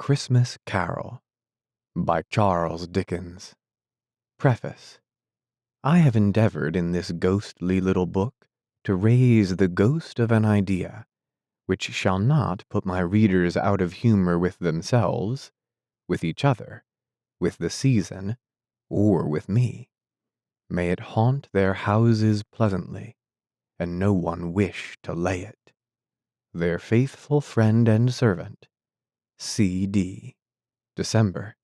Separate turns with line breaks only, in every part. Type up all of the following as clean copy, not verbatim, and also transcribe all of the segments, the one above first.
Christmas Carol by Charles Dickens. Preface. I have endeavored in this ghostly little book to raise the ghost of an idea, which shall not put my readers out of humor with themselves, with each other, with the season, or with me. May it haunt their houses pleasantly, and no one wish to lay it. Their faithful friend and servant, C.D. December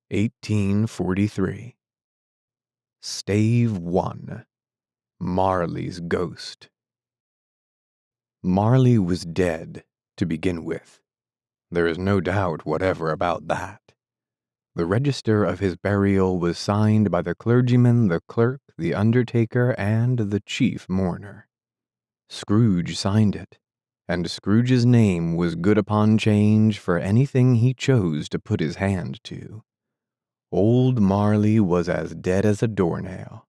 1843. Stave 1. Marley's Ghost. Marley was dead, to begin with. There is no doubt whatever about that. The register of his burial was signed by the clergyman, the clerk, the undertaker, and the chief mourner. Scrooge signed it, and Scrooge's name was good upon change for anything he chose to put his hand to. Old Marley was as dead as a doornail.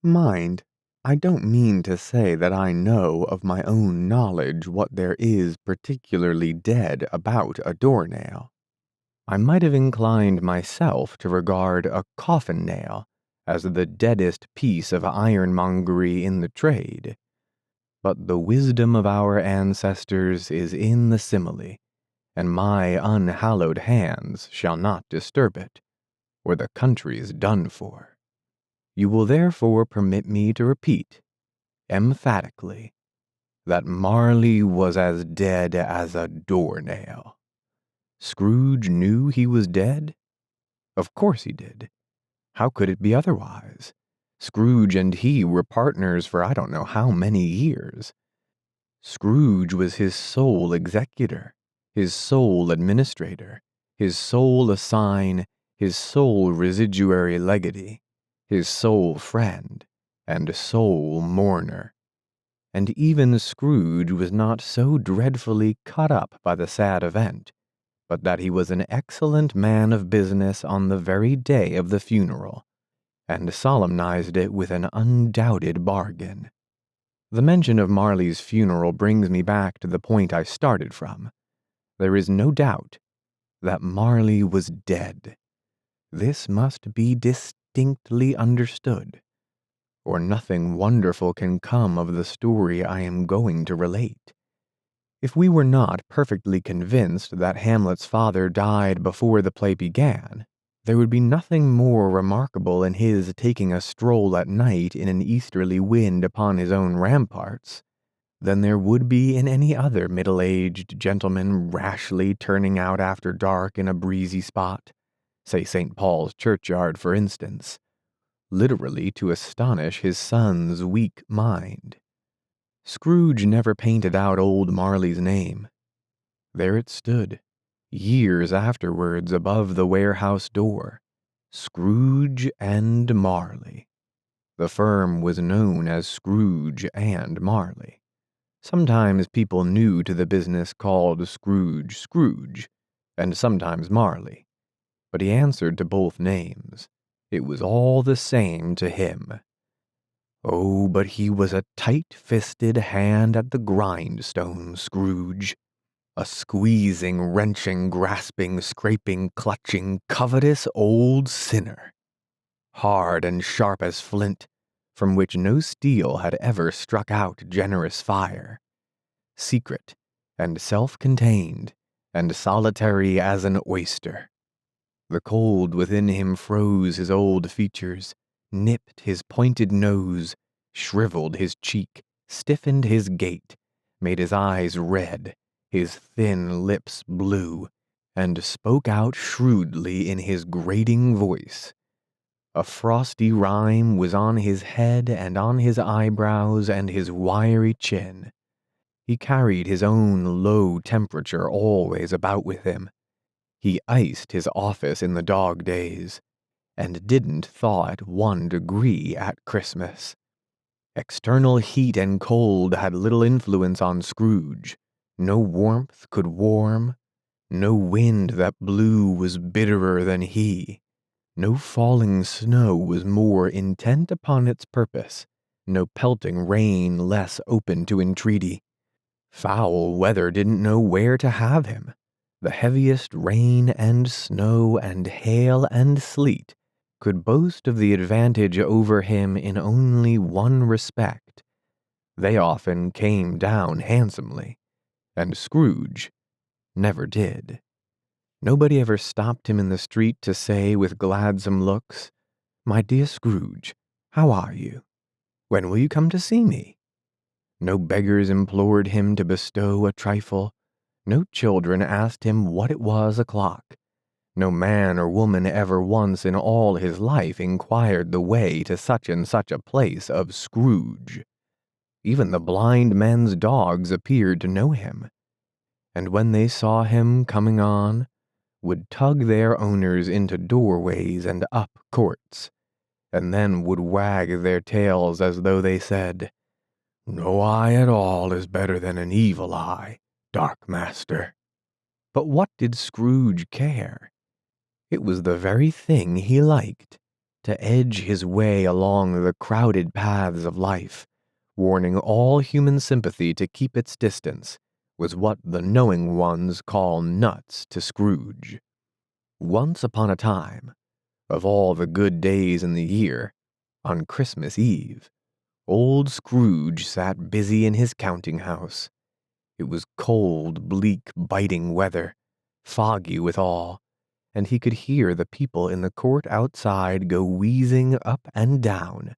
Mind, I don't mean to say that I know of my own knowledge what there is particularly dead about a doornail. I might have inclined myself to regard a coffin nail as the deadest piece of ironmongery in the trade. But the wisdom of our ancestors is in the simile, and my unhallowed hands shall not disturb it, or the country's done for. You will therefore permit me to repeat, emphatically, that Marley was as dead as a doornail. Scrooge knew he was dead? Of course he did. How could it be otherwise? Scrooge and he were partners for I don't know how many years. Scrooge was his sole executor, his sole administrator, his sole assign, his sole residuary legatee, his sole friend, and sole mourner. And even Scrooge was not so dreadfully cut up by the sad event, but that he was an excellent man of business on the very day of the funeral, and solemnized it with an undoubted bargain. The mention of Marley's funeral brings me back to the point I started from. There is no doubt that Marley was dead. This must be distinctly understood, or nothing wonderful can come of the story I am going to relate. If we were not perfectly convinced that Hamlet's father died before the play began, there would be nothing more remarkable in his taking a stroll at night in an easterly wind upon his own ramparts than there would be in any other middle-aged gentleman rashly turning out after dark in a breezy spot, say St. Paul's churchyard, for instance, literally to astonish his son's weak mind. Scrooge never painted out old Marley's name. There it stood, years afterwards, above the warehouse door, Scrooge and Marley. The firm was known as Scrooge and Marley. Sometimes people new to the business called Scrooge Scrooge, and sometimes Marley, but he answered to both names. It was all the same to him. Oh, but he was a tight-fisted hand at the grindstone, Scrooge. A squeezing, wrenching, grasping, scraping, clutching, covetous old sinner. Hard and sharp as flint, from which no steel had ever struck out generous fire. Secret and self-contained and solitary as an oyster. The cold within him froze his old features, nipped his pointed nose, shriveled his cheek, stiffened his gait, made his eyes red, his thin lips blue, and spoke out shrewdly in his grating voice. A frosty rime was on his head and on his eyebrows and his wiry chin. He carried his own low temperature always about with him. He iced his office in the dog days, and didn't thaw it 1 degree at Christmas. External heat and cold had little influence on Scrooge. No warmth could warm. No wind that blew was bitterer than he. No falling snow was more intent upon its purpose. No pelting rain less open to entreaty. Foul weather didn't know where to have him. The heaviest rain and snow and hail and sleet could boast of the advantage over him in only one respect. They often came down handsomely, and Scrooge never did. Nobody ever stopped him in the street to say with gladsome looks, "My dear Scrooge, how are you? When will you come to see me?" No beggars implored him to bestow a trifle. No children asked him what it was o'clock. No man or woman ever once in all his life inquired the way to such and such a place of Scrooge. Even the blind men's dogs appeared to know him, and when they saw him coming on, would tug their owners into doorways and up courts, and then would wag their tails as though they said, "No eye at all is better than an evil eye, dark master." But what did Scrooge care? It was the very thing he liked, to edge his way along the crowded paths of life, warning all human sympathy to keep its distance, was what the knowing ones call nuts to Scrooge. Once upon a time, of all the good days in the year, on Christmas Eve, old Scrooge sat busy in his counting-house. It was cold, bleak, biting weather, foggy withal, and he could hear the people in the court outside go wheezing up and down,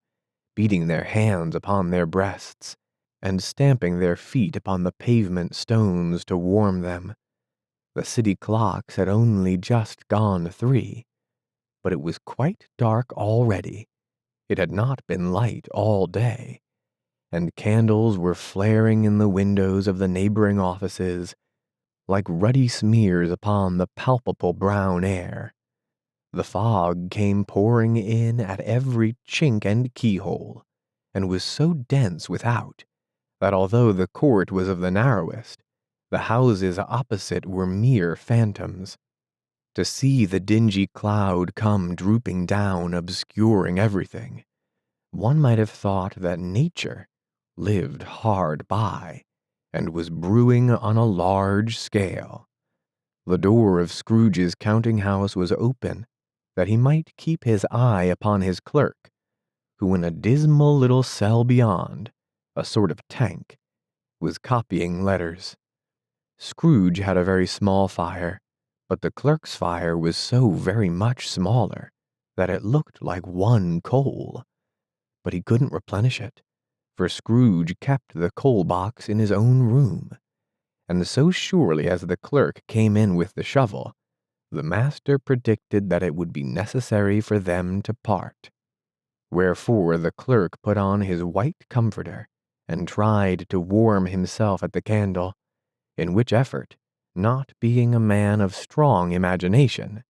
beating their hands upon their breasts, and stamping their feet upon the pavement stones to warm them. The city clocks had only just gone 3, but it was quite dark already. It had not been light all day, and candles were flaring in the windows of the neighboring offices like ruddy smears upon the palpable brown air. The fog came pouring in at every chink and keyhole, and was so dense without that although the court was of the narrowest, the houses opposite were mere phantoms. To see the dingy cloud come drooping down, obscuring everything, one might have thought that nature lived hard by, and was brewing on a large scale. The door of Scrooge's counting-house was open, that he might keep his eye upon his clerk, who in a dismal little cell beyond, a sort of tank, was copying letters. Scrooge had a very small fire, but the clerk's fire was so very much smaller that it looked like one coal. But he couldn't replenish it, for Scrooge kept the coal box in his own room, and so surely as the clerk came in with the shovel, the master predicted that it would be necessary for them to part. Wherefore the clerk put on his white comforter and tried to warm himself at the candle, in which effort, not being a man of strong imagination,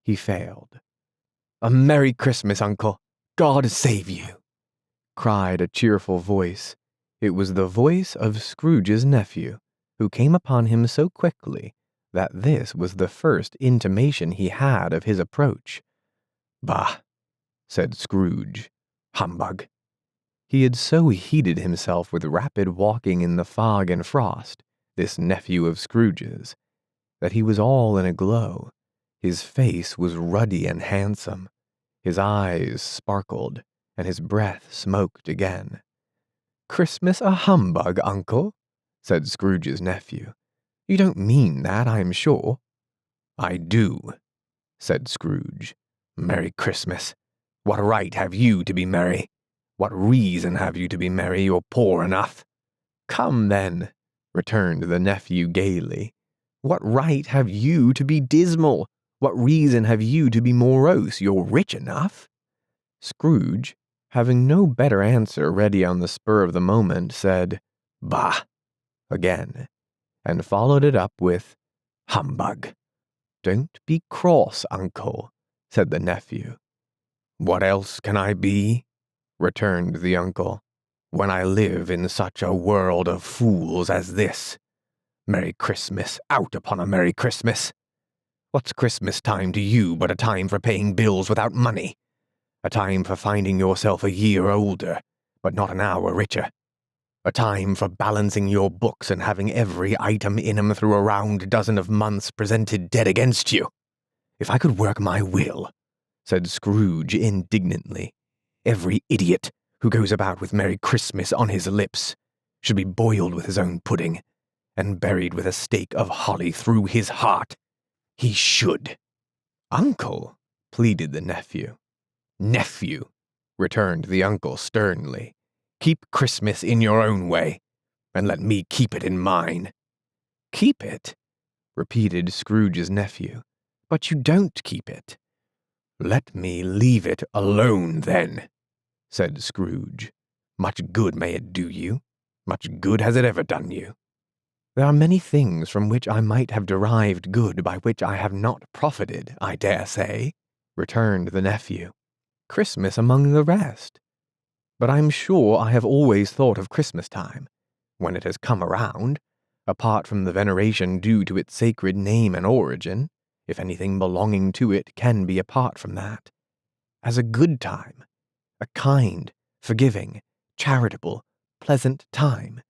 he failed. "A Merry Christmas, Uncle! God save you!" cried a cheerful voice. It was the voice of Scrooge's nephew, who came upon him so quickly that this was the first intimation he had of his approach. "Bah!" said Scrooge. "Humbug!" He had so heated himself with rapid walking in the fog and frost, this nephew of Scrooge's, that he was all in a glow. His face was ruddy and handsome, his eyes sparkled, and his breath smoked again. "Christmas a humbug, Uncle?" said Scrooge's nephew. "You don't mean that, I'm sure." "I do," said Scrooge. "Merry Christmas! What right have you to be merry? What reason have you to be merry? You're poor enough." "Come, then," returned the nephew gaily. "What right have you to be dismal? What reason have you to be morose? You're rich enough." Scrooge, having no better answer ready on the spur of the moment, said, "Bah!" again, and followed it up with, "Humbug!" "Don't be cross, Uncle," said the nephew. "What else can I be?" returned the uncle, "when I live in such a world of fools as this? Merry Christmas, out upon a Merry Christmas! What's Christmas time to you but a time for paying bills without money? A time for finding yourself a year older, but not an hour richer? A time for balancing your books and having every item in 'em through a round dozen of months presented dead against you. If I could work my will, said Scrooge indignantly, every idiot who goes about with Merry Christmas on his lips should be boiled with his own pudding and buried with a stake of holly through his heart. He should. Uncle, pleaded the nephew. Nephew, returned the uncle sternly, keep Christmas in your own way, and let me keep it in mine. Keep it? Repeated Scrooge's nephew. But you don't keep it. Let me leave it alone, then, said Scrooge. Much good may it do you. Much good has it ever done you. There are many things from which I might have derived good by which I have not profited, I dare say, returned the nephew. Christmas among the rest. But I'm sure I have always thought of Christmas time, when it has come around, apart from the veneration due to its sacred name and origin, if anything belonging to it can be apart from that, as a good time, a kind, forgiving, charitable, pleasant time.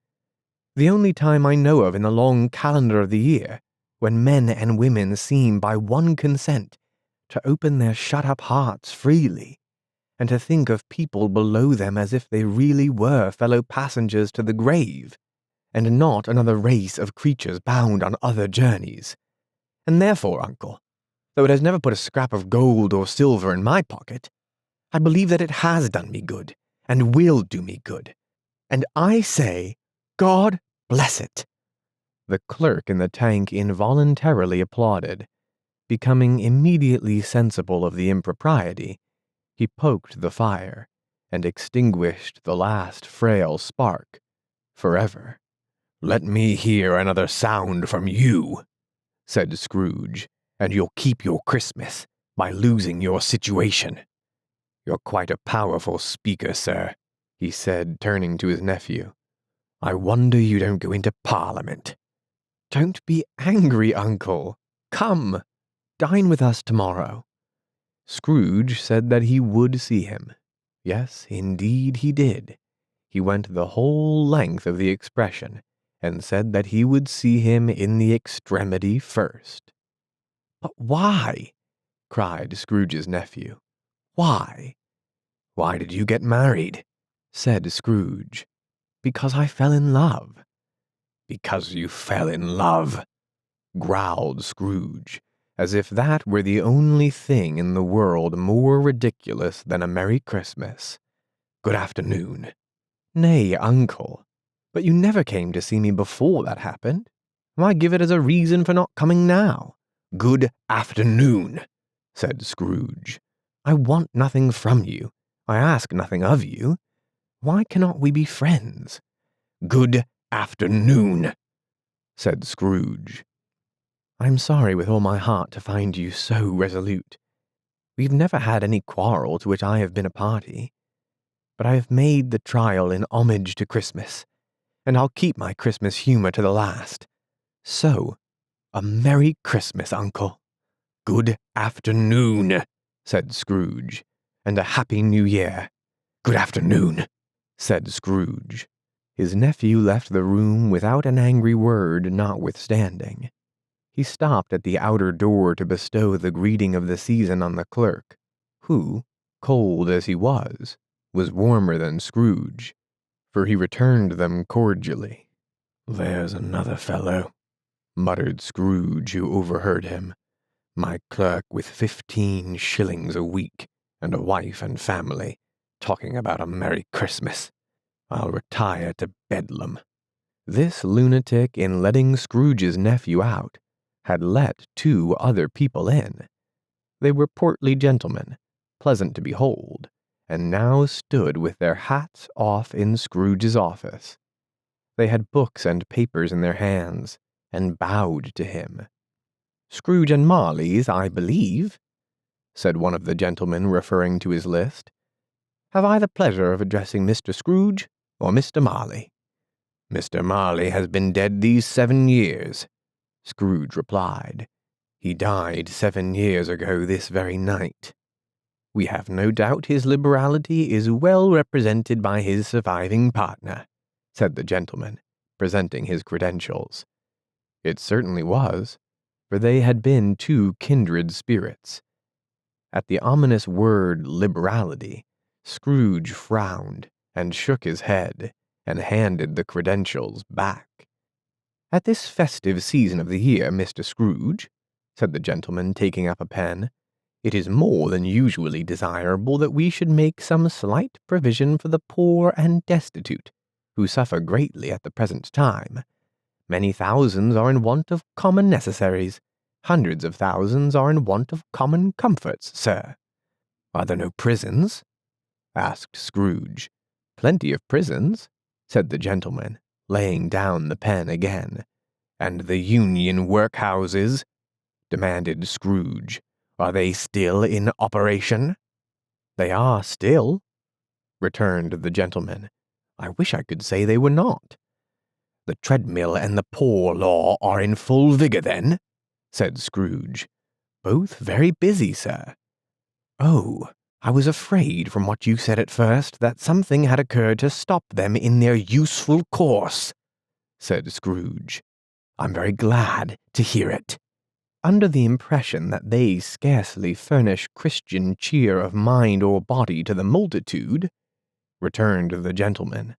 The only time I know of in the long calendar of the year, when men and women seem by one consent to open their shut-up hearts freely, and to think of people below them as if they really were fellow passengers to the grave, and not another race of creatures bound on other journeys. And therefore, uncle, though it has never put a scrap of gold or silver in my pocket, I believe that it has done me good, and will do me good. And I say, God bless it. The clerk in the tank involuntarily applauded. Becoming immediately sensible of the impropriety, he poked the fire, and extinguished the last frail spark, forever. Let me hear another sound from you, said Scrooge, and you'll keep your Christmas by losing your situation. You're quite a powerful speaker, sir, he said, turning to his nephew. I wonder you don't go into Parliament. Don't be angry, uncle. Come, dine with us tomorrow. Scrooge said that he would see him. Yes, indeed he did. He went the whole length of the expression, and said that he would see him in the extremity first. But why? Cried Scrooge's nephew. Why? Why did you get married? Said Scrooge. Because I fell in love. Because you fell in love, growled Scrooge, as if that were the only thing in the world more ridiculous than a Merry Christmas. Good afternoon. Nay, uncle, but you never came to see me before that happened. Why give it as a reason for not coming now? Good afternoon, said Scrooge. I want nothing from you. I ask nothing of you. Why cannot we be friends? Good afternoon, said Scrooge. I'm sorry with all my heart to find you so resolute. We've never had any quarrel to which I have been a party, but I have made the trial in homage to Christmas, and I'll keep my Christmas humor to the last. So, a Merry Christmas, uncle. Good afternoon, said Scrooge, and a Happy New Year. Good afternoon, said Scrooge. His nephew left the room without an angry word notwithstanding. He stopped at the outer door to bestow the greeting of the season on the clerk, who, cold as he was warmer than Scrooge, for he returned them cordially. There's another fellow, muttered Scrooge, who overheard him. My clerk with 15 shillings a week, and a wife and family, talking about a Merry Christmas. I'll retire to Bedlam. This lunatic, in letting Scrooge's nephew out, had let 2 other people in. They were portly gentlemen, pleasant to behold, and now stood with their hats off in Scrooge's office. They had books and papers in their hands, and bowed to him. Scrooge and Marley's, I believe, said one of the gentlemen, referring to his list. Have I the pleasure of addressing Mr. Scrooge or Mr. Marley? Mr. Marley has been dead these 7 years, Scrooge replied. He died 7 years ago this very night. We have no doubt his liberality is well represented by his surviving partner, said the gentleman, presenting his credentials. It certainly was, for they had been two kindred spirits. At the ominous word liberality, Scrooge frowned and shook his head and handed the credentials back. At this festive season of the year, Mr. Scrooge, said the gentleman, taking up a pen, it is more than usually desirable that we should make some slight provision for the poor and destitute, who suffer greatly at the present time. Many thousands are in want of common necessaries. Hundreds of thousands are in want of common comforts, sir. Are there no prisons? Asked Scrooge. Plenty of prisons, said the gentleman, laying down the pen again. And the union workhouses? Demanded Scrooge. Are they still in operation? They are still, returned the gentleman. I wish I could say they were not. The treadmill and the poor law are in full vigor, then? Said Scrooge. Both very busy, sir. Oh, I was afraid from what you said at first that something had occurred to stop them in their useful course, said Scrooge. I'm very glad to hear it. Under the impression that they scarcely furnish Christian cheer of mind or body to the multitude, returned the gentleman,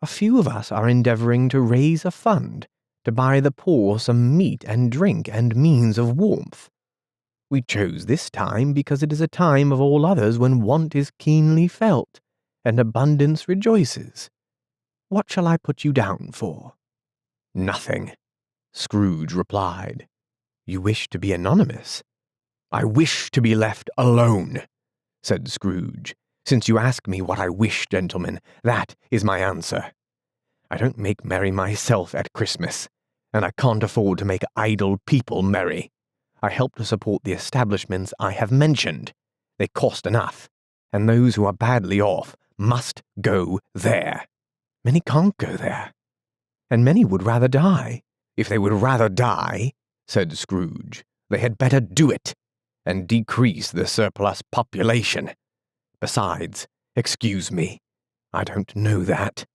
a few of us are endeavoring to raise a fund to buy the poor some meat and drink and means of warmth. We chose this time because it is a time of all others when want is keenly felt and abundance rejoices. What shall I put you down for? Nothing, Scrooge replied. You wish to be anonymous? I wish to be left alone, said Scrooge. Since you ask me what I wish, gentlemen, that is my answer. I don't make merry myself at Christmas, and I can't afford to make idle people merry. I help to support the establishments I have mentioned. They cost enough, and those who are badly off must go there. Many can't go there, and many would rather die. If they would rather die, said Scrooge, they had better do it, and decrease the surplus population. Besides, excuse me, I don't know that.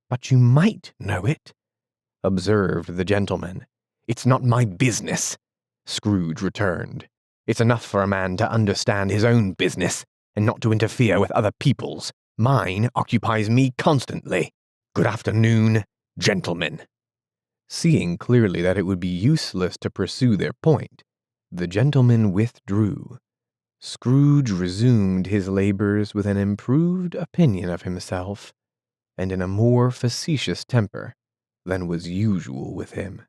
But you might know it, observed the gentleman. It's not my business, Scrooge returned. It's enough for a man to understand his own business, and not to interfere with other people's. Mine occupies me constantly. Good afternoon, gentlemen. Seeing clearly that it would be useless to pursue their point, the gentleman withdrew. Scrooge resumed his labors with an improved opinion of himself, and in a more facetious temper than was usual with him.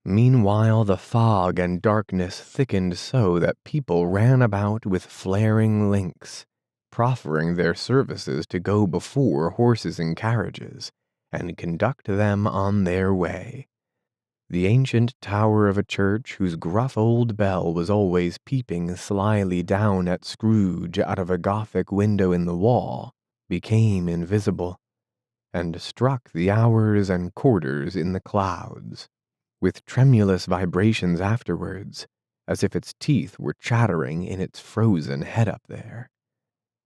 Meanwhile, the fog and darkness thickened so that people ran about with flaring links, proffering their services to go before horses and carriages, and conduct them on their way. The ancient tower of a church, whose gruff old bell was always peeping slyly down at Scrooge out of a Gothic window in the wall, became invisible, and struck the hours and quarters in the clouds, with tremulous vibrations afterwards, as if its teeth were chattering in its frozen head up there.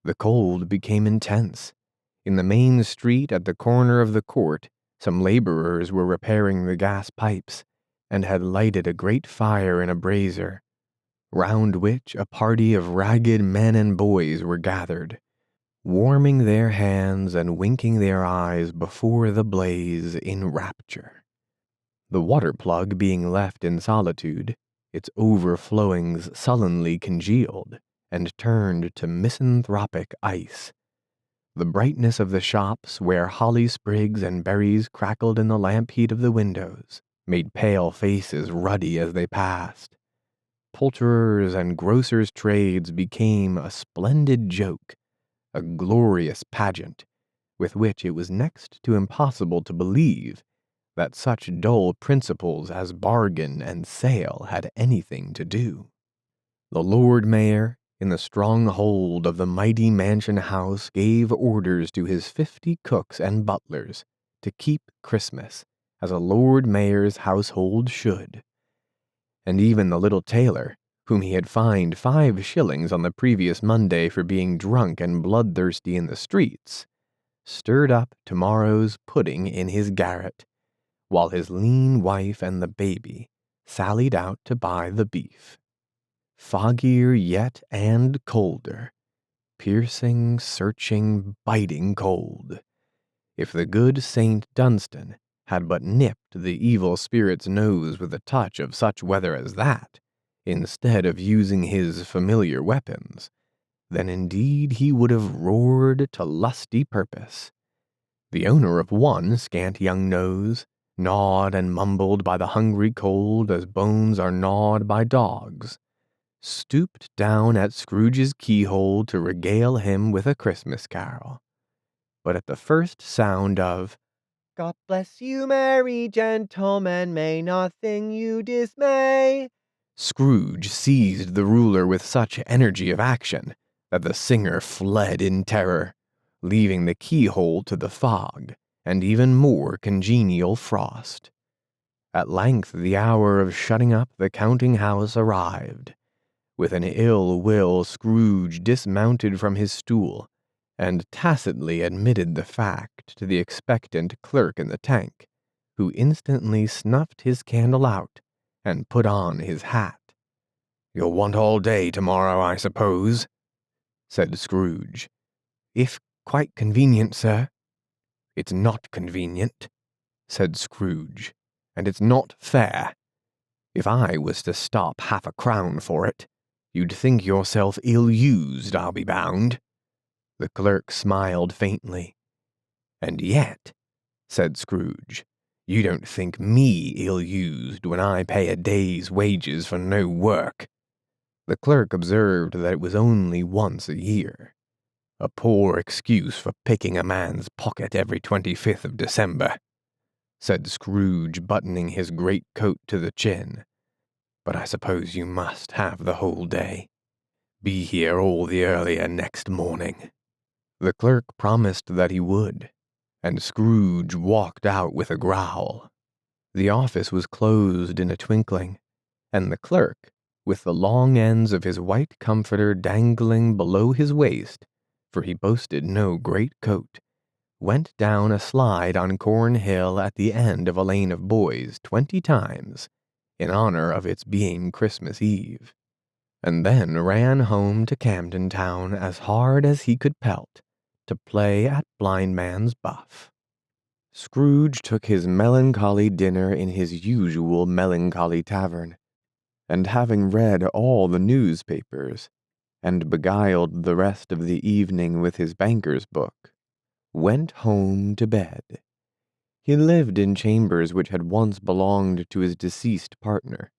The cold became intense. In the main street at the corner of the court, some laborers were repairing the gas pipes, and had lighted a great fire in a brazier, round which a party of ragged men and boys were gathered, warming their hands and winking their eyes before the blaze in rapture. The water plug being left in solitude, its overflowings sullenly congealed and turned to misanthropic ice. The brightness of the shops, where holly sprigs and berries crackled in the lamp heat of the windows, made pale faces ruddy as they passed. Poulterers' and grocers' trades became a splendid joke, a glorious pageant, with which it was next to impossible to believe that such dull principles as bargain and sale had anything to do. The Lord Mayor, in the stronghold of the mighty mansion house, gave orders to his 50 cooks and butlers to keep Christmas as a Lord Mayor's household should. And even the little tailor, whom he had fined 5 shillings on the previous Monday for being drunk and bloodthirsty in the streets, stirred up tomorrow's pudding in his garret, while his lean wife and the baby sallied out to buy the beef. Foggier yet and colder, piercing, searching, biting cold. If the good Saint Dunstan had but nipped the evil spirit's nose with a touch of such weather as that, instead of using his familiar weapons, then indeed he would have roared to lusty purpose. The owner of one scant young nose, gnawed and mumbled by the hungry cold as bones are gnawed by dogs, stooped down at Scrooge's keyhole to regale him with a Christmas carol. But at the first sound of "God bless you, merry gentlemen, may nothing you dismay," Scrooge seized the ruler with such energy of action that the singer fled in terror, leaving the keyhole to the fog and even more congenial frost. At length the hour of shutting up the counting-house arrived. With an ill will, Scrooge dismounted from his stool and tacitly admitted the fact to the expectant clerk in the tank, who instantly snuffed his candle out and put on his hat. "You'll want all day tomorrow, I suppose," said Scrooge. "If quite convenient, sir." "It's not convenient," said Scrooge, "and it's not fair. If I was to stop half a crown for it, you'd think yourself ill-used, I'll be bound." The clerk smiled faintly. "And yet," said Scrooge, "you don't think me ill-used when I pay a day's wages for no work." The clerk observed that it was only once a year. "A poor excuse for picking a man's pocket every 25th of December," said Scrooge, buttoning his greatcoat to the chin. "But I suppose you must have the whole day. Be here all the earlier next morning." The clerk promised that he would, and Scrooge walked out with a growl. The office was closed in a twinkling, and the clerk, with the long ends of his white comforter dangling below his waist, for he boasted no great coat, went down a slide on Cornhill at the end of a lane of boys 20 times, in honor of its being Christmas Eve, and then ran home to Camden Town as hard as he could pelt, to play at blindman's buff. Scrooge took his melancholy dinner in his usual melancholy tavern, and having read all the newspapers, and beguiled the rest of the evening with his banker's book, went home to bed. He lived in chambers which had once belonged to his deceased partner.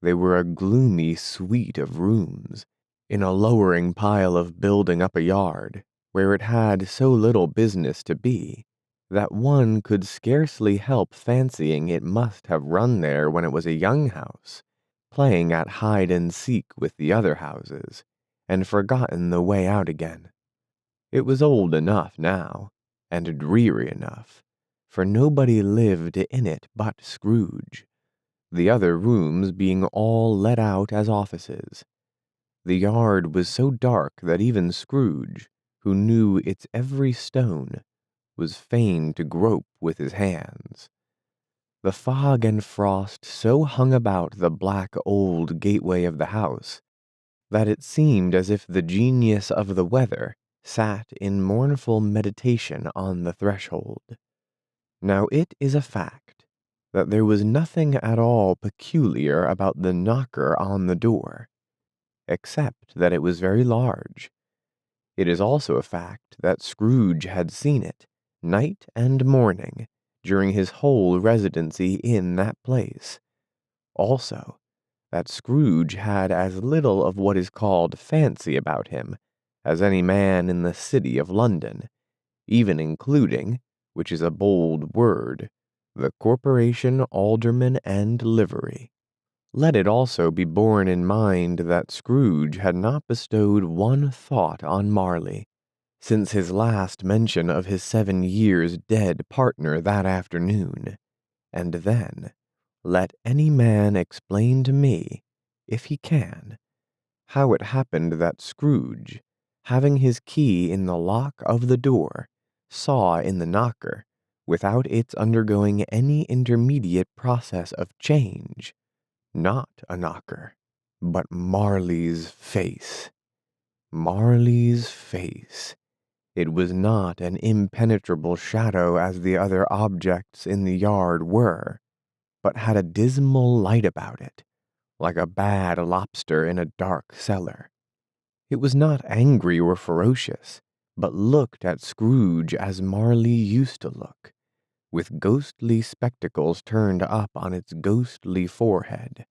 They were a gloomy suite of rooms, in a lowering pile of building up a yard, where it had so little business to be, that one could scarcely help fancying it must have run there when it was a young house, playing at hide-and-seek with the other houses, and forgotten the way out again. It was old enough now, and dreary enough, for nobody lived in it but Scrooge, the other rooms being all let out as offices. The yard was so dark that even Scrooge, who knew its every stone, was fain to grope with his hands. The fog and frost so hung about the black old gateway of the house that it seemed as if the genius of the weather sat in mournful meditation on the threshold. Now it is a fact that there was nothing at all peculiar about the knocker on the door, except that it was very large. It is also a fact that Scrooge had seen it, night and morning, during his whole residency in that place. Also, that Scrooge had as little of what is called fancy about him as any man in the city of London, even including, which is a bold word, the corporation, alderman, and livery. Let it also be borne in mind that Scrooge had not bestowed one thought on Marley, since his last mention of his 7 years dead partner that afternoon, and then, let any man explain to me, if he can, how it happened that Scrooge, having his key in the lock of the door, saw in the knocker, without its undergoing any intermediate process of change, not a knocker, but Marley's face. Marley's face. It was not an impenetrable shadow as the other objects in the yard were, but had a dismal light about it, like a bad lobster in a dark cellar. It was not angry or ferocious, but looked at Scrooge as Marley used to look, with ghostly spectacles turned up on its ghostly forehead.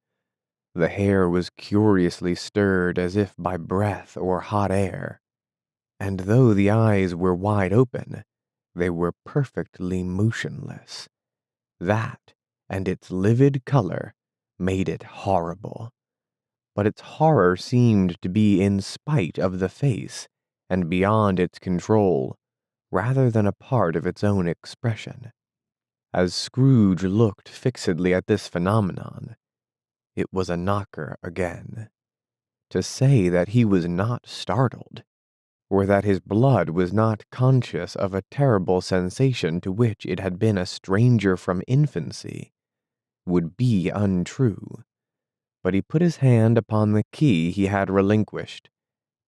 The hair was curiously stirred as if by breath or hot air, and though the eyes were wide open, they were perfectly motionless. That, and its livid color, made it horrible. But its horror seemed to be in spite of the face, and beyond its control, rather than a part of its own expression. As Scrooge looked fixedly at this phenomenon, it was a knocker again. To say that he was not startled, or that his blood was not conscious of a terrible sensation to which it had been a stranger from infancy, would be untrue. But he put his hand upon the key he had relinquished,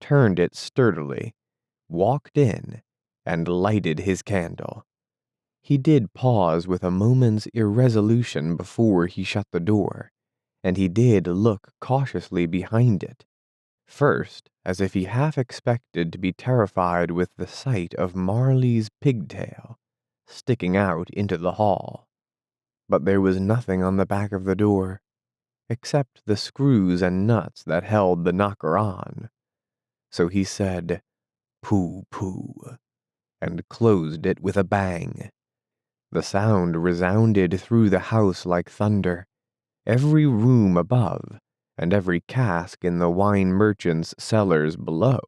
turned it sturdily, walked in, and lighted his candle. He did pause with a moment's irresolution before he shut the door, and he did look cautiously behind it, first as if he half expected to be terrified with the sight of Marley's pigtail sticking out into the hall. But there was nothing on the back of the door, except the screws and nuts that held the knocker on. So he said, "Pooh, pooh," and closed it with a bang. The sound resounded through the house like thunder. Every room above, and every cask in the wine merchant's cellars below,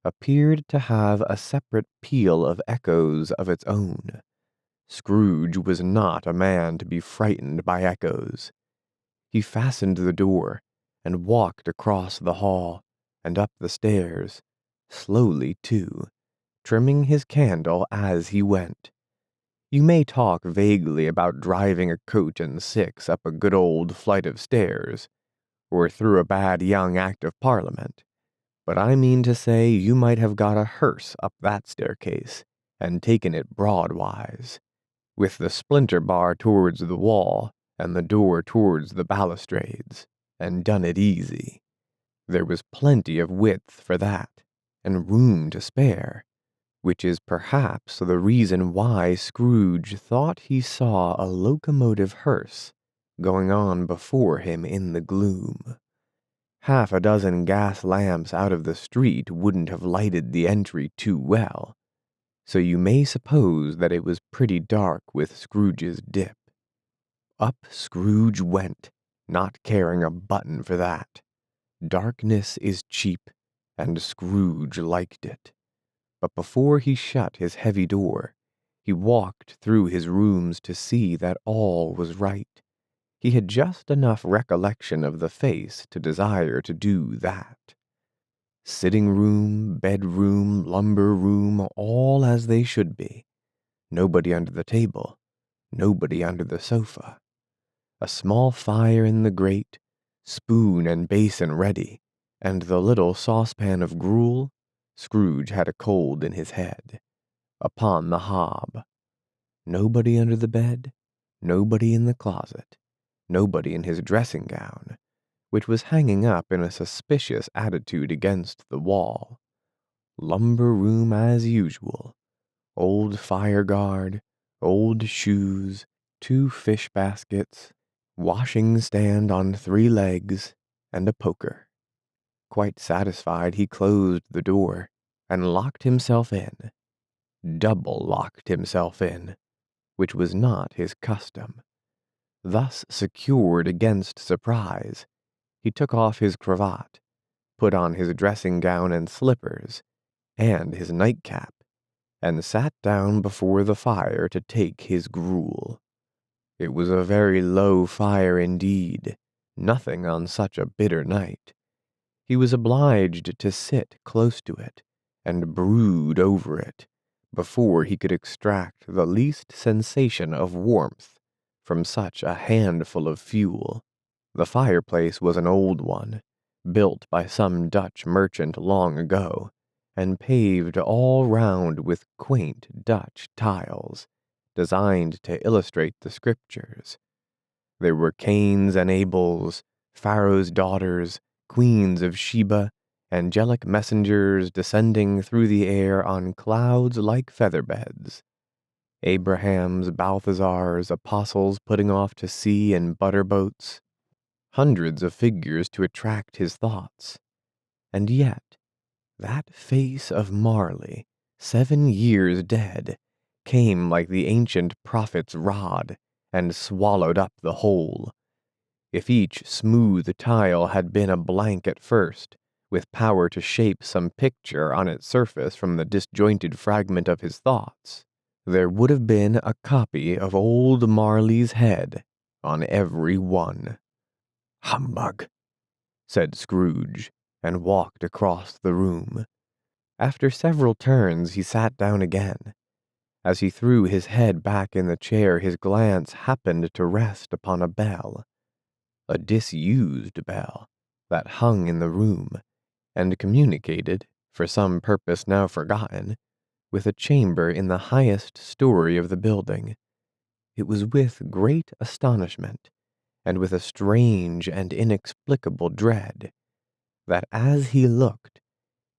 appeared to have a separate peal of echoes of its own. Scrooge was not a man to be frightened by echoes. He fastened the door, and walked across the hall, and up the stairs, slowly too, trimming his candle as he went. You may talk vaguely about driving a coach and six up a good old flight of stairs, or through a bad young Act of Parliament, but I mean to say you might have got a hearse up that staircase, and taken it broadwise, with the splinter bar towards the wall, and the door towards the balustrades, and done it easy. There was plenty of width for that, and room to spare, which is perhaps the reason why Scrooge thought he saw a locomotive hearse going on before him in the gloom. Half a dozen gas lamps out of the street wouldn't have lighted the entry too well, so you may suppose that it was pretty dark with Scrooge's dip. Up Scrooge went, not caring a button for that. Darkness is cheap, and Scrooge liked it. But before he shut his heavy door, he walked through his rooms to see that all was right. He had just enough recollection of the face to desire to do that. Sitting room, bedroom, lumber room, all as they should be. Nobody under the table, nobody under the sofa. A small fire in the grate, spoon and basin ready, and the little saucepan of gruel. Scrooge had a cold in his head. Upon the hob. Nobody under the bed, nobody in the closet, nobody in his dressing gown, which was hanging up in a suspicious attitude against the wall. Lumber room as usual. Old fire guard, old shoes, 2 fish baskets, washing stand on 3 legs, and a poker. Quite satisfied, he closed the door and locked himself in. Double locked himself in, which was not his custom. Thus secured against surprise, he took off his cravat, put on his dressing gown and slippers, and his nightcap, and sat down before the fire to take his gruel. It was a very low fire indeed, nothing on such a bitter night. He was obliged to sit close to it, and brood over it, before he could extract the least sensation of warmth from such a handful of fuel. The fireplace was an old one, built by some Dutch merchant long ago, and paved all round with quaint Dutch tiles, designed to illustrate the scriptures. There were Cains and Abels, Pharaoh's daughters, queens of Sheba, angelic messengers descending through the air on clouds like featherbeds. Abraham's, Balthazar's, apostles putting off to sea in butter boats. Hundreds of figures to attract his thoughts. And yet, that face of Marley, 7 years dead, came like the ancient prophet's rod and swallowed up the whole. If each smooth tile had been a blank at first, with power to shape some picture on its surface from the disjointed fragment of his thoughts, there would have been a copy of old Marley's head on every one. "Humbug," said Scrooge, and walked across the room. After several turns, he sat down again. As he threw his head back in the chair, his glance happened to rest upon a bell. A disused bell that hung in the room, and communicated, for some purpose now forgotten, with a chamber in the highest story of the building. It was with great astonishment, and with a strange and inexplicable dread, that as he looked,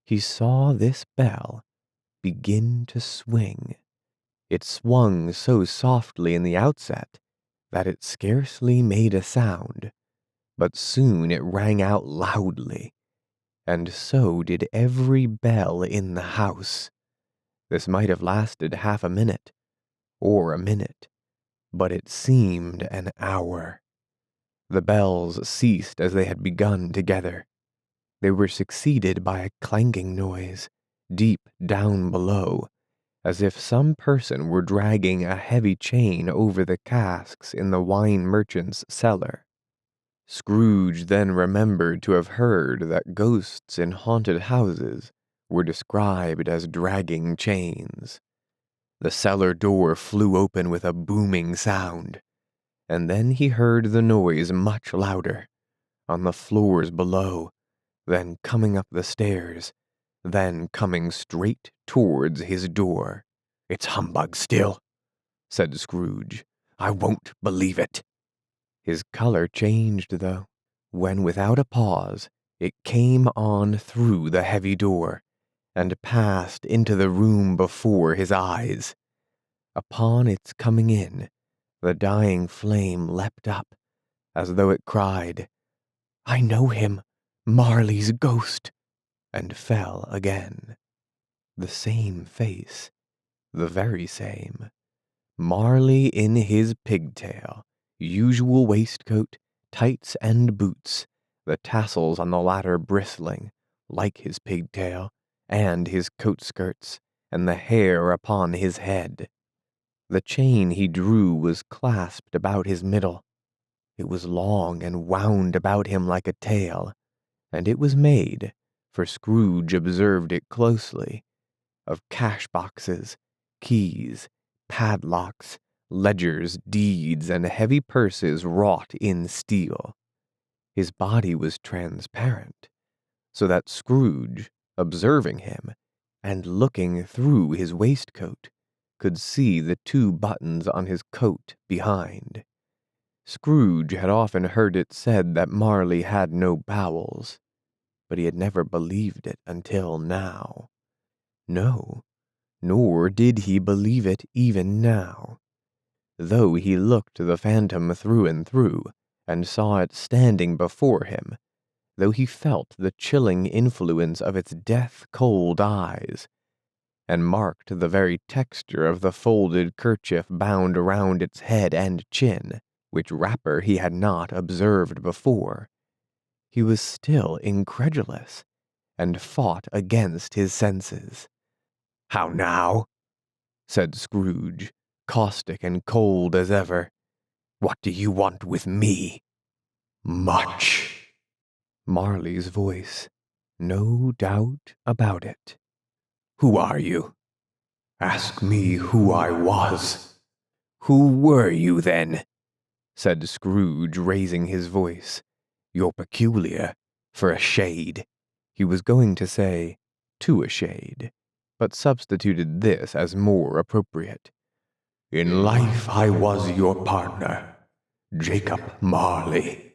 he saw this bell begin to swing. It swung so softly in the outset that it scarcely made a sound, but soon it rang out loudly, and so did every bell in the house. This might have lasted half a minute, or a minute, but it seemed an hour. The bells ceased as they had begun together. They were succeeded by a clanking noise, deep down below, as if some person were dragging a heavy chain over the casks in the wine merchant's cellar. Scrooge then remembered to have heard that ghosts in haunted houses were described as dragging chains. The cellar door flew open with a booming sound, and then he heard the noise much louder, on the floors below, then coming up the stairs, then coming straight towards his door. "It's humbug still," said Scrooge. "I won't believe it." His color changed, though, when without a pause it came on through the heavy door, and passed into the room before his eyes. Upon its coming in, the dying flame leapt up, as though it cried, "I know him, Marley's ghost," and fell again. The same face, the very same. Marley in his pigtail, usual waistcoat, tights and boots, the tassels on the latter bristling, like his pigtail, and his coat skirts, and the hair upon his head. The chain he drew was clasped about his middle. It was long and wound about him like a tail, and it was made, for Scrooge observed it closely, of cash boxes, keys, padlocks, ledgers, deeds, and heavy purses wrought in steel. His body was transparent, so that Scrooge, observing him, and looking through his waistcoat, could see the 2 buttons on his coat behind. Scrooge had often heard it said that Marley had no bowels, but he had never believed it until now. No, nor did he believe it even now. Though he looked the phantom through and through, and saw it standing before him, though he felt the chilling influence of its death-cold eyes, and marked the very texture of the folded kerchief bound around its head and chin, which wrapper he had not observed before, he was still incredulous, and fought against his senses. "How now?" said Scrooge, caustic and cold as ever. "What do you want with me?" "Much." Marley's voice, no doubt about it. "Who are you?" Ask me who I was." "Who were you, then?" said Scrooge, raising his voice. "You're peculiar, for a shade." He was going to say, "to a shade," but substituted this as more appropriate. "In life I was your partner, Jacob Marley."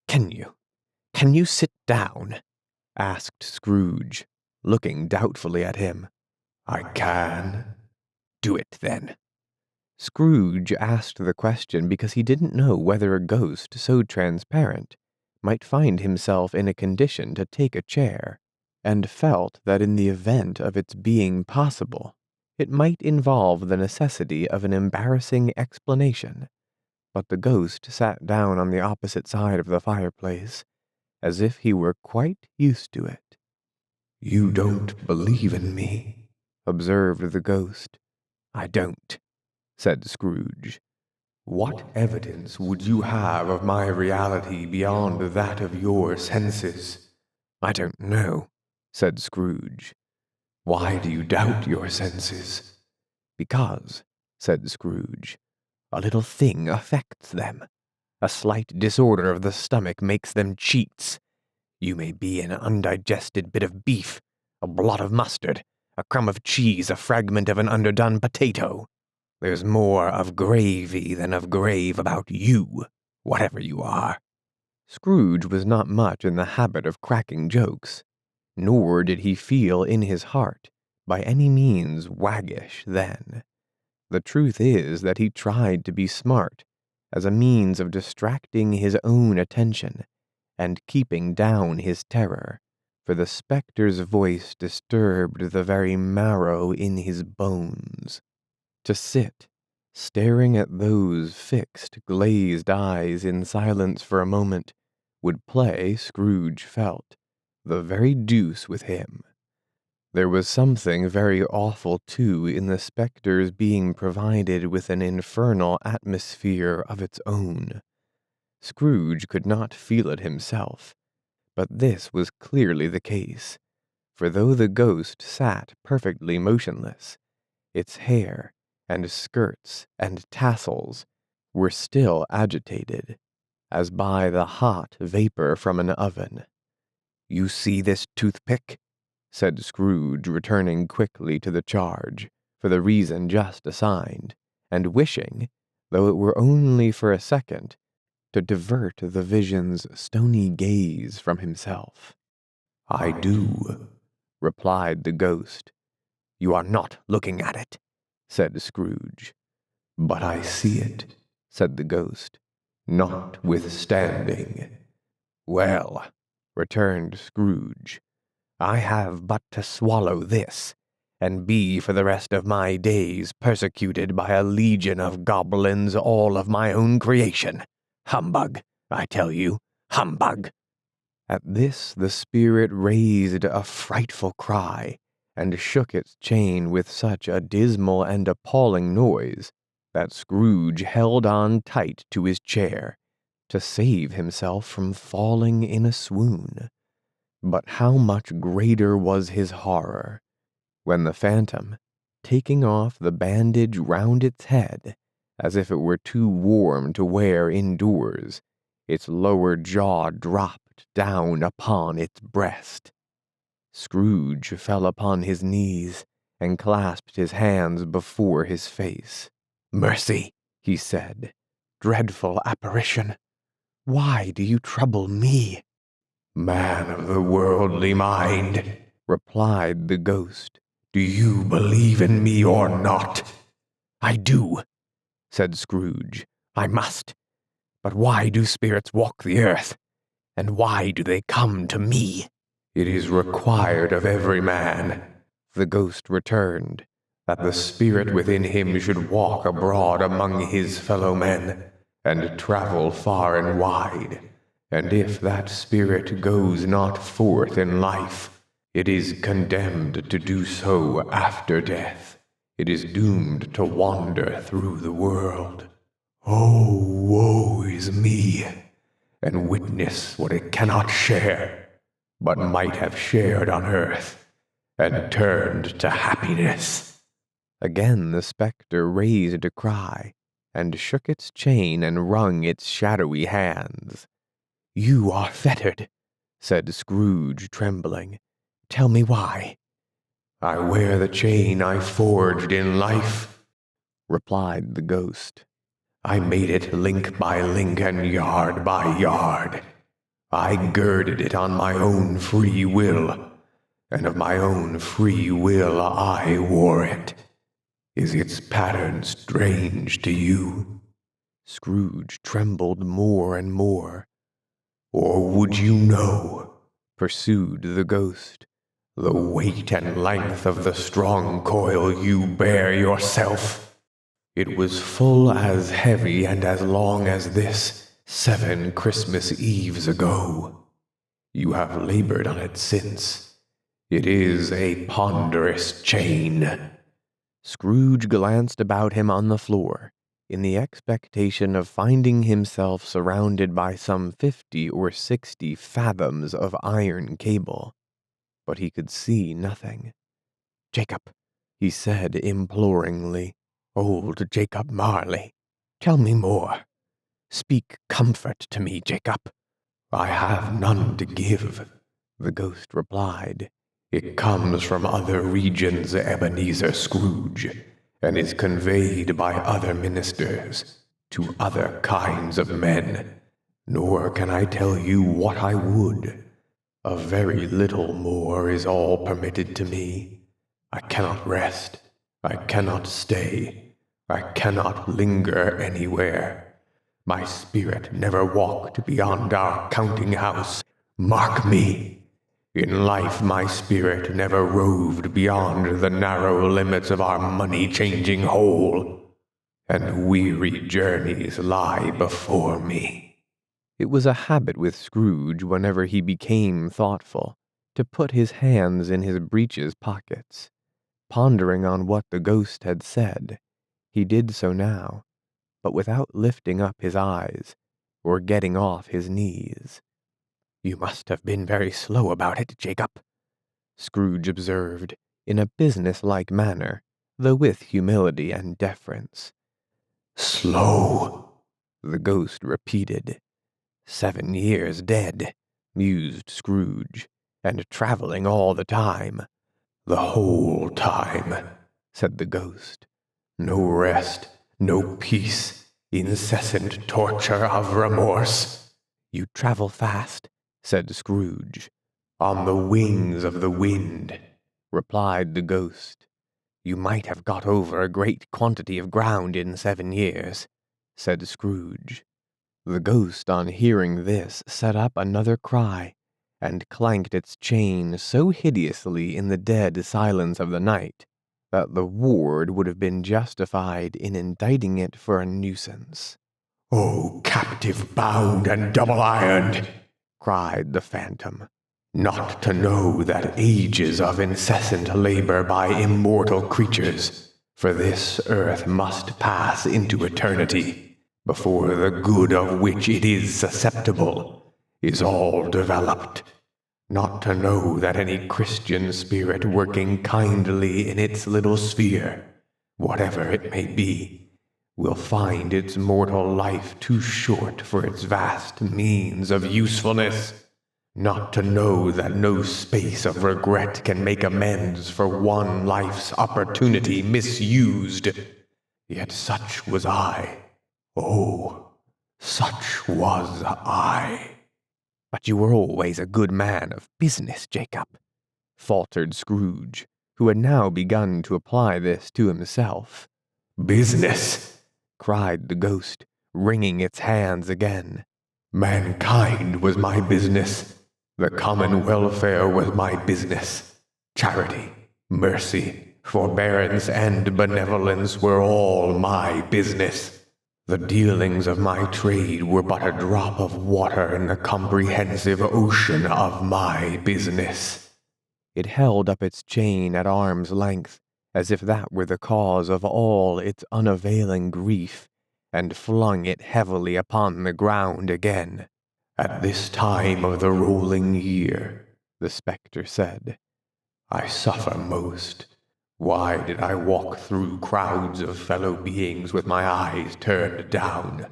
Can you sit down?" asked Scrooge, looking doubtfully at him. "I can." "Do it, then." Scrooge asked the question because he didn't know whether a ghost so transparent might find himself in a condition to take a chair, and felt that in the event of its being possible, it might involve the necessity of an embarrassing explanation. But the ghost sat down on the opposite side of the fireplace, as if he were quite used to it. "You don't believe in me," observed the ghost. "I don't," said Scrooge. "What evidence would you have of my reality beyond that of your senses?" "I don't know," said Scrooge. "Why do you doubt your senses?" "Because," said Scrooge, "a little thing affects them. A slight disorder of the stomach makes them cheats. You may be an undigested bit of beef, a blot of mustard, a crumb of cheese, a fragment of an underdone potato. There's more of gravy than of grave about you, whatever you are." Scrooge was not much in the habit of cracking jokes, nor did he feel in his heart by any means waggish then. The truth is that he tried to be smart as a means of distracting his own attention and keeping down his terror, for the specter's voice disturbed the very marrow in his bones. To sit, staring at those fixed, glazed eyes in silence for a moment, would play, Scrooge felt, the very deuce with him. There was something very awful, too, in the specter's being provided with an infernal atmosphere of its own. Scrooge could not feel it himself, but this was clearly the case, for though the ghost sat perfectly motionless, its hair and skirts and tassels were still agitated, as by the hot vapor from an oven. "You see this toothpick?" said Scrooge, returning quickly to the charge, for the reason just assigned, and wishing, though it were only for a second, to divert the vision's stony gaze from himself. "I do," replied the ghost. "You are not looking at it," said Scrooge. "But I see it," said the ghost, "notwithstanding." "Well," returned Scrooge, "I have but to swallow this, and be for the rest of my days persecuted by a legion of goblins all of my own creation. Humbug, I tell you, humbug." At this the spirit raised a frightful cry, and shook its chain with such a dismal and appalling noise that Scrooge held on tight to his chair to save himself from falling in a swoon. But how much greater was his horror when the phantom, taking off the bandage round its head, as if it were too warm to wear indoors, its lower jaw dropped down upon its breast. Scrooge fell upon his knees and clasped his hands before his face. "Mercy," he said, "dreadful apparition, why do you trouble me?" "Man of the worldly mind," replied the ghost, "do you believe in me or not?" "I do," said Scrooge. "I must. But why do spirits walk the earth? And why do they come to me?" "It is required of every man," the ghost returned, "that the spirit within him should walk abroad among his fellow men, and travel far and wide. And if that spirit goes not forth in life, it is condemned to do so after death. It is doomed to wander through the world. Oh, woe is me, and witness what it cannot share, but might have shared on earth, and turned to happiness." Again the spectre raised a cry, and shook its chain and wrung its shadowy hands. "You are fettered," said Scrooge, trembling. "Tell me why." "I wear the chain I forged in life," replied the ghost. "I made it link by link and yard by yard. I girded it on my own free will, and of my own free will I wore it. Is its pattern strange to you?" Scrooge trembled more and more. "Or would you know," pursued the ghost, "the weight and length of the strong coil you bear yourself? It was full as heavy and as long as this 7 Christmas Eves ago. You have labored on it since. It is a ponderous chain." Scrooge glanced about him on the floor, in the expectation of finding himself surrounded by some 50 or 60 fathoms of iron cable, but he could see nothing. "Jacob," he said imploringly, "old Jacob Marley, tell me more. Speak comfort to me, Jacob." "I have none to give," the ghost replied. "It comes from other regions, Ebenezer Scrooge, and is conveyed by other ministers to other kinds of men. Nor can I tell you what I would. A very little more is all permitted to me. I cannot rest. I cannot stay. I cannot linger anywhere. My spirit never walked beyond our counting house. Mark me. In life, my spirit never roved beyond the narrow limits of our money-changing hole, and weary journeys lie before me." It was a habit with Scrooge, whenever he became thoughtful, to put his hands in his breeches pockets. Pondering on what the ghost had said, he did so now, but without lifting up his eyes or getting off his knees. "You must have been very slow about it, Jacob," Scrooge observed, in a business-like manner, though with humility and deference. "Slow," the ghost repeated. 7 years dead," mused Scrooge, "and traveling all the time." "The whole time," said the ghost. "No rest, no peace, incessant torture of remorse." "You travel fast," said Scrooge. "On the wings of the wind," replied the ghost. "You might have got over a great quantity of ground in 7 years," said Scrooge. The ghost, on hearing this, set up another cry, and clanked its chain so hideously in the dead silence of the night that the ward would have been justified in indicting it for a nuisance. "O captive bound and double-ironed," cried the phantom, "not to know that ages of incessant labor by immortal creatures, for this earth must pass into eternity, before the good of which it is susceptible is all developed. Not to know that any Christian spirit working kindly in its little sphere, whatever it may be, will find its mortal life too short for its vast means of usefulness. Not to know that no space of regret can make amends for one life's opportunity misused. Yet such was I. Oh, such was I." "But you were always a good man of business, Jacob," faltered Scrooge, who had now begun to apply this to himself. "Business!" cried the ghost, wringing its hands again. "Mankind was my business. The common welfare was my business. Charity, mercy, forbearance, and benevolence were all my business. The dealings of my trade were but a drop of water in the comprehensive ocean of my business." It held up its chain at arm's length, as if that were the cause of all its unavailing grief, and flung it heavily upon the ground again. "At this time of the rolling year," the spectre said, "I suffer most. Why did I walk through crowds of fellow beings with my eyes turned down,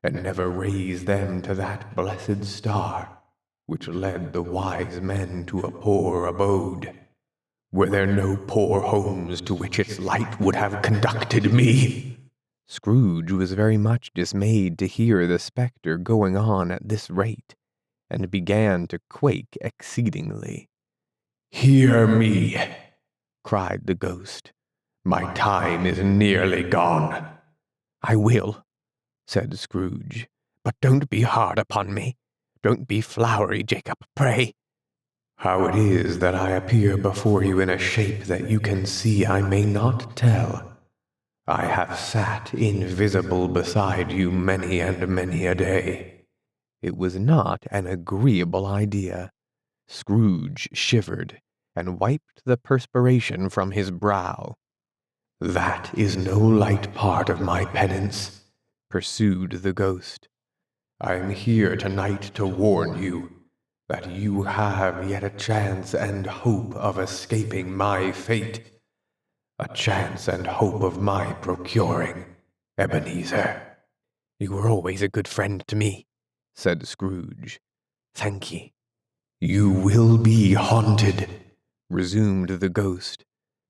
and never raise them to that blessed star, which led the wise men to a poor abode? Were there no poor homes to which its light would have conducted me? Scrooge was very much dismayed to hear the spectre going on at this rate, and began to quake exceedingly. "Hear me," cried the ghost. "My time is nearly gone." "I will," said Scrooge, "but don't be hard upon me. Don't be flowery, Jacob, pray." "How it is that I appear before you in a shape that you can see I may not tell. I have sat invisible beside you many and many a day." It was not an agreeable idea. Scrooge shivered, and wiped the perspiration from his brow. "That is no light part of my penance," pursued the ghost. "I am here tonight to warn you that you have yet a chance and hope of escaping my fate. A chance and hope of my procuring, Ebenezer." "You were always a good friend to me," said Scrooge. "Thank ye." "You will be haunted," resumed the ghost,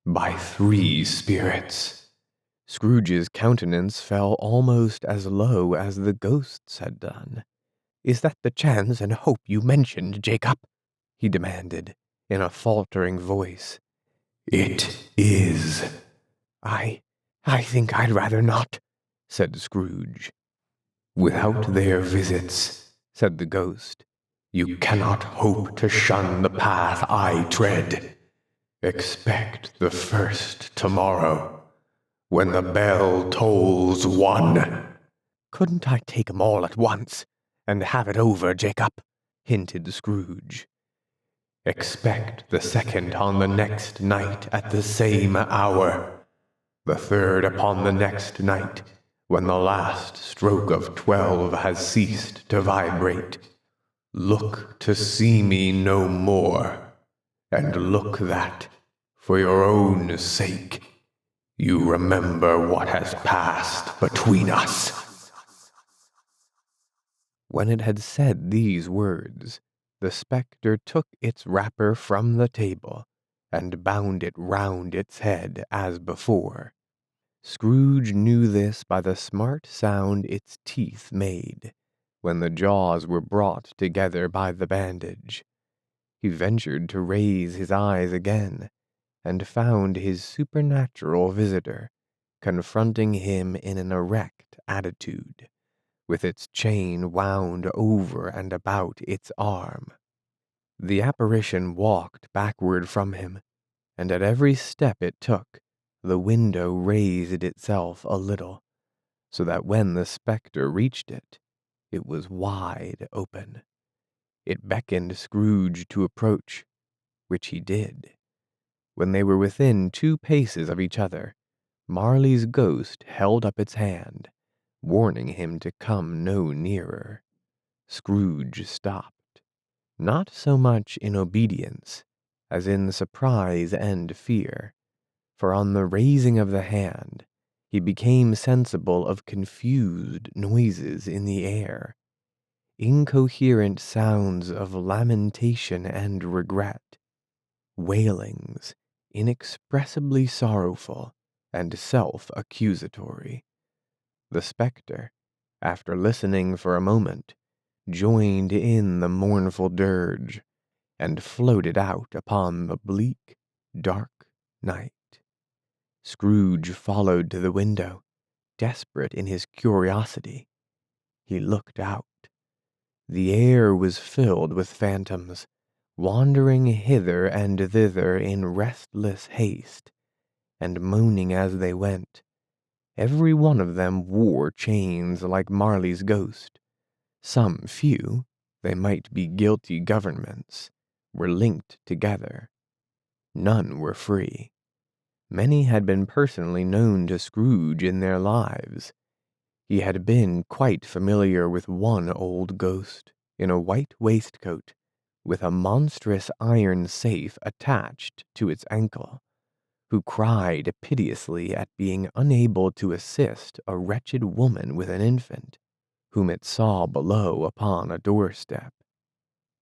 "by 3 spirits." Scrooge's countenance fell almost as low as the ghost's had done. "Is that the chance and hope you mentioned, Jacob?" he demanded, in a faltering voice. "It is." I think I'd rather not," said Scrooge. "Without their visits," said the ghost, "you cannot hope to shun the path I tread. Expect the first tomorrow, when the bell tolls 1. "Couldn't I take 'em all at once, and have it over, Jacob?" hinted Scrooge. "Expect the second on the next night at the same hour. The third upon the next night, when the last stroke of 12 has ceased to vibrate. Look to see me no more, and look that, for your own sake, you remember what has passed between us." When it had said these words, the spectre took its wrapper from the table, and bound it round its head as before. Scrooge knew this by the smart sound its teeth made, when the jaws were brought together by the bandage. He ventured to raise his eyes again, and found his supernatural visitor confronting him in an erect attitude, with its chain wound over and about its arm. The apparition walked backward from him, and at every step it took, the window raised itself a little, so that when the spectre reached it, it was wide open. It beckoned Scrooge to approach, which he did. When they were within 2 paces of each other, Marley's ghost held up its hand, warning him to come no nearer. Scrooge stopped, not so much in obedience as in surprise and fear, for on the raising of the hand, he became sensible of confused noises in the air, incoherent sounds of lamentation and regret, wailings inexpressibly sorrowful and self-accusatory. The spectre, after listening for a moment, joined in the mournful dirge, and floated out upon the bleak, dark night. Scrooge followed to the window, desperate in his curiosity. He looked out. The air was filled with phantoms, wandering hither and thither in restless haste, and moaning as they went. Every one of them wore chains like Marley's ghost. Some few, they might be guilty governments, were linked together. None were free. Many had been personally known to Scrooge in their lives. He had been quite familiar with one old ghost, in a white waistcoat, with a monstrous iron safe attached to its ankle, who cried piteously at being unable to assist a wretched woman with an infant, whom it saw below upon a doorstep.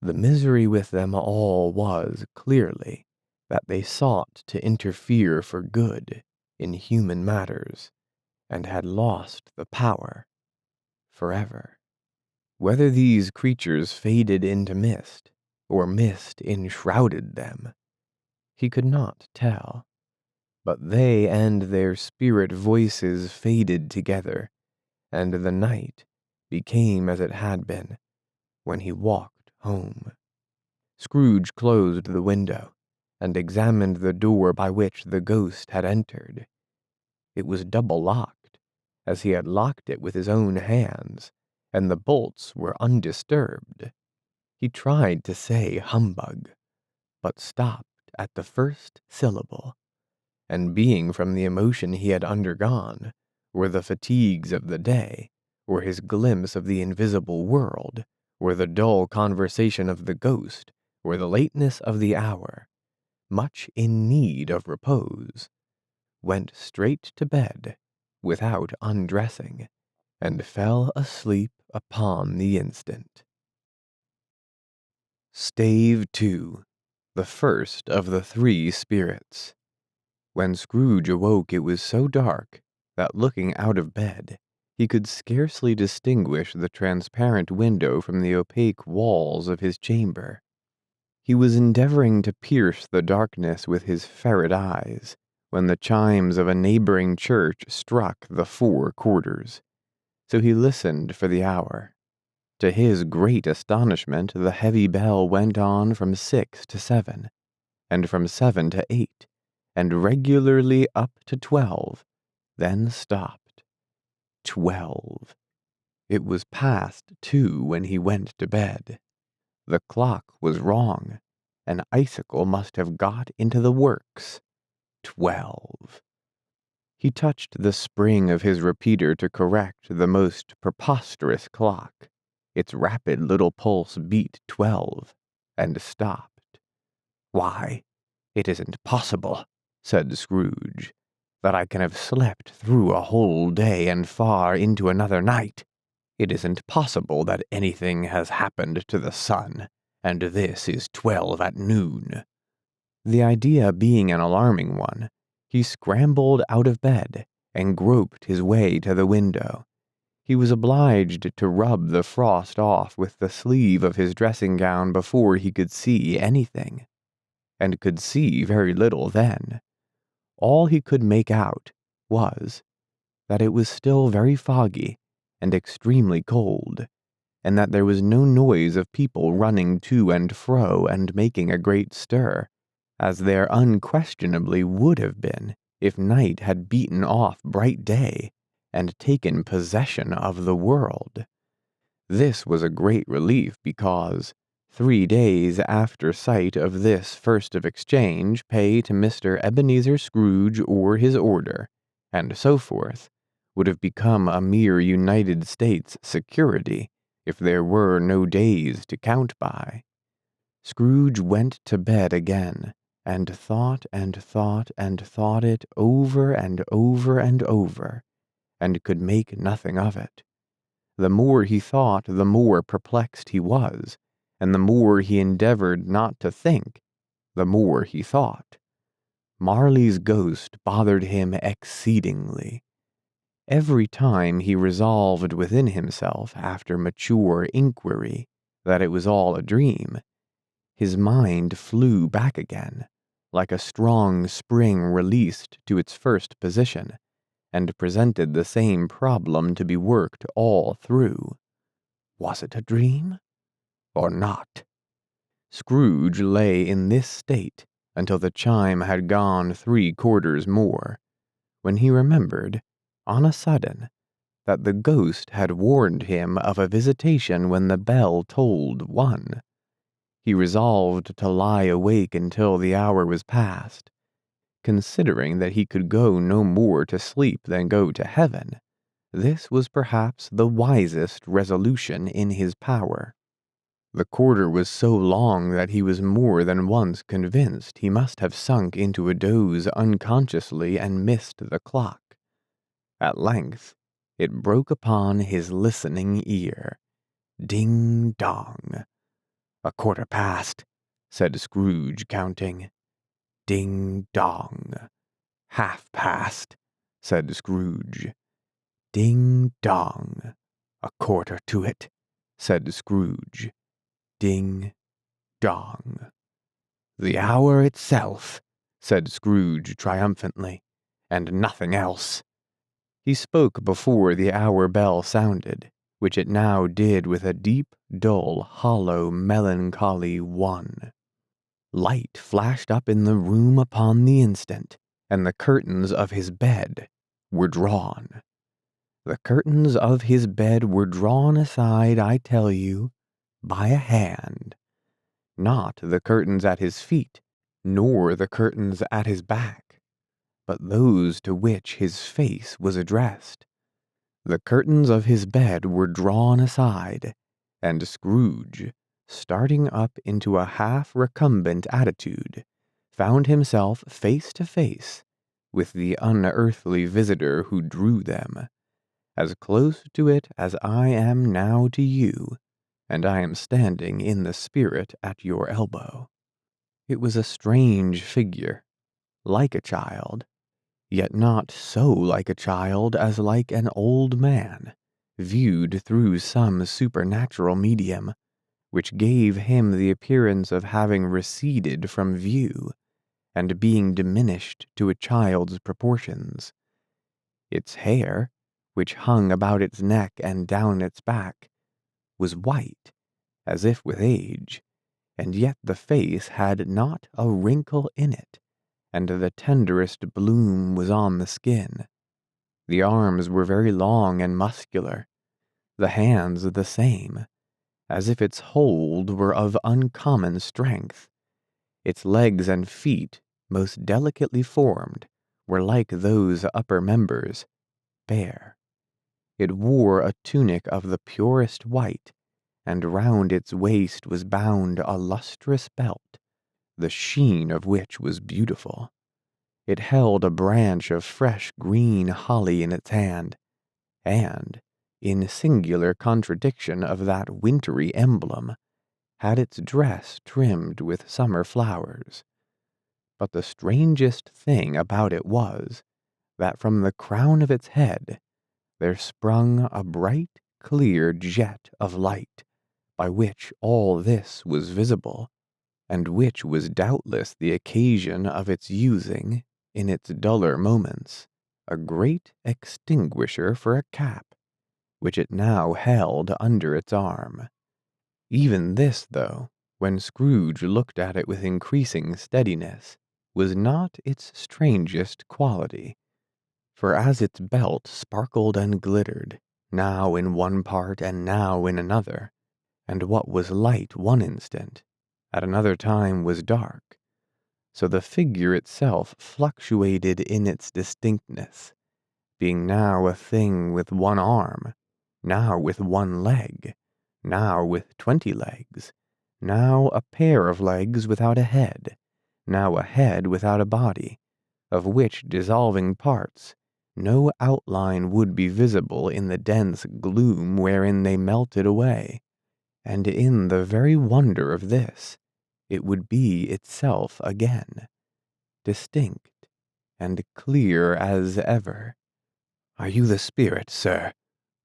The misery with them all was, clearly, that they sought to interfere for good in human matters, and had lost the power forever. Whether these creatures faded into mist, or mist enshrouded them, he could not tell. But they and their spirit voices faded together, and the night became as it had been when he walked home. Scrooge closed the window and examined the door by which the ghost had entered. It was double locked, as he had locked it with his own hands, and the bolts were undisturbed. He tried to say humbug, but stopped at the first syllable, and being from the emotion he had undergone, or the fatigues of the day, or his glimpse of the invisible world, or the dull conversation of the ghost, or the lateness of the hour, much in need of repose, went straight to bed without undressing, and fell asleep upon the instant. Stave 2, the first of the three spirits. When Scrooge awoke, it was so dark that, looking out of bed, he could scarcely distinguish the transparent window from the opaque walls of his chamber. He was endeavoring to pierce the darkness with his ferret eyes, when the chimes of a neighboring church struck the 4 quarters. So he listened for the hour. To his great astonishment, the heavy bell went on from 6 to 7, and from 7 to 8, and regularly up to 12, then stopped. 12. It was past 2 when he went to bed. The clock was wrong. An icicle must have got into the works. 12. He touched the spring of his repeater to correct the most preposterous clock. Its rapid little pulse beat 12, and stopped. "Why, it isn't possible," said Scrooge, "that I can have slept through a whole day and far into another night. It isn't possible that anything has happened to the sun, and this is 12 at noon." The idea being an alarming one, he scrambled out of bed and groped his way to the window. He was obliged to rub the frost off with the sleeve of his dressing gown before he could see anything, and could see very little then. All he could make out was that it was still very foggy and extremely cold, and that there was no noise of people running to and fro and making a great stir, as there unquestionably would have been if night had beaten off bright day and taken possession of the world. This was a great relief because 3 days after sight of this first of exchange, pay to Mr. Ebenezer Scrooge or his order, and so forth, would have become a mere United States security if there were no days to count by. Scrooge went to bed again, and thought and thought and thought it over and over and over, and could make nothing of it. The more he thought, the more perplexed he was, and the more he endeavored not to think, the more he thought. Marley's ghost bothered him exceedingly. Every time he resolved within himself, after mature inquiry, that it was all a dream, his mind flew back again, like a strong spring released to its first position, and presented the same problem to be worked all through. Was it a dream or not? Scrooge lay in this state until the chime had gone 3 quarters more, when he remembered, on a sudden, that the ghost had warned him of a visitation when the bell tolled 1. He resolved to lie awake until the hour was past. Considering that he could go no more to sleep than go to heaven, this was perhaps the wisest resolution in his power. The corridor was so long that he was more than once convinced he must have sunk into a doze unconsciously and missed the clock. At length, it broke upon his listening ear. Ding dong. 1/4 past, said Scrooge, counting. Ding dong. 1/2 past, said Scrooge. Ding dong. 1/4 to it, said Scrooge. Ding dong. The hour itself, said Scrooge triumphantly, and nothing else. He spoke before the hour bell sounded, which it now did with a deep, dull, hollow, melancholy 1. Light flashed up in the room upon the instant, and the curtains of his bed were drawn. The curtains of his bed were drawn aside, I tell you, by a hand. Not the curtains at his feet, nor the curtains at his back, but those to which his face was addressed. The curtains of his bed were drawn aside, and Scrooge, starting up into a half-recumbent attitude, found himself face to face with the unearthly visitor who drew them, as close to it as I am now to you, and I am standing in the spirit at your elbow. It was a strange figure, like a child, yet not so like a child as like an old man, viewed through some supernatural medium, which gave him the appearance of having receded from view, and being diminished to a child's proportions. Its hair, which hung about its neck and down its back, was white, as if with age, and yet the face had not a wrinkle in it, and the tenderest bloom was on the skin. The arms were very long and muscular, the hands the same, as if its hold were of uncommon strength. Its legs and feet, most delicately formed, were like those upper members, bare. It wore a tunic of the purest white, and round its waist was bound a lustrous belt, the sheen of which was beautiful. It held a branch of fresh green holly in its hand, and, in singular contradiction of that wintry emblem, had its dress trimmed with summer flowers. But the strangest thing about it was, that from the crown of its head there sprung a bright, clear jet of light, by which all this was visible, and which was doubtless the occasion of its using, in its duller moments, a great extinguisher for a cap, which it now held under its arm. Even this, though, when Scrooge looked at it with increasing steadiness, was not its strangest quality, for as its belt sparkled and glittered, now in one part and now in another, and what was light one instant, at another time was dark, so the figure itself fluctuated in its distinctness, being now a thing with one arm, now with one leg, now with 20 legs, now a pair of legs without a head, now a head without a body, of which dissolving parts no outline would be visible in the dense gloom wherein they melted away, and in the very wonder of this, it would be itself again, distinct and clear as ever. "Are you the spirit, sir,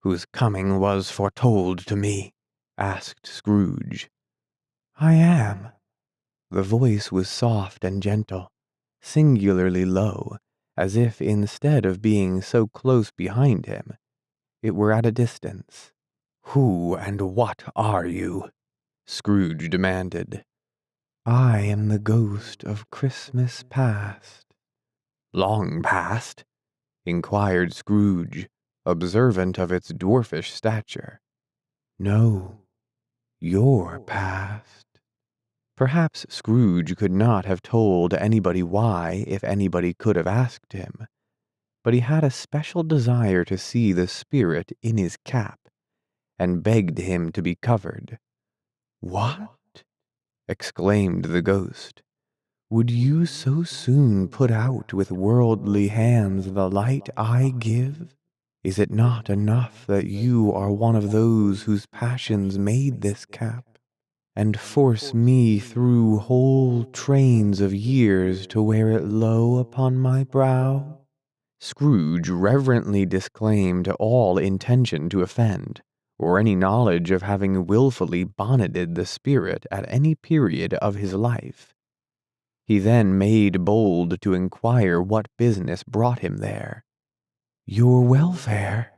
whose coming was foretold to me?" asked Scrooge. "I am." The voice was soft and gentle, singularly low, as if instead of being so close behind him, it were at a distance. "Who and what are you?" Scrooge demanded. "I am the ghost of Christmas past." "Long past?" inquired Scrooge, observant of its dwarfish stature. "No, your past." Perhaps Scrooge could not have told anybody why if anybody could have asked him, but he had a special desire to see the spirit in his cap, and begged him to be covered. "What?" exclaimed the ghost. "Would you so soon put out with worldly hands the light I give? Is it not enough that you are one of those whose passions made this cap, and force me through whole trains of years to wear it low upon my brow?" Scrooge reverently disclaimed all intention to offend, or any knowledge of having wilfully bonneted the spirit at any period of his life. He then made bold to inquire what business brought him there. "Your welfare,"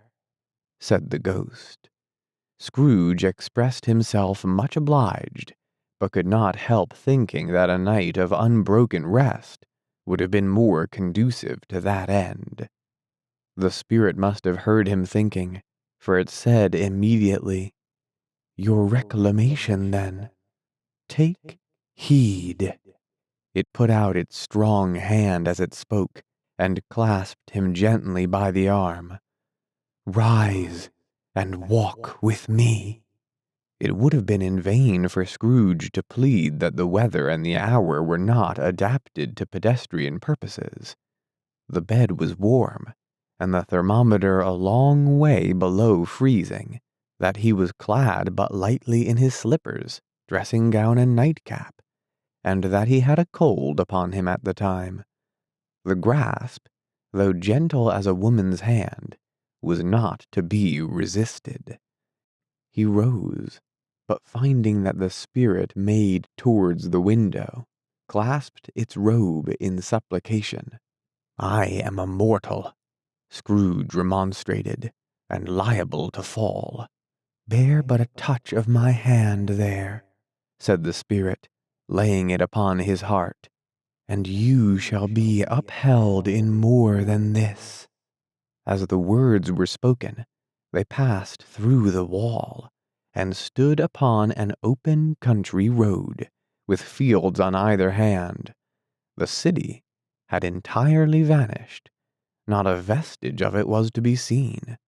said the ghost. Scrooge expressed himself much obliged, but could not help thinking that a night of unbroken rest would have been more conducive to that end. The spirit must have heard him thinking, for it said immediately, "Your reclamation, then. Take heed." It put out its strong hand as it spoke, and clasped him gently by the arm. "Rise and walk with me." It would have been in vain for Scrooge to plead that the weather and the hour were not adapted to pedestrian purposes. The bed was warm, and the thermometer a long way below freezing, that he was clad but lightly in his slippers, dressing gown, and nightcap, and that he had a cold upon him at the time. The grasp, though gentle as a woman's hand, was not to be resisted. He rose, but finding that the spirit made towards the window, clasped its robe in supplication. "I am a mortal," Scrooge remonstrated, "and liable to fall." "Bear but a touch of my hand there," said the spirit, laying it upon his heart, "and you shall be upheld in more than this." As the words were spoken, they passed through the wall, and stood upon an open country road, with fields on either hand. The city had entirely vanished. Not a vestige of it was to be seen.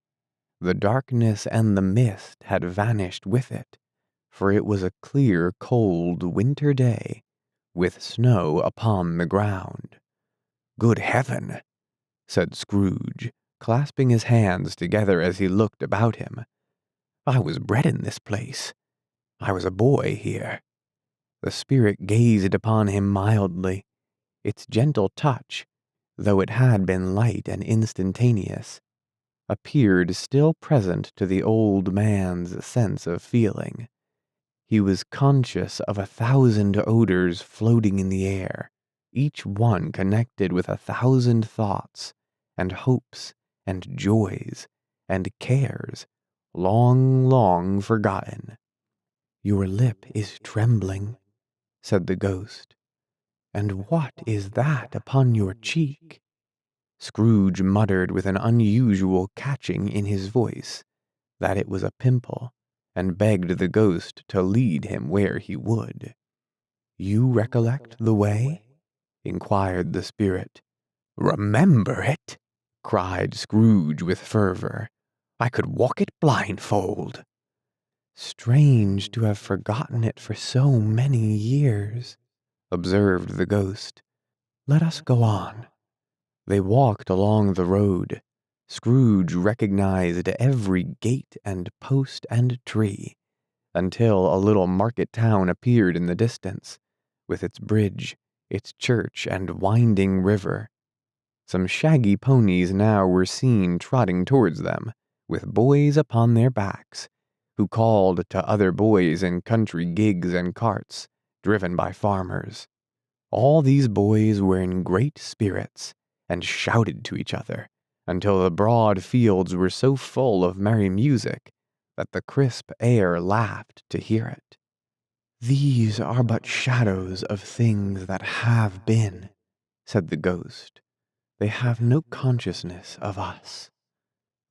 The darkness and the mist had vanished with it, for it was a clear, cold winter day, with snow upon the ground. "Good heaven!" said Scrooge, clasping his hands together as he looked about him. "I was bred in this place. I was a boy here." The spirit gazed upon him mildly. Its gentle touch, though it had been light and instantaneous, appeared still present to the old man's sense of feeling. He was conscious of 1,000 odors floating in the air, each one connected with 1,000 thoughts, and hopes, and joys, and cares, long, long forgotten. "Your lip is trembling," said the ghost. "And what is that upon your cheek?" Scrooge muttered with an unusual catching in his voice that it was a pimple, and begged the ghost to lead him where he would. "You recollect the way?" inquired the spirit. "Remember it!" cried Scrooge with fervor. "I could walk it blindfold." "Strange to have forgotten it for so many years," observed the ghost. "Let us go on." They walked along the road. Scrooge recognized every gate and post and tree, until a little market town appeared in the distance, with its bridge, its church, and winding river. Some shaggy ponies now were seen trotting towards them, with boys upon their backs, who called to other boys in country gigs and carts, driven by farmers. All these boys were in great spirits, and shouted to each other, until the broad fields were so full of merry music that the crisp air laughed to hear it. "These are but shadows of things that have been," said the ghost. "They have no consciousness of us."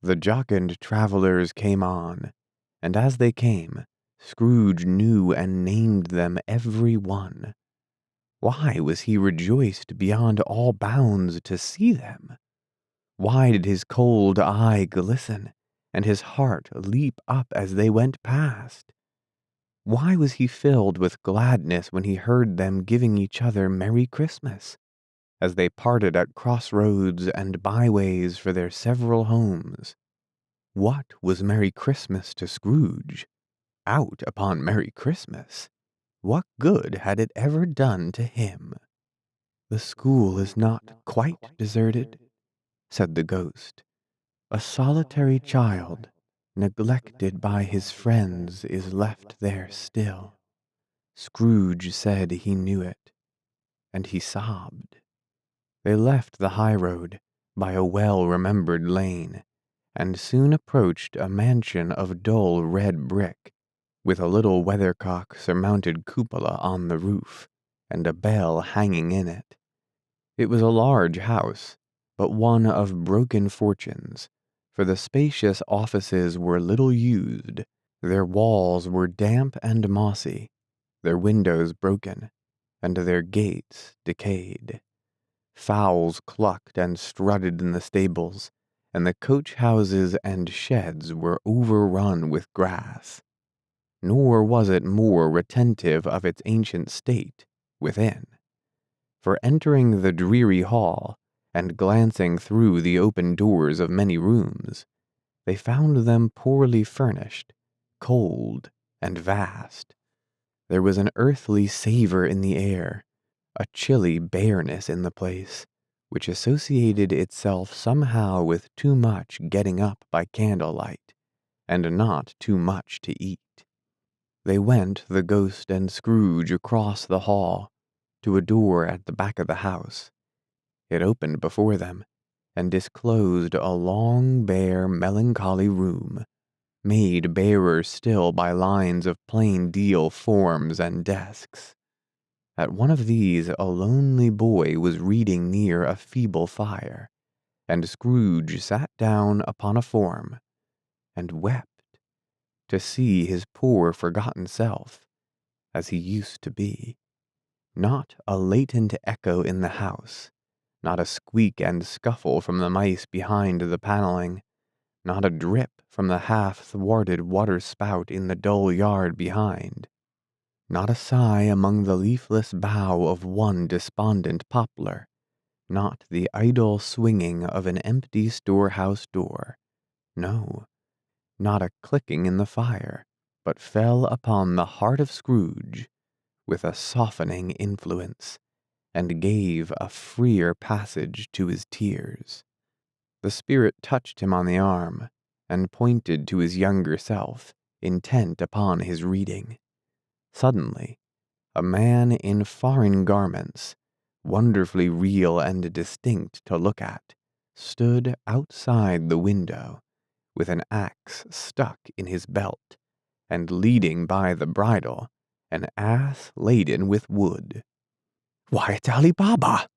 The jocund travelers came on, and as they came, Scrooge knew and named them every one. Why was he rejoiced beyond all bounds to see them? Why did his cold eye glisten, and his heart leap up as they went past? Why was he filled with gladness when he heard them giving each other Merry Christmas, as they parted at crossroads and byways for their several homes? What was Merry Christmas to Scrooge? Out upon Merry Christmas? What good had it ever done to him? "The school is not quite deserted," said the ghost. "A solitary child, neglected by his friends, is left there still." Scrooge said he knew it, and he sobbed. They left the high road by a well-remembered lane, and soon approached a mansion of dull red brick, with a little weathercock-surmounted cupola on the roof, and a bell hanging in it. It was a large house, but one of broken fortunes, for the spacious offices were little used, their walls were damp and mossy, their windows broken, and their gates decayed. Fowls clucked and strutted in the stables, and the coach-houses and sheds were overrun with grass. Nor was it more retentive of its ancient state within. For entering the dreary hall, and glancing through the open doors of many rooms, they found them poorly furnished, cold, and vast. There was an earthly savor in the air, a chilly bareness in the place, which associated itself somehow with too much getting up by candlelight, and not too much to eat. They went, the ghost and Scrooge, across the hall, to a door at the back of the house. It opened before them, and disclosed a long, bare, melancholy room, made barer still by lines of plain deal forms and desks. At one of these a lonely boy was reading near a feeble fire, and Scrooge sat down upon a form, and wept to see his poor forgotten self, as he used to be. Not a latent echo in the house, not a squeak and scuffle from the mice behind the paneling, not a drip from the half-thwarted water-spout in the dull yard behind, not a sigh among the leafless bough of one despondent poplar, not the idle swinging of an empty storehouse door. No, not a clicking in the fire, but fell upon the heart of Scrooge with a softening influence, and gave a freer passage to his tears. The spirit touched him on the arm, and pointed to his younger self, intent upon his reading. Suddenly, a man in foreign garments, wonderfully real and distinct to look at, stood outside the window, with an axe stuck in his belt, and leading by the bridle an ass laden with wood. "Why, it's Ali Baba!"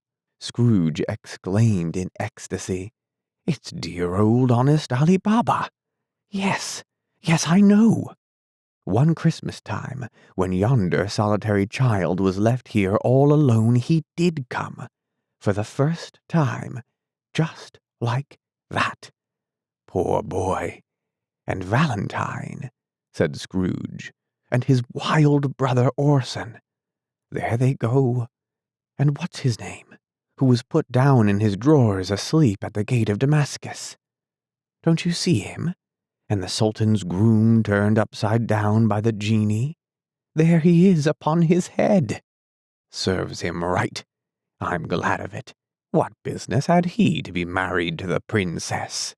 Scrooge exclaimed in ecstasy. "It's dear old honest Ali Baba! Yes, yes, I know. One Christmas time, when yonder solitary child was left here all alone, he did come, for the first time, just like that. Poor boy! And Valentine," said Scrooge, "and his wild brother Orson. There they go. And what's his name, who was put down in his drawers asleep at the gate of Damascus? Don't you see him? And the Sultan's groom turned upside down by the genie? There he is upon his head. Serves him right. I'm glad of it. What business had he to be married to the princess?"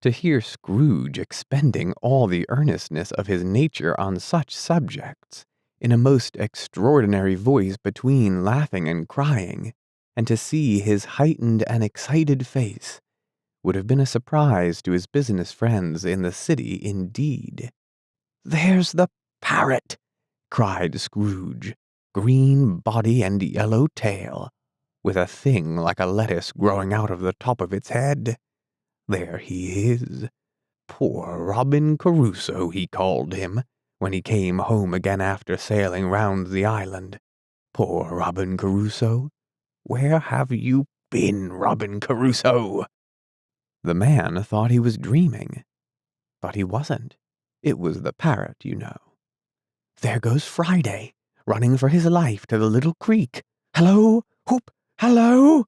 To hear Scrooge expending all the earnestness of his nature on such subjects, in a most extraordinary voice between laughing and crying, and to see his heightened and excited face, would have been a surprise to his business friends in the city indeed. "There's the parrot!" cried Scrooge, "green body and yellow tail, with a thing like a lettuce growing out of the top of its head. There he is. Poor Robin Crusoe, he called him, when he came home again after sailing round the island. Poor Robin Crusoe! Where have you been, Robin Crusoe?" The man thought he was dreaming, but he wasn't. It was the parrot, you know. There goes Friday, running for his life to the little creek. Hello, whoop, hello!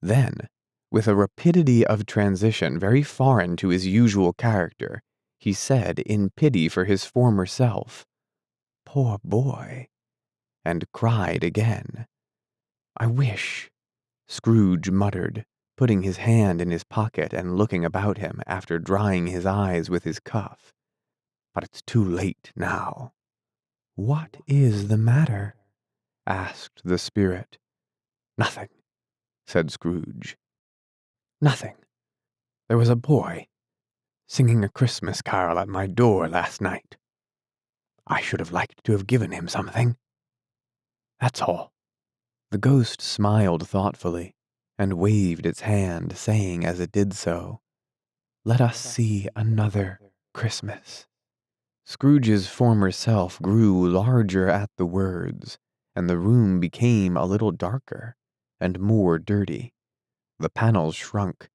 Then, with a rapidity of transition very foreign to his usual character, he said in pity for his former self, "Poor boy," and cried again. "I wish," Scrooge muttered, putting his hand in his pocket and looking about him after drying his eyes with his cuff. "But it's too late now." "What is the matter?" asked the spirit. "Nothing," said Scrooge. "Nothing. There was a boy singing a Christmas carol at my door last night. I should have liked to have given him something. That's all." The ghost smiled thoughtfully and waved its hand, saying as it did so, "Let us see another Christmas." Scrooge's former self grew larger at the words, and the room became a little darker and more dirty. The panels shrunk,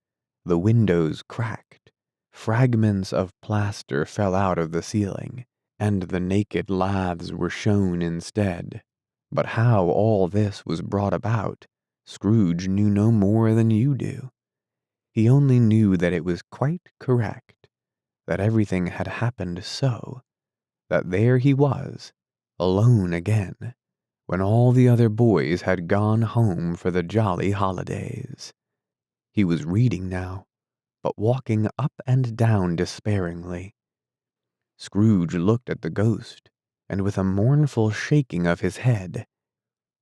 the windows cracked, fragments of plaster fell out of the ceiling, and the naked laths were shown instead. But how all this was brought about, Scrooge knew no more than you do. He only knew that it was quite correct, that everything had happened so, that there he was, alone again, when all the other boys had gone home for the jolly holidays. He was reading now, but walking up and down despairingly. Scrooge looked at the ghost, and with a mournful shaking of his head,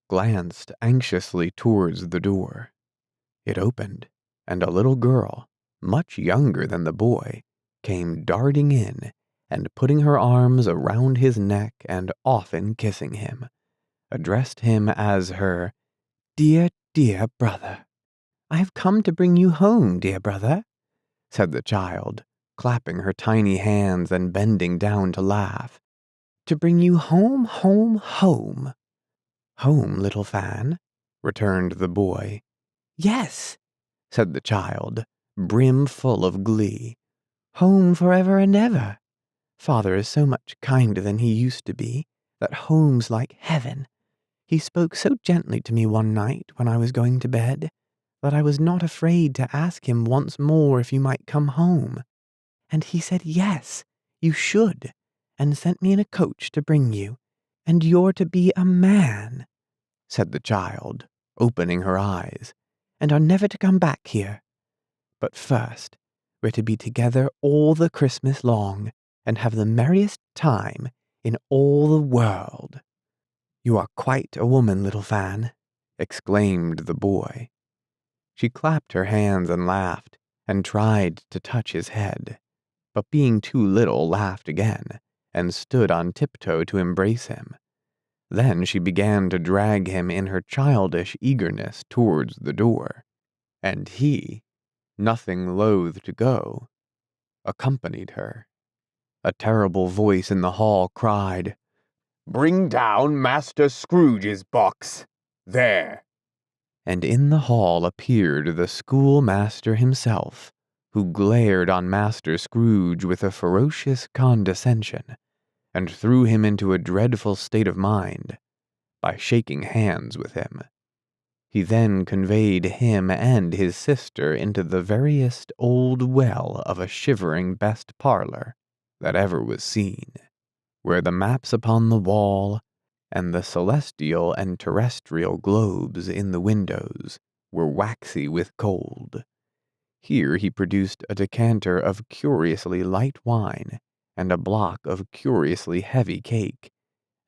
glanced anxiously towards the door. It opened, and a little girl, much younger than the boy, came darting in, and putting her arms around his neck and often kissing him, addressed him as her "dear, dear brother." "I have come to bring you home, dear brother," said the child, clapping her tiny hands and bending down to laugh. "To bring you home, home, home." "Home, little Fan?" returned the boy. "Yes," said the child, brimful of glee. "Home forever and ever. Father is so much kinder than he used to be, that home's like heaven. He spoke so gently to me one night when I was going to bed, that I was not afraid to ask him once more if you might come home. And he said yes, you should, and sent me in a coach to bring you, and you're to be a man," said the child, opening her eyes, "and are never to come back here. But first, we're to be together all the Christmas long, and have the merriest time in all the world." "You are quite a woman, little Fan," exclaimed the boy. She clapped her hands and laughed, and tried to touch his head, but being too little, laughed again, and stood on tiptoe to embrace him. Then she began to drag him in her childish eagerness towards the door, and he, nothing loath to go, accompanied her. A terrible voice in the hall cried, "Bring down Master Scrooge's box. There." And in the hall appeared the schoolmaster himself, who glared on Master Scrooge with a ferocious condescension, and threw him into a dreadful state of mind by shaking hands with him. He then conveyed him and his sister into the veriest old well of a shivering best parlor that ever was seen, where the maps upon the wall and the celestial and terrestrial globes in the windows were waxy with cold. Here he produced a decanter of curiously light wine and a block of curiously heavy cake,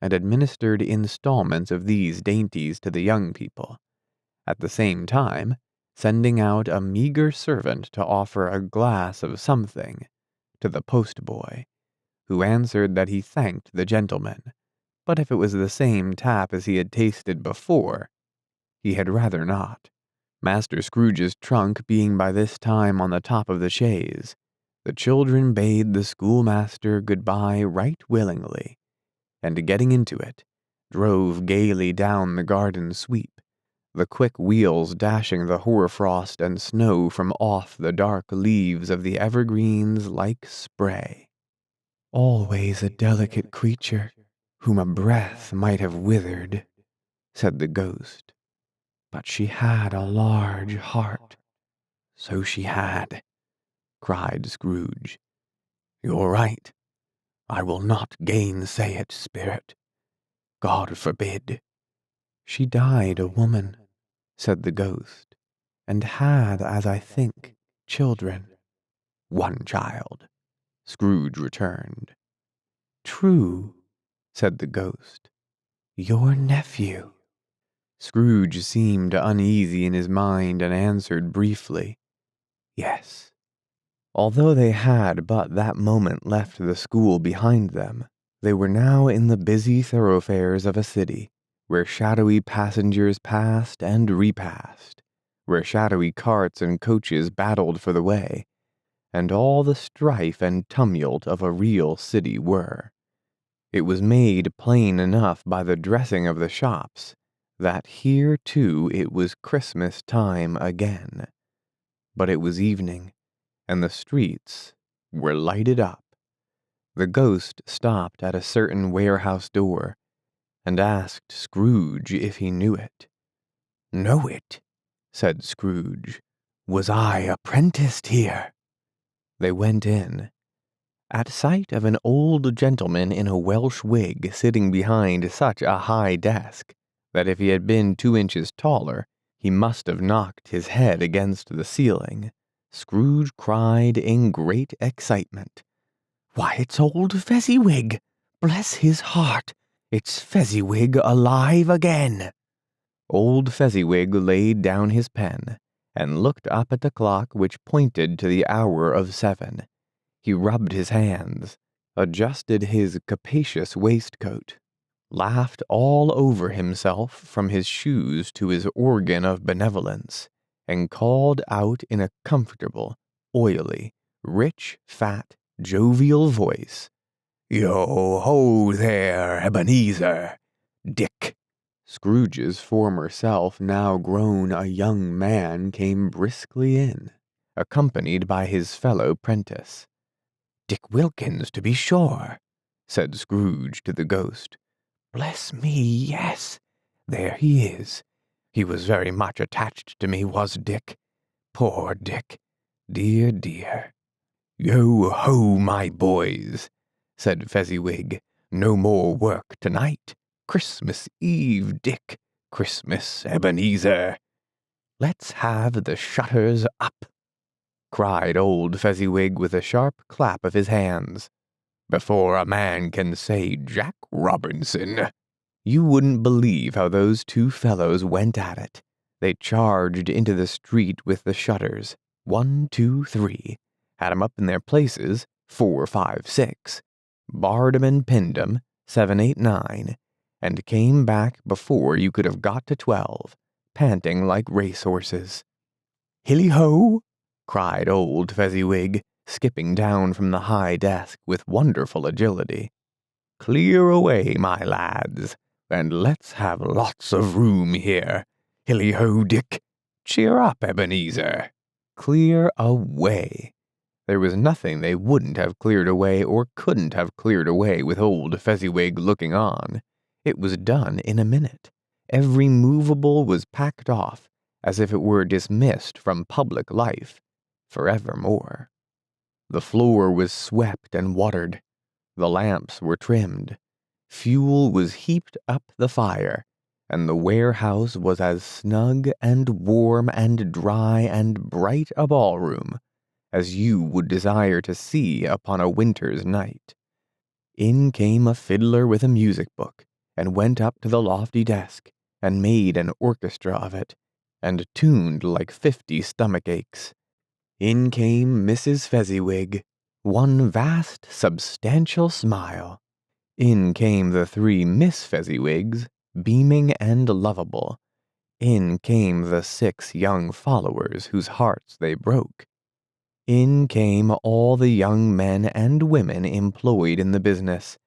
and administered installments of these dainties to the young people, at the same time sending out a meager servant to offer a glass of something to the postboy, who answered that he thanked the gentleman, but if it was the same tap as he had tasted before, he had rather not. Master Scrooge's trunk being by this time on the top of the chaise, the children bade the schoolmaster good-bye right willingly, and getting into it, drove gaily down the garden sweep, the quick wheels dashing the hoarfrost and snow from off the dark leaves of the evergreens like spray. "Always a delicate creature," whom a breath might have withered," said the ghost. "But she had a large heart." "So she had," cried Scrooge. "You're right. I will not gainsay it, spirit. God forbid." "She died a woman," said the ghost, "and had, as I think, children." "One child," Scrooge returned. "True," said the ghost. "Your nephew." Scrooge seemed uneasy in his mind and answered briefly, "Yes." Although they had but that moment left the school behind them, they were now in the busy thoroughfares of a city, where shadowy passengers passed and repassed, where shadowy carts and coaches battled for the way, and all the strife and tumult of a real city were. It was made plain enough by the dressing of the shops that here too it was Christmas time again. But it was evening, and the streets were lighted up. The ghost stopped at a certain warehouse door and asked Scrooge if he knew it. "Know it?" said Scrooge. "Was I apprenticed here?" They went in. At sight of an old gentleman in a Welsh wig sitting behind such a high desk that if he had been 2 inches taller, he must have knocked his head against the ceiling, Scrooge cried in great excitement, "Why, it's old Fezziwig! Bless his heart! It's Fezziwig alive again!" Old Fezziwig laid down his pen and looked up at the clock which pointed to the hour of 7. He rubbed his hands, adjusted his capacious waistcoat, laughed all over himself from his shoes to his organ of benevolence, and called out in a comfortable, oily, rich, fat, jovial voice, "Yo ho there, Ebenezer! Dick!" Scrooge's former self, now grown a young man, came briskly in, accompanied by his fellow prentice. "Dick Wilkins, to be sure," said Scrooge to the ghost. "Bless me, yes. There he is. He was very much attached to me, was Dick. Poor Dick. Dear, dear." "Yo ho, my boys," said Fezziwig. "No more work tonight. Christmas Eve, Dick. Christmas, Ebenezer." "Let's have the shutters up," cried old Fezziwig with a sharp clap of his hands. "Before a man can say Jack Robinson." You wouldn't believe how those two fellows went at it. They charged into the street with the shutters. 1, 2, 3. Had 'em up in their places. 4, 5, 6. Barred 'em and pinned 'em. 7, 8, 9. And came back before you could have got to 12, panting like racehorses. "Hilly-ho!" cried old Fezziwig, skipping down from the high desk with wonderful agility. "Clear away, my lads, and let's have lots of room here. Hilly-ho, Dick! Cheer up, Ebenezer!" Clear away! There was nothing they wouldn't have cleared away or couldn't have cleared away with old Fezziwig looking on. It was done in a minute. Every movable was packed off, as if it were dismissed from public life, forevermore. The floor was swept and watered. The lamps were trimmed. Fuel was heaped up the fire, and the warehouse was as snug and warm and dry and bright a ballroom as you would desire to see upon a winter's night. In came a fiddler with a music book, and went up to the lofty desk, and made an orchestra of it, and tuned like 50 stomach aches. In came Mrs. Fezziwig, one vast substantial smile. In came the 3 Miss Fezziwigs, beaming and lovable. In came the 6 young followers whose hearts they broke. In came all the young men and women employed in the business.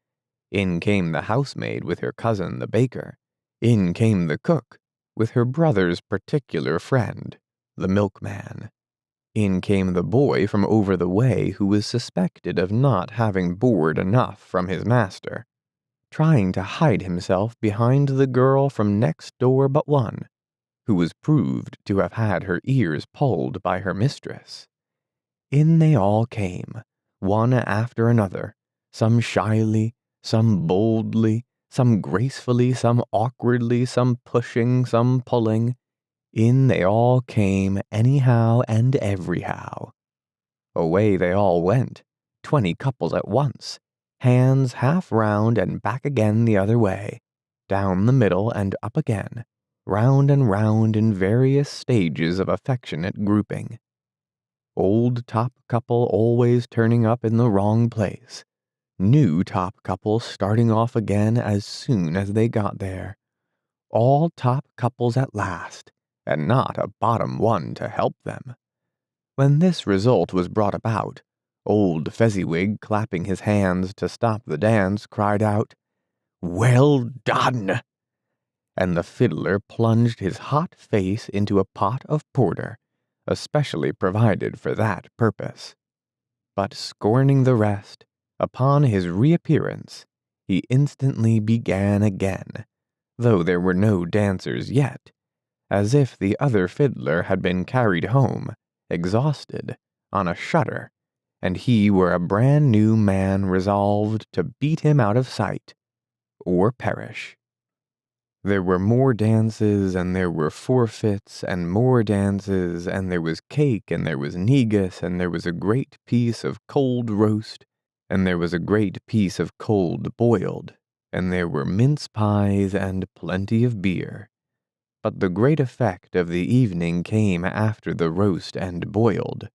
In came the housemaid with her cousin the baker. In came the cook with her brother's particular friend, the milkman. In came the boy from over the way who was suspected of not having board enough from his master. trying to hide himself behind the girl from next door but one, who was proved to have had her ears pulled by her mistress. In they all came, one after another, some shyly, some boldly, some gracefully, some awkwardly, some pushing, some pulling. In they all came, anyhow and everyhow. Away they all went, 20 couples at once, hands half round and back again the other way, down the middle and up again, round and round in various stages of affectionate grouping. Old top couple always turning up in the wrong place, new top couple starting off again as soon as they got there. All top couples at last, and not a bottom one to help them. When this result was brought about, old Fezziwig, clapping his hands to stop the dance, cried out, "Well done!" And the fiddler plunged his hot face into a pot of porter, especially provided for that purpose. But scorning the rest, upon his reappearance, he instantly began again, though there were no dancers yet, as if the other fiddler had been carried home, exhausted, on a shutter, and he were a brand new man resolved to beat him out of sight, or perish. There were more dances, and there were forfeits, and more dances, and there was cake, and there was negus, and there was a great piece of cold roast, and there was a great piece of cold boiled, and there were mince pies, and plenty of beer. But the great effect of the evening came after the roast and boiled,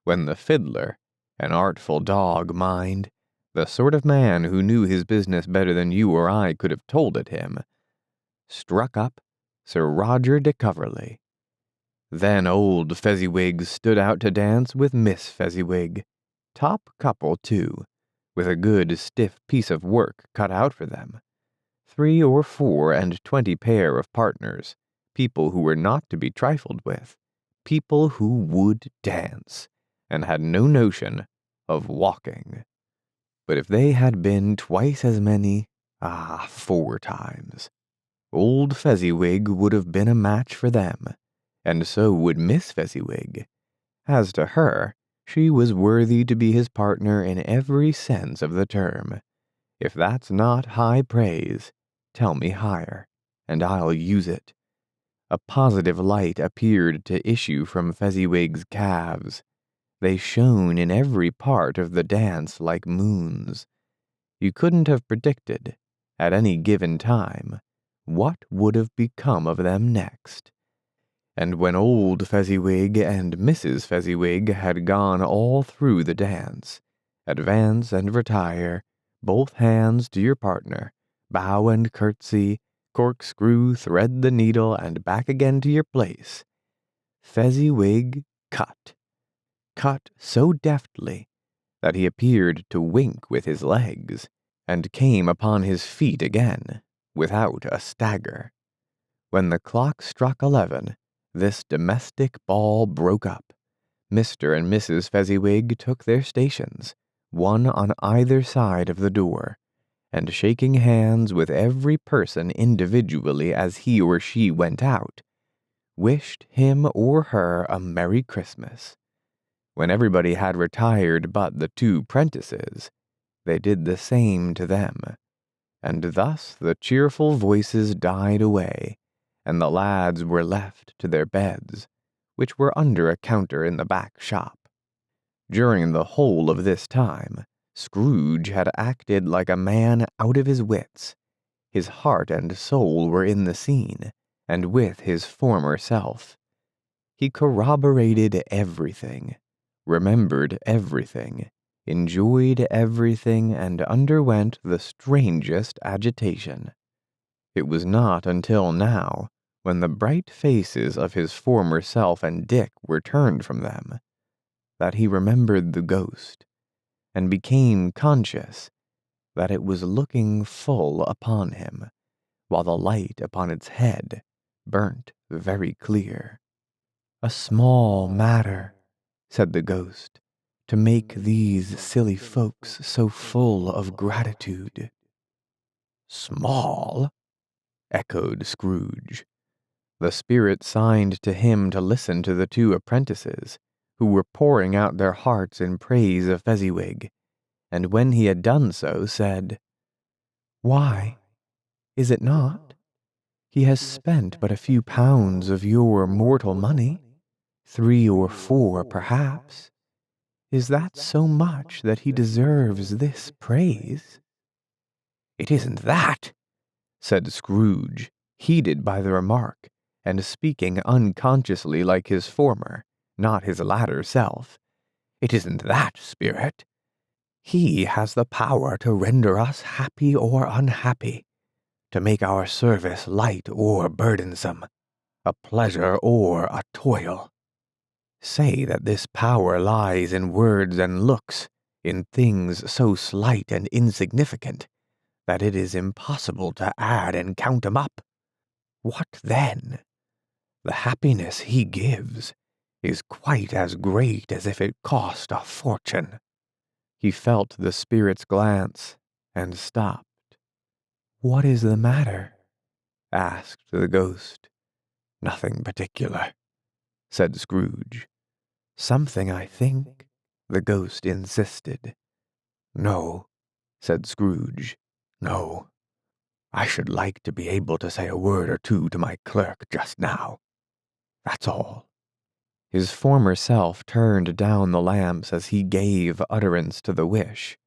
when the fiddler, an artful dog, mind, the sort of man who knew his business better than you or I could have told it him, struck up Sir Roger de Coverley. Then old Fezziwig stood out to dance with Miss Fezziwig, top couple too, with a good stiff piece of work cut out for them. 3 or 4 and 20 pair of partners, people who were not to be trifled with, people who would dance, and had no notion of walking. But if they had been twice as many, 4 times, old Fezziwig would have been a match for them, and so would Miss Fezziwig. As to her, she was worthy to be his partner in every sense of the term. If that's not high praise, tell me higher, and I'll use it. A positive light appeared to issue from Fezziwig's calves. They shone in every part of the dance like moons. You couldn't have predicted, at any given time, what would have become of them next. And when old Fezziwig and Mrs. Fezziwig had gone all through the dance, advance and retire, both hands to your partner, bow and curtsy, corkscrew, thread the needle, and back again to your place, Fezziwig cut so deftly that he appeared to wink with his legs, and came upon his feet again, without a stagger. When the clock struck 11, this domestic ball broke up. Mr. and Mrs. Fezziwig took their stations, one on either side of the door, and shaking hands with every person individually as he or she went out, wished him or her a Merry Christmas. When everybody had retired but the 2 prentices, they did the same to them, and thus the cheerful voices died away, and the lads were left to their beds, which were under a counter in the back shop. During the whole of this time, Scrooge had acted like a man out of his wits. His heart and soul were in the scene, and with his former self. He corroborated everything, remembered everything, enjoyed everything, and underwent the strangest agitation. It was not until now, when the bright faces of his former self and Dick were turned from them, that he remembered the ghost, and became conscious that it was looking full upon him, while the light upon its head burnt very clear. "A small matter," said the ghost, "to make these silly folks so full of gratitude." Small? Echoed Scrooge. The spirit signed to him to listen to the two apprentices, who were pouring out their hearts in praise of Fezziwig, and when he had done so, said, "Why, is it not? He has spent but a few pounds of your mortal money, 3 or 4 perhaps. Is that so much that he deserves this praise?" "It isn't that," said Scrooge, heated by the remark, and speaking unconsciously like his former, not his latter self. "It isn't that, spirit. He has the power to render us happy or unhappy, to make our service light or burdensome, a pleasure or a toil. Say that this power lies in words and looks, in things so slight and insignificant that it is impossible to add and count 'em up. What then? The happiness he gives is quite as great as if it cost a fortune." He felt the spirit's glance and stopped. "What is the matter?" asked the ghost. "Nothing particular," said Scrooge. "Something, I think," the ghost insisted. "No," said Scrooge. "No. I should like to be able to say a word or two to my clerk just now. That's all." His former self turned down the lamps as he gave utterance to the wish,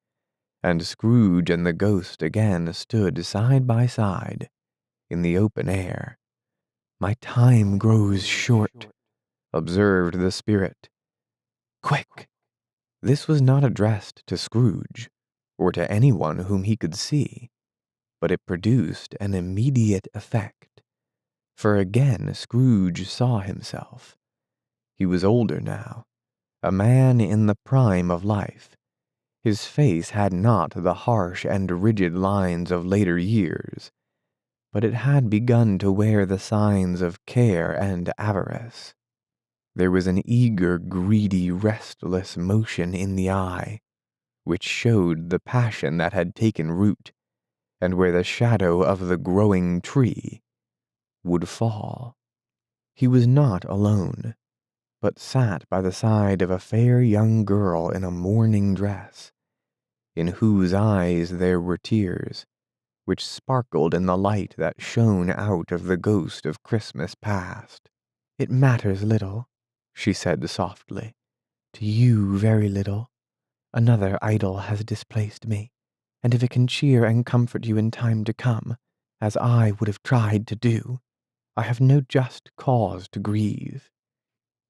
and Scrooge and the ghost again stood side by side in the open air. "My time grows short," observed the spirit. "Quick!" This was not addressed to Scrooge, or to anyone whom he could see, but it produced an immediate effect, for again Scrooge saw himself. He was older now, a man in the prime of life. His face had not the harsh and rigid lines of later years, but it had begun to wear the signs of care and avarice. There was an eager, greedy, restless motion in the eye, which showed the passion that had taken root, and where the shadow of the growing tree would fall. He was not alone, but sat by the side of a fair young girl in a mourning dress, in whose eyes there were tears, which sparkled in the light that shone out of the ghost of Christmas past. "It matters little," she said softly. "To you very little. Another idol has displaced me, and if it can cheer and comfort you in time to come, as I would have tried to do, I have no just cause to grieve."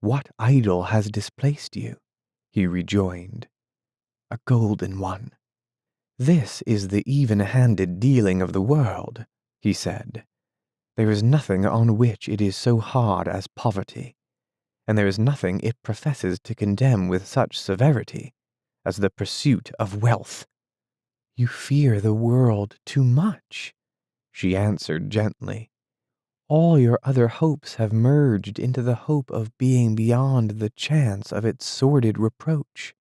"What idol has displaced you?" he rejoined. "A golden one." "This is the even-handed dealing of the world," he said. "There is nothing on which it is so hard as poverty, and there is nothing it professes to condemn with such severity as the pursuit of wealth." "You fear the world too much," she answered gently. "All your other hopes have merged into the hope of being beyond the chance of its sordid reproach.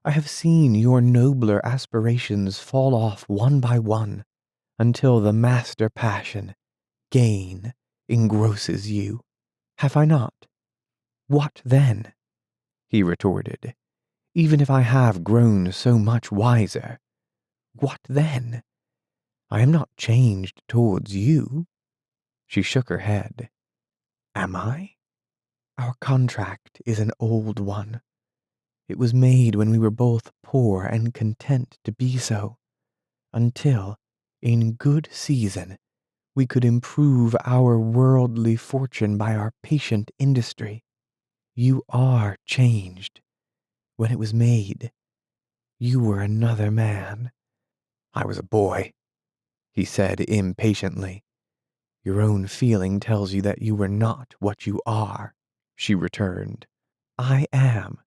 I have seen your nobler aspirations fall off one by one until the master passion, gain, engrosses you. Have I not? What then?" he retorted. "Even if I have grown so much wiser, what then? I am not changed towards you." She shook her head. "Am I? Our contract is an old one. It was made when we were both poor and content to be so, until, in good season, we could improve our worldly fortune by our patient industry. You are changed. When it was made, you were another man." "I was a boy," he said impatiently. "Your own feeling tells you that you were not what you are," she returned. "I am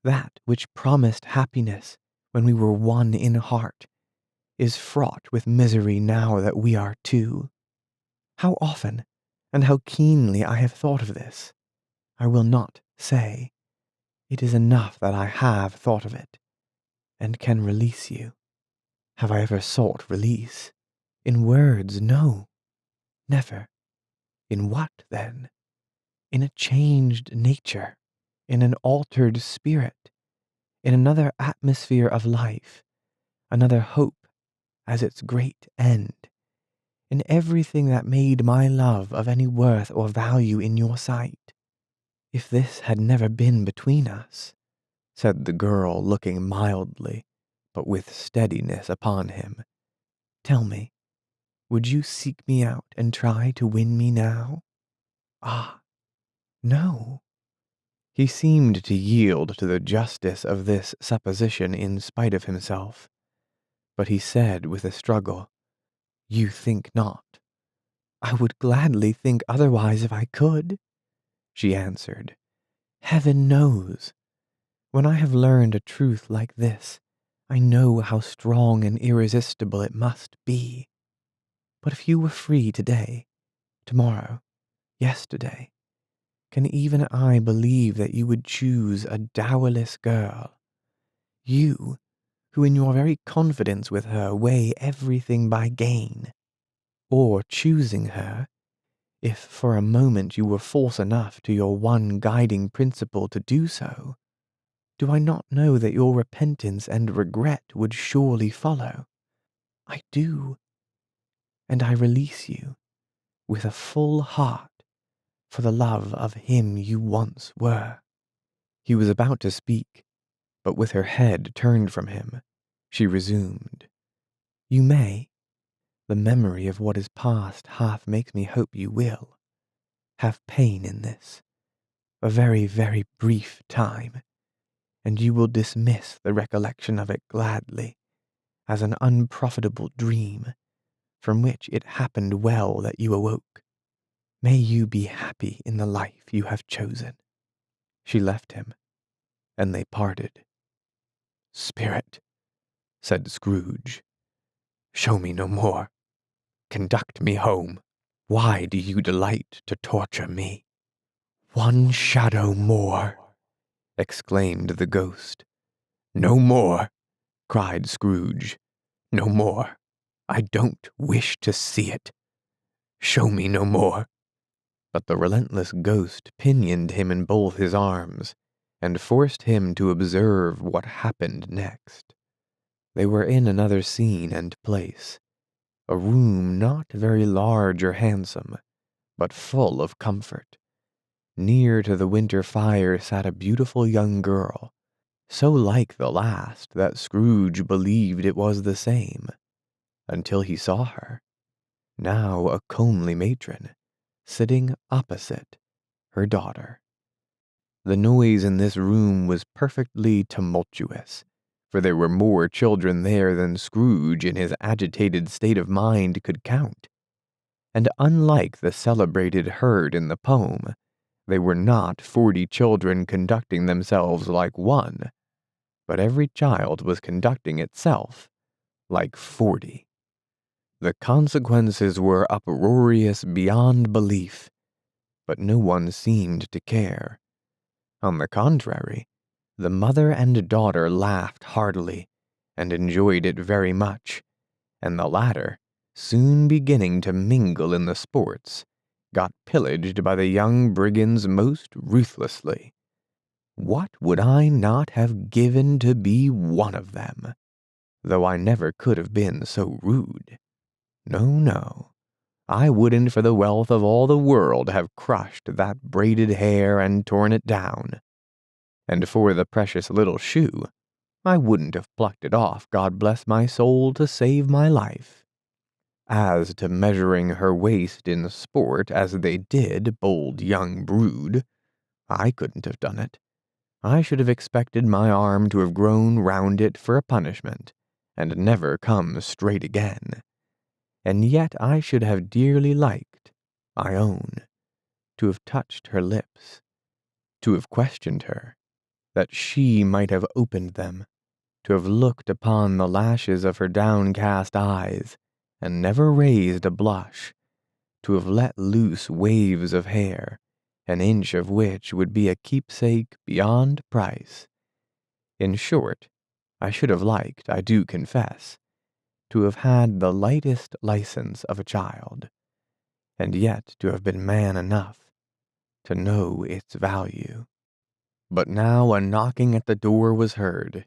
that which promised happiness when we were one in heart, is fraught with misery now that we are two. How often and how keenly I have thought of this, I will not say. It is enough that I have thought of it, and can release you. Have I ever sought release? In words, no, never. In what, then? In a changed nature, in an altered spirit, in another atmosphere of life, another hope as its great end, in everything that made my love of any worth or value in your sight. If this had never been between us, said the girl, looking mildly, but with steadiness upon him, tell me, would you seek me out and try to win me now? Ah, no. He seemed to yield to the justice of this supposition in spite of himself, but he said with a struggle, you think not. I would gladly think otherwise if I could, she answered. Heaven knows. When I have learned a truth like this, I know how strong and irresistible it must be. But if you were free today, tomorrow, yesterday, can even I believe that you would choose a dowerless girl? You, who in your very confidence with her weigh everything by gain, or choosing her, if for a moment you were false enough to your one guiding principle to do so, do I not know that your repentance and regret would surely follow? I do, and I release you with a full heart for the love of him you once were. He was about to speak, but with her head turned from him, she resumed, you may. The memory of what is past half makes me hope you will. Have pain in this, a very, very brief time, and you will dismiss the recollection of it gladly, as an unprofitable dream, from which it happened well that you awoke. May you be happy in the life you have chosen. She left him, and they parted. Spirit, said Scrooge, show me no more. Conduct me home. Why do you delight to torture me? One shadow more, exclaimed the ghost. No more, cried Scrooge. No more. I don't wish to see it. Show me no more. But the relentless ghost pinioned him in both his arms, and forced him to observe what happened next. They were in another scene and place, a room not very large or handsome, but full of comfort. Near to the winter fire sat a beautiful young girl, so like the last that Scrooge believed it was the same, until he saw her, now a comely matron, sitting opposite her daughter. The noise in this room was perfectly tumultuous, for there were more children there than Scrooge in his agitated state of mind could count. And unlike the celebrated herd in the poem, they were not 40 children conducting themselves like one, but every child was conducting itself like 40. The consequences were uproarious beyond belief, but no one seemed to care. On the contrary, the mother and daughter laughed heartily and enjoyed it very much, and the latter, soon beginning to mingle in the sports, got pillaged by the young brigands most ruthlessly. What would I not have given to be one of them, though I never could have been so rude? No, no, I wouldn't for the wealth of all the world have crushed that braided hair and torn it down. And for the precious little shoe, I wouldn't have plucked it off, God bless my soul, to save my life. As to measuring her waist in sport as they did, bold young brood, I couldn't have done it. I should have expected my arm to have grown round it for a punishment, and never come straight again. And yet I should have dearly liked, I own, to have touched her lips, to have questioned her, that she might have opened them, to have looked upon the lashes of her downcast eyes, and never raised a blush, to have let loose waves of hair, an inch of which would be a keepsake beyond price. In short, I should have liked, I do confess, to have had the lightest license of a child, and yet to have been man enough to know its value. But now a knocking at the door was heard,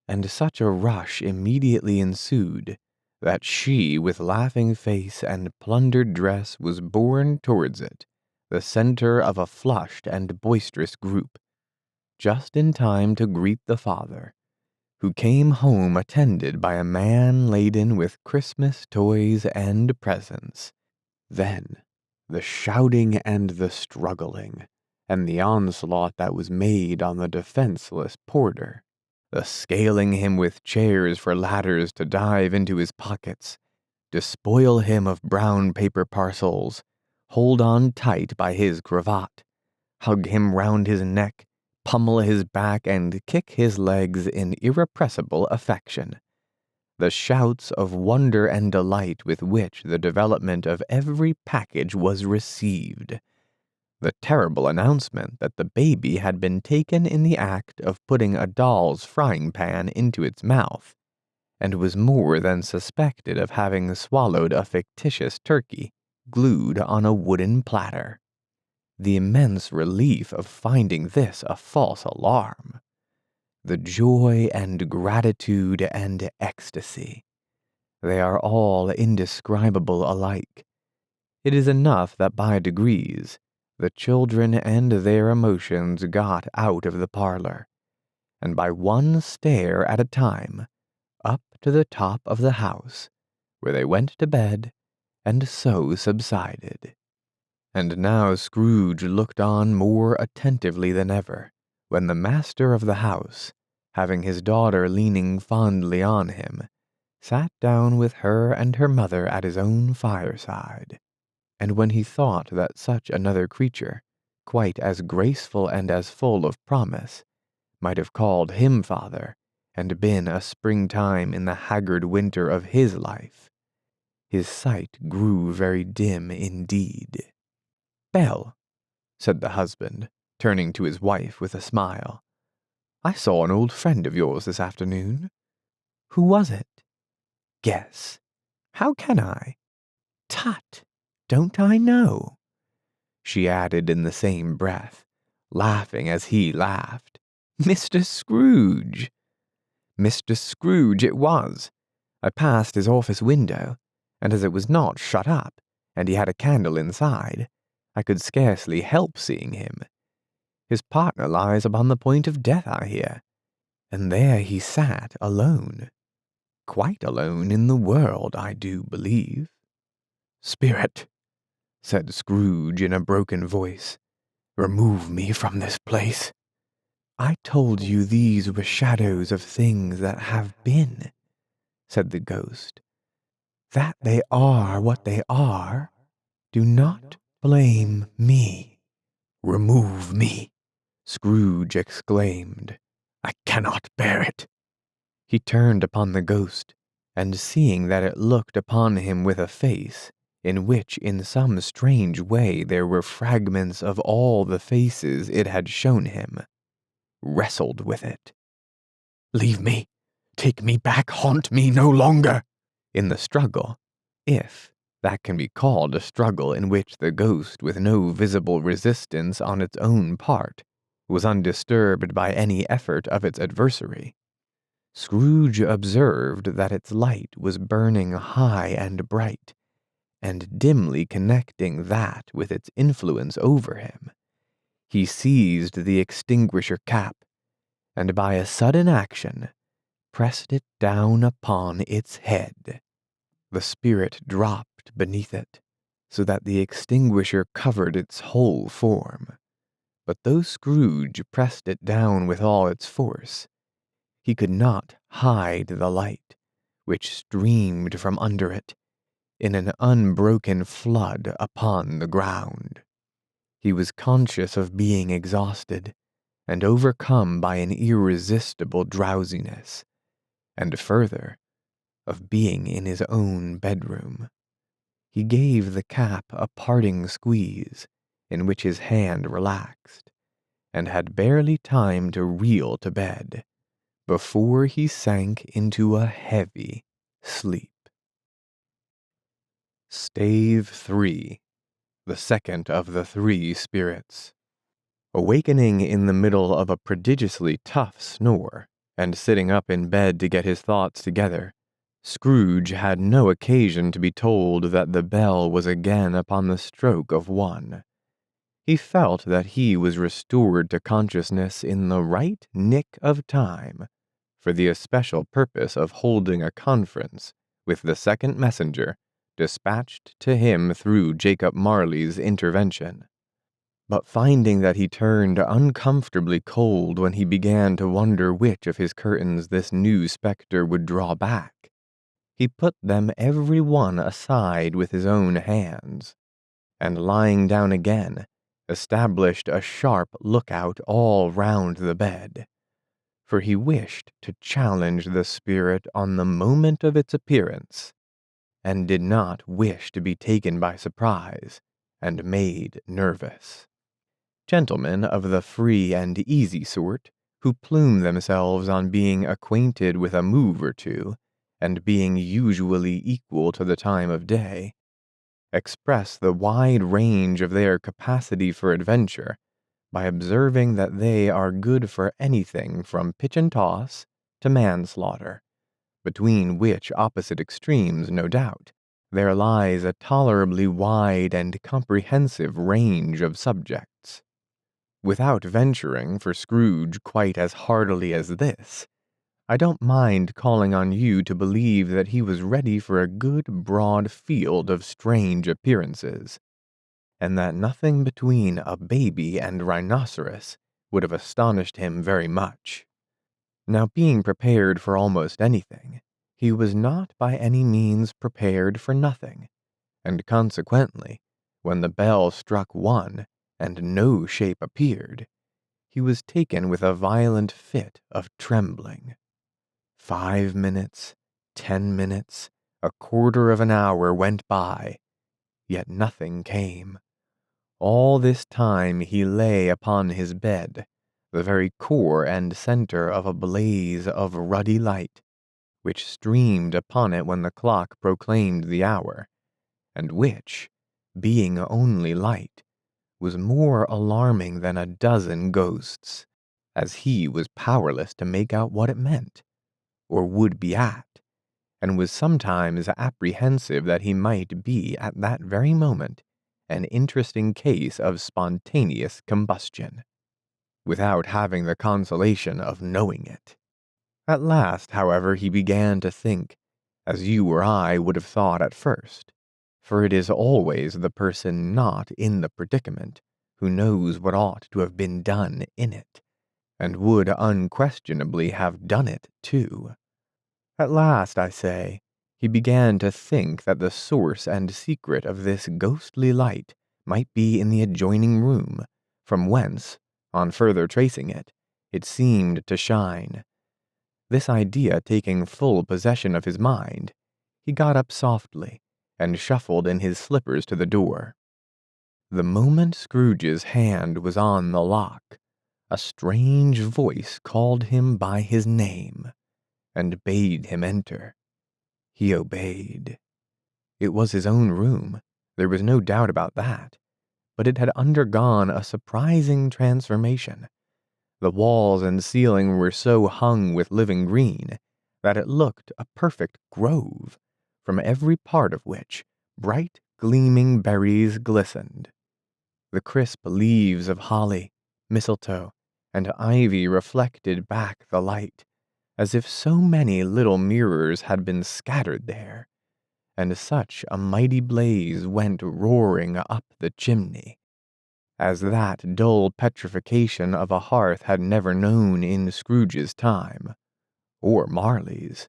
and such a rush immediately ensued that she, with laughing face and plundered dress, was borne towards it, the center of a flushed and boisterous group, just in time to greet the father, who came home attended by a man laden with Christmas toys and presents. Then the shouting and the struggling, and the onslaught that was made on the defenseless porter, the scaling him with chairs for ladders to dive into his pockets, despoil him of brown paper parcels, hold on tight by his cravat, hug him round his neck, pummel his back, and kick his legs in irrepressible affection. The shouts of wonder and delight with which the development of every package was received. The terrible announcement that the baby had been taken in the act of putting a doll's frying pan into its mouth, and was more than suspected of having swallowed a fictitious turkey glued on a wooden platter. The immense relief of finding this a false alarm. The joy and gratitude and ecstasy. They are all indescribable alike. It is enough that by degrees the children and their emotions got out of the parlor, and by one stair at a time, up to the top of the house, where they went to bed, and so subsided. And now Scrooge looked on more attentively than ever, when the master of the house, having his daughter leaning fondly on him, sat down with her and her mother at his own fireside. And when he thought that such another creature, quite as graceful and as full of promise, might have called him father, and been a springtime in the haggard winter of his life, his sight grew very dim indeed. "Belle," said the husband, turning to his wife with a smile, "I saw an old friend of yours this afternoon." "Who was it?" "Guess." "How can I?" "Tut, don't I know?" she added in the same breath, laughing as he laughed. "Mr. Scrooge." Mr. Scrooge it was. I passed his office window, and as it was not shut up, and he had a candle inside, I could scarcely help seeing him. His partner lies upon the point of death, I hear, and there he sat alone. Quite alone in the world, I do believe. "Spirit," said Scrooge in a broken voice, "remove me from this place." "I told you these were shadows of things that have been," said the ghost. "That they are what they are, do not blame me." "Remove me," Scrooge exclaimed. "I cannot bear it." He turned upon the ghost, and seeing that it looked upon him with a face, in which in some strange way there were fragments of all the faces it had shown him, wrestled with it. "Leave me! Take me back! Haunt me no longer!" In the struggle, if that can be called a struggle in which the ghost, with no visible resistance on its own part, was undisturbed by any effort of its adversary, Scrooge observed that its light was burning high and bright, and dimly connecting that with its influence over him. He seized the extinguisher cap, and by a sudden action, pressed it down upon its head. The spirit dropped beneath it, so that the extinguisher covered its whole form. But though Scrooge pressed it down with all its force, he could not hide the light, which streamed from under it in an unbroken flood upon the ground. He was conscious of being exhausted, and overcome by an irresistible drowsiness, and further, of being in his own bedroom. He gave the cap a parting squeeze, in which his hand relaxed, and had barely time to reel to bed, before he sank into a heavy sleep. Stave 3, the second of the three spirits. Awakening in the middle of a prodigiously tough snore, and sitting up in bed to get his thoughts together, Scrooge had no occasion to be told that the bell was again upon the stroke of 1. He felt that he was restored to consciousness in the right nick of time, for the especial purpose of holding a conference with the second messenger dispatched to him through Jacob Marley's intervention. But finding that he turned uncomfortably cold when he began to wonder which of his curtains this new specter would draw back, he put them every one aside with his own hands, and lying down again, established a sharp lookout all round the bed, for he wished to challenge the spirit on the moment of its appearance, and did not wish to be taken by surprise and made nervous. Gentlemen of the free and easy sort, who plume themselves on being acquainted with a move or two, and being usually equal to the time of day, express the wide range of their capacity for adventure by observing that they are good for anything from pitch and toss to manslaughter, between which opposite extremes, no doubt, there lies a tolerably wide and comprehensive range of subjects. Without venturing for Scrooge quite as heartily as this, I don't mind calling on you to believe that he was ready for a good broad field of strange appearances, and that nothing between a baby and rhinoceros would have astonished him very much. Now, being prepared for almost anything, he was not by any means prepared for nothing, and consequently, when the bell struck 1 and no shape appeared, he was taken with a violent fit of trembling. 5 minutes, 10 minutes, a quarter of an hour went by, yet nothing came. All this time he lay upon his bed, the very core and center of a blaze of ruddy light, which streamed upon it when the clock proclaimed the hour, and which, being only light, was more alarming than a dozen ghosts, as he was powerless to make out what it meant, or would be at, and was sometimes apprehensive that he might be at that very moment an interesting case of spontaneous combustion, without having the consolation of knowing it. At last, however, he began to think, as you or I would have thought at first, for it is always the person not in the predicament who knows what ought to have been done in it, and would unquestionably have done it too. At last, I say, he began to think that the source and secret of this ghostly light might be in the adjoining room, from whence, on further tracing it, it seemed to shine. This idea taking full possession of his mind, he got up softly and shuffled in his slippers to the door. The moment Scrooge's hand was on the lock, a strange voice called him by his name and bade him enter. He obeyed. It was his own room, there was no doubt about that, but it had undergone a surprising transformation. The walls and ceiling were so hung with living green that it looked a perfect grove, from every part of which bright gleaming berries glistened. The crisp leaves of holly, mistletoe, and ivy reflected back the light, as if so many little mirrors had been scattered there, and such a mighty blaze went roaring up the chimney, as that dull petrification of a hearth had never known in Scrooge's time, or Marley's,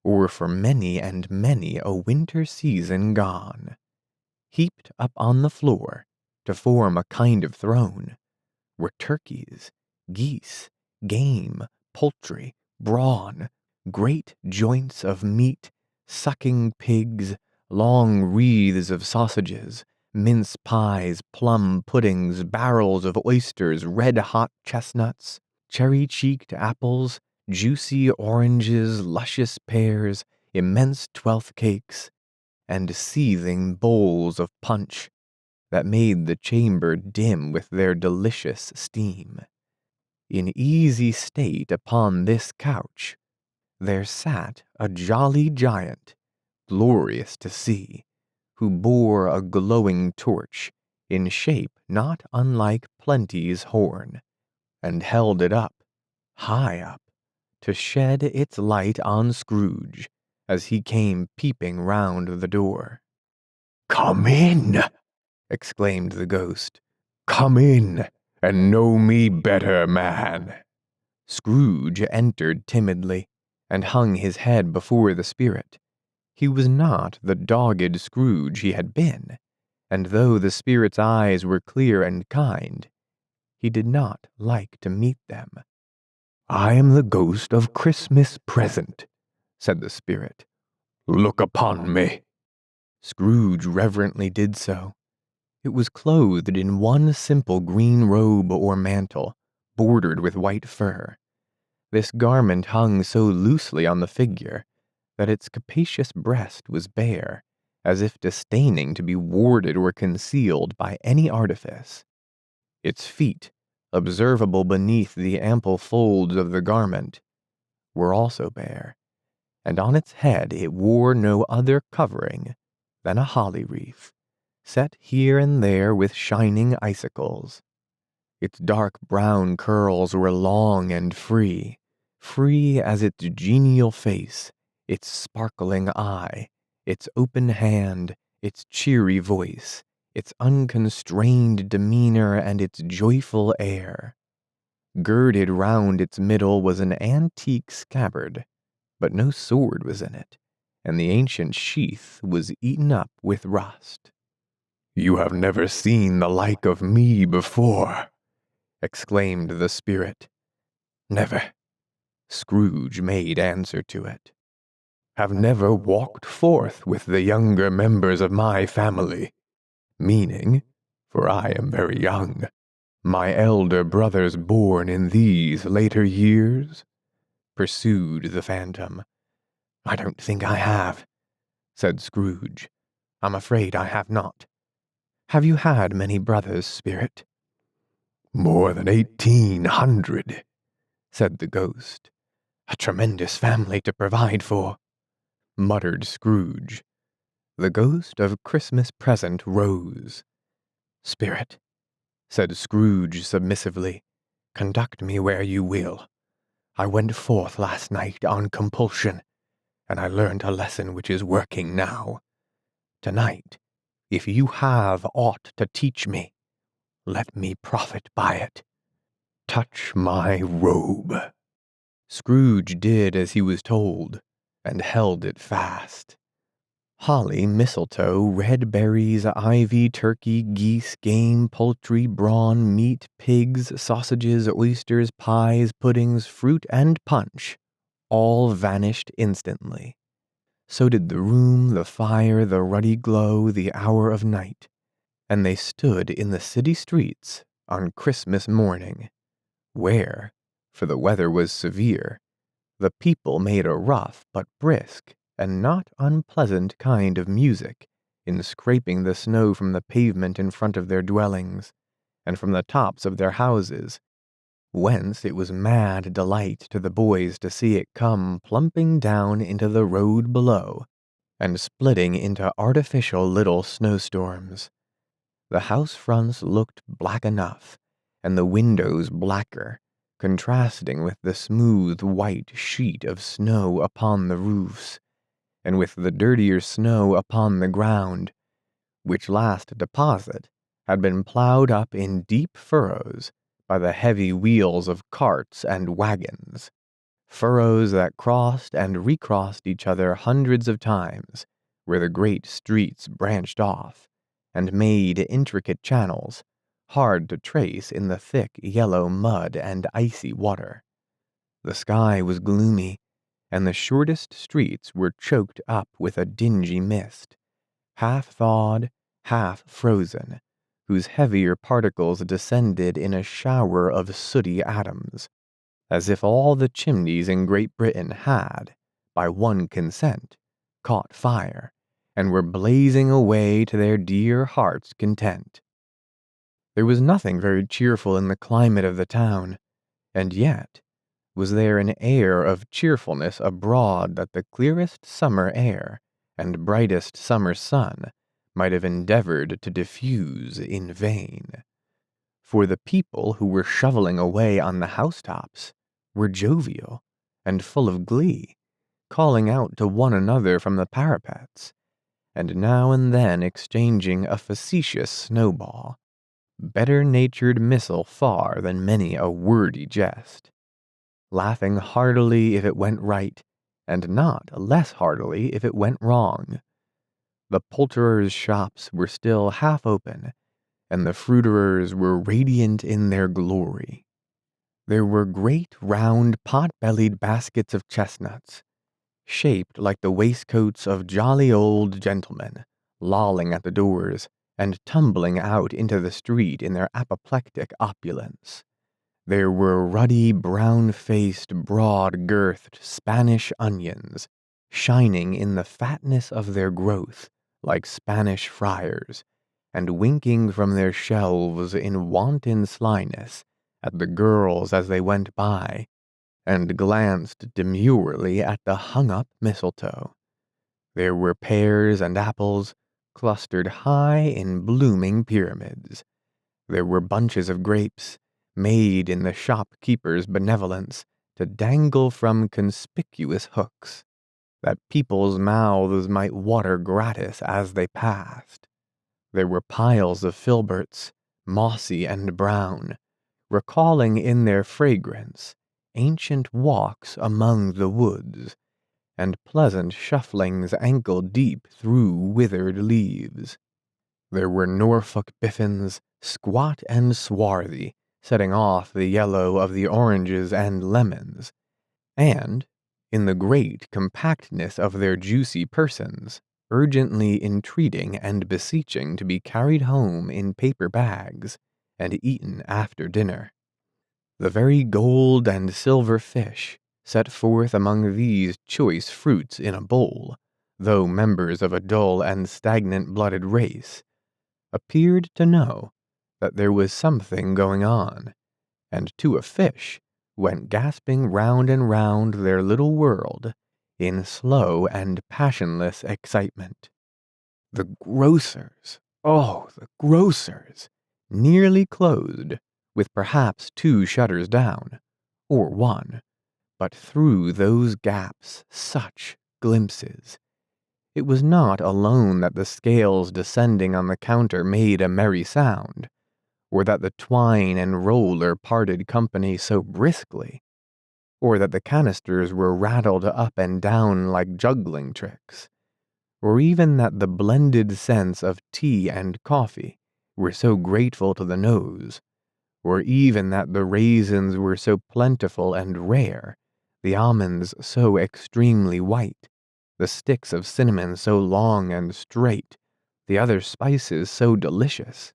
or for many and many a winter season gone. Heaped up on the floor, to form a kind of throne, were turkeys, geese, game, poultry, brawn, great joints of meat, sucking pigs, long wreaths of sausages, mince pies, plum puddings, barrels of oysters, red-hot chestnuts, cherry-cheeked apples, juicy oranges, luscious pears, immense 12th cakes, and seething bowls of punch that made the chamber dim with their delicious steam. In easy state upon this couch, there sat a jolly giant, glorious to see, who bore a glowing torch in shape not unlike Plenty's horn, and held it up, high up, to shed its light on Scrooge as he came peeping round the door. "Come in!" exclaimed the ghost. "Come in, and know me better, man." Scrooge entered timidly, and hung his head before the spirit. He was not the dogged Scrooge he had been, and though the spirit's eyes were clear and kind, he did not like to meet them. "I am the ghost of Christmas Present," said the spirit. "Look upon me." Scrooge reverently did so. It was clothed in one simple green robe or mantle, bordered with white fur. This garment hung so loosely on the figure that its capacious breast was bare, as if disdaining to be warded or concealed by any artifice. Its feet, observable beneath the ample folds of the garment, were also bare, and on its head it wore no other covering than a holly wreath, set here and there with shining icicles. Its dark brown curls were long and free as its genial face, its sparkling eye, its open hand, its cheery voice, its unconstrained demeanor, and its joyful air. Girded round its middle was an antique scabbard, but no sword was in it, and the ancient sheath was eaten up with rust. "You have never seen the like of me before," exclaimed the spirit. "Never," Scrooge made answer to it. "Have never walked forth with the younger members of my family, meaning, for I am very young, my elder brothers born in these later years?" pursued the phantom. "I don't think I have," said Scrooge. "I'm afraid I have not. Have you had many brothers, spirit?" "More than 1,800, said the ghost. "A tremendous family to provide for," muttered Scrooge. The ghost of Christmas Present rose. "Spirit," said Scrooge submissively, "conduct me where you will. I went forth last night on compulsion, and I learned a lesson which is working now. Tonight, if you have aught to teach me, let me profit by it. Touch my robe." Scrooge did as he was told, and held it fast. Holly, mistletoe, red berries, ivy, turkey, geese, game, poultry, brawn, meat, pigs, sausages, oysters, pies, puddings, fruit, and punch all vanished instantly. So did the room, the fire, the ruddy glow, the hour of night, and they stood in the city streets on Christmas morning, where, for the weather was severe, the people made a rough but brisk and not unpleasant kind of music in scraping the snow from the pavement in front of their dwellings, and from the tops of their houses, whence it was mad delight to the boys to see it come plumping down into the road below, and splitting into artificial little snowstorms. The house fronts looked black enough, and the windows blacker, contrasting with the smooth white sheet of snow upon the roofs, and with the dirtier snow upon the ground, which last deposit had been plowed up in deep furrows by the heavy wheels of carts and wagons, furrows that crossed and recrossed each other hundreds of times, where the great streets branched off, and made intricate channels, hard to trace in the thick yellow mud and icy water. The sky was gloomy, and the shortest streets were choked up with a dingy mist, half thawed, half frozen, whose heavier particles descended in a shower of sooty atoms, as if all the chimneys in Great Britain had, by one consent, caught fire, and were blazing away to their dear hearts' content. There was nothing very cheerful in the climate of the town, and yet was there an air of cheerfulness abroad that the clearest summer air and brightest summer sun might have endeavored to diffuse in vain. For the people who were shoveling away on the housetops were jovial and full of glee, calling out to one another from the parapets, and now and then exchanging a facetious snowball, better-natured missile far than many a wordy jest, laughing heartily if it went right, and not less heartily if it went wrong. The poulterers' shops were still half open, and the fruiterers were radiant in their glory. There were great round pot-bellied baskets of chestnuts, shaped like the waistcoats of jolly old gentlemen, lolling at the doors, and tumbling out into the street in their apoplectic opulence. There were ruddy, brown-faced, broad-girthed Spanish onions, shining in the fatness of their growth like Spanish friars, and winking from their shelves in wanton slyness at the girls as they went by, and glanced demurely at the hung-up mistletoe. There were pears and apples, clustered high in blooming pyramids. There were bunches of grapes, made in the shopkeeper's benevolence to dangle from conspicuous hooks, that people's mouths might water gratis as they passed. There were piles of filberts, mossy and brown, recalling in their fragrance ancient walks among the woods, and pleasant shufflings ankle-deep through withered leaves. There were Norfolk biffins, squat and swarthy, setting off the yellow of the oranges and lemons, and, in the great compactness of their juicy persons, urgently entreating and beseeching to be carried home in paper bags, and eaten after dinner. The very gold and silver fish, set forth among these choice fruits in a bowl, though members of a dull and stagnant-blooded race, appeared to know that there was something going on, and to a fish went gasping round and round their little world in slow and passionless excitement. The grocers, oh, the grocers, nearly closed, with perhaps 2 shutters down, or 1, but through those gaps such glimpses. It was not alone that the scales descending on the counter made a merry sound, or that the twine and roller parted company so briskly, or that the canisters were rattled up and down like juggling tricks, or even that the blended scents of tea and coffee were so grateful to the nose, or even that the raisins were so plentiful and rare, the almonds so extremely white, the sticks of cinnamon so long and straight, the other spices so delicious,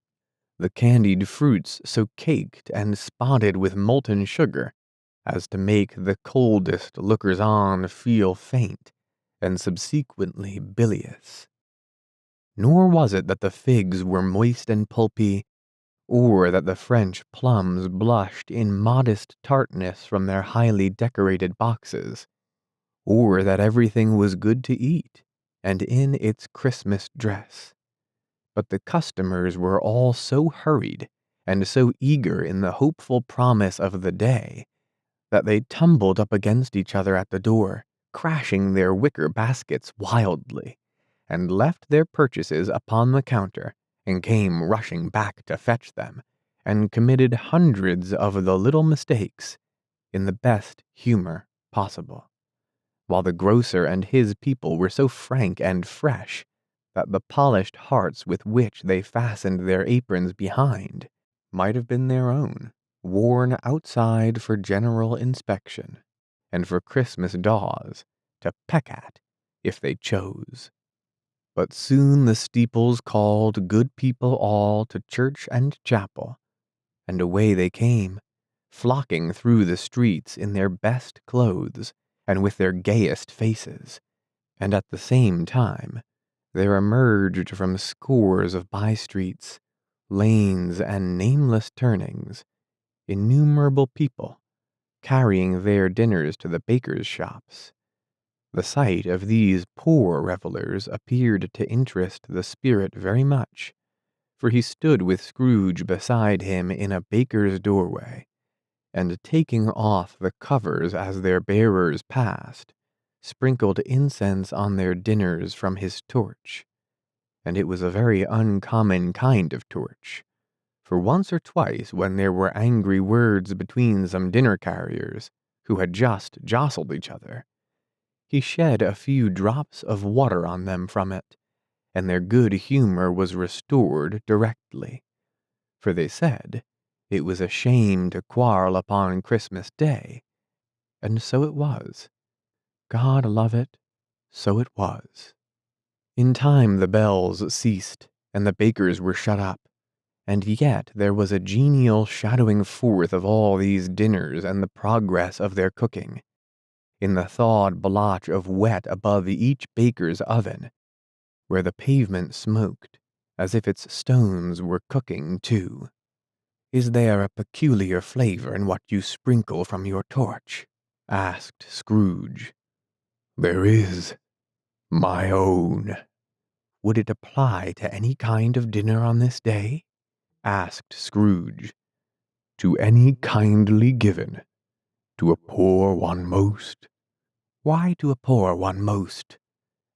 the candied fruits so caked and spotted with molten sugar, as to make the coldest lookers-on feel faint, and subsequently bilious. Nor was it that the figs were moist and pulpy, or that the French plums blushed in modest tartness from their highly decorated boxes, or that everything was good to eat, and in its Christmas dress. But the customers were all so hurried, and so eager in the hopeful promise of the day, that they tumbled up against each other at the door, crashing their wicker baskets wildly, and left their purchases upon the counter, and came rushing back to fetch them, and committed hundreds of the little mistakes in the best humor possible, while the grocer and his people were so frank and fresh that the polished hearts with which they fastened their aprons behind might have been their own, worn outside for general inspection, and for Christmas daws to peck at if they chose. But soon the steeples called good people all to church and chapel, and away they came, flocking through the streets in their best clothes and with their gayest faces, And at the same time, there emerged from scores of by-streets, lanes, and nameless turnings innumerable people carrying their dinners to the bakers' shops. The sight of these poor revelers appeared to interest the spirit very much, for he stood with Scrooge beside him in a baker's doorway, and taking off the covers as their bearers passed, sprinkled incense on their dinners from his torch. And it was a very uncommon kind of torch, for once or twice when there were angry words between some dinner carriers, who had just jostled each other, he shed a few drops of water on them from it, and their good humor was restored directly. For they said it was a shame to quarrel upon Christmas Day, and so it was. God love it, so it was. In time the bells ceased, and the bakers were shut up, and yet there was a genial shadowing forth of all these dinners and the progress of their cooking, in the thawed blotch of wet above each baker's oven, where the pavement smoked, as if its stones were cooking too. "Is there a peculiar flavor in what you sprinkle from your torch?" asked Scrooge. "There is. My own." "Would it apply to any kind of dinner on this day?" asked Scrooge. "To any kindly given. To a poor one most." "Why to a poor one most?"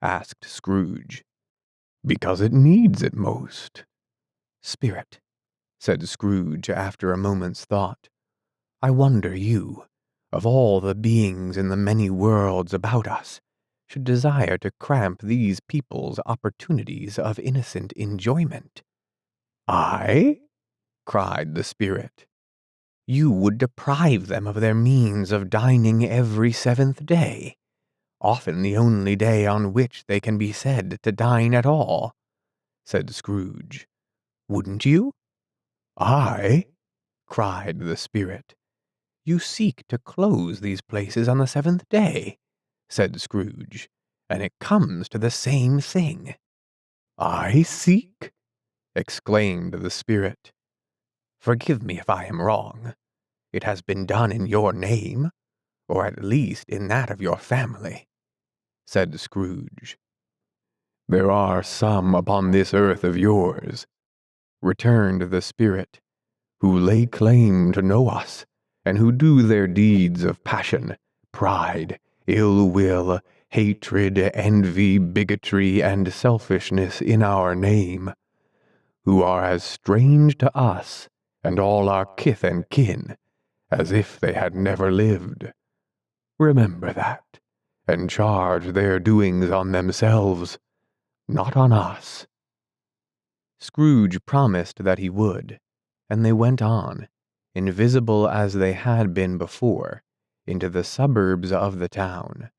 asked Scrooge. "Because it needs it most." "Spirit," said Scrooge after a moment's thought, "I wonder you, of all the beings in the many worlds about us, should desire to cramp these people's opportunities of innocent enjoyment." "I?" cried the spirit. "You would deprive them of their means of dining every seventh day, often the only day on which they can be said to dine at all," said Scrooge. "Wouldn't you?" "I?" cried the spirit. "You seek to close these places on the seventh day," said Scrooge, "and it comes to the same thing." "I seek?" exclaimed the spirit. "Forgive me if I am wrong. It has been done in your name, or at least in that of your family," said Scrooge. "There are some upon this earth of yours," returned the spirit, "who lay claim to know us, and who do their deeds of passion, pride, ill will, hatred, envy, bigotry, and selfishness in our name, who are as strange to us and all our kith and kin as if they had never lived. Remember that, and charge their doings on themselves, not on us." Scrooge promised that he would, and they went on, invisible as they had been before, into the suburbs of the town.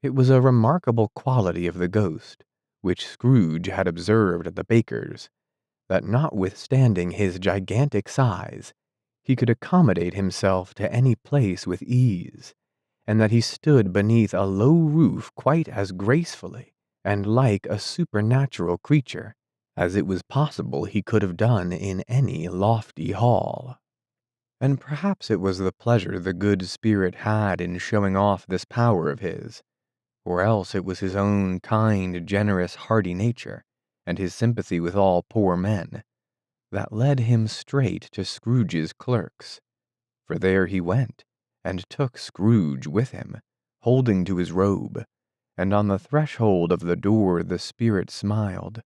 It was a remarkable quality of the ghost, which Scrooge had observed at the baker's, that notwithstanding his gigantic size, he could accommodate himself to any place with ease, and that he stood beneath a low roof quite as gracefully and like a supernatural creature as it was possible he could have done in any lofty hall. And perhaps it was the pleasure the good spirit had in showing off this power of his, or else it was his own kind, generous, hearty nature, and his sympathy with all poor men, that led him straight to Scrooge's clerks. For there he went, and took Scrooge with him, holding to his robe, and on the threshold of the door the spirit smiled,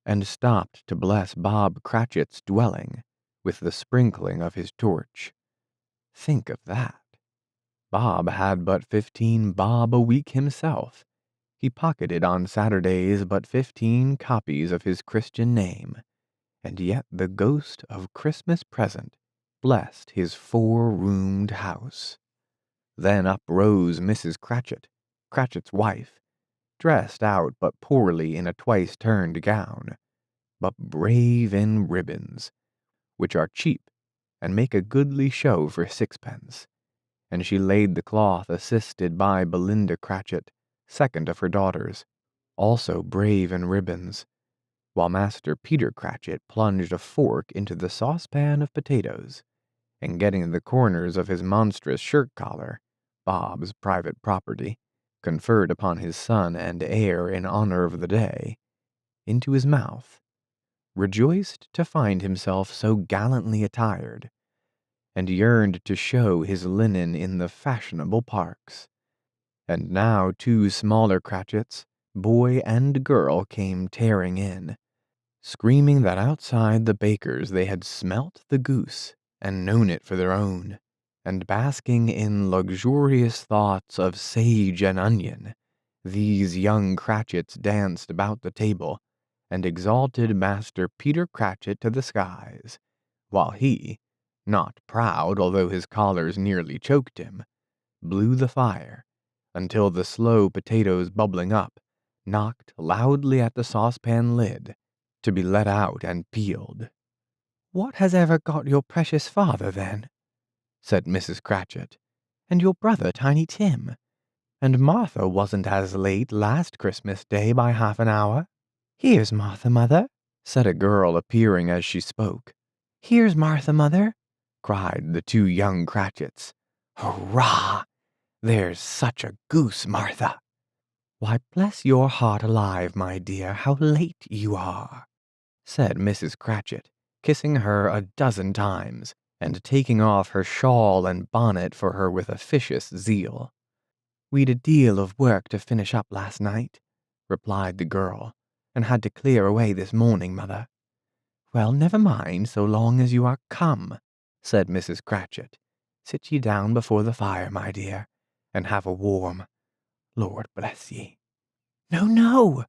and stopped to bless Bob Cratchit's dwelling with the sprinkling of his torch. Think of that. Bob had but 15 bob a week himself. He pocketed on Saturdays but 15 copies of his Christian name, and yet the ghost of Christmas present blessed his 4-roomed house. Then up rose Mrs. Cratchit, Cratchit's wife, dressed out but poorly in a twice-turned gown, but brave in ribbons, which are cheap and make a goodly show for 6pence, and she laid the cloth assisted by Belinda Cratchit, second of her daughters, also brave in ribbons, while Master Peter Cratchit plunged a fork into the saucepan of potatoes, and getting the corners of his monstrous shirt collar, Bob's private property, conferred upon his son and heir in honor of the day, into his mouth, rejoiced to find himself so gallantly attired, and yearned to show his linen in the fashionable parks. And now 2 smaller Cratchits, boy and girl, came tearing in, screaming that outside the baker's they had smelt the goose and known it for their own, and basking in luxurious thoughts of sage and onion, these young Cratchits danced about the table and exalted Master Peter Cratchit to the skies, while he, not proud although his collars nearly choked him, blew the fire, until the slow potatoes bubbling up knocked loudly at the saucepan lid, to be let out and peeled. "What has ever got your precious father, then?" said Mrs. Cratchit, "and your brother Tiny Tim? And Martha wasn't as late last Christmas Day by half an hour." "Here's Martha, mother," said a girl, appearing as she spoke. "Here's Martha, mother," cried the 2 young Cratchits. "Hurrah! There's such a goose, Martha." "Why, bless your heart alive, my dear, how late you are," said Mrs. Cratchit, kissing her a dozen times, and taking off her shawl and bonnet for her with officious zeal. "We'd a deal of work to finish up last night," replied the girl, "and had to clear away this morning, mother." "Well, never mind, so long as you are come," said Mrs. Cratchit. "Sit ye down before the fire, my dear, and have a warm. Lord bless ye." "No, no,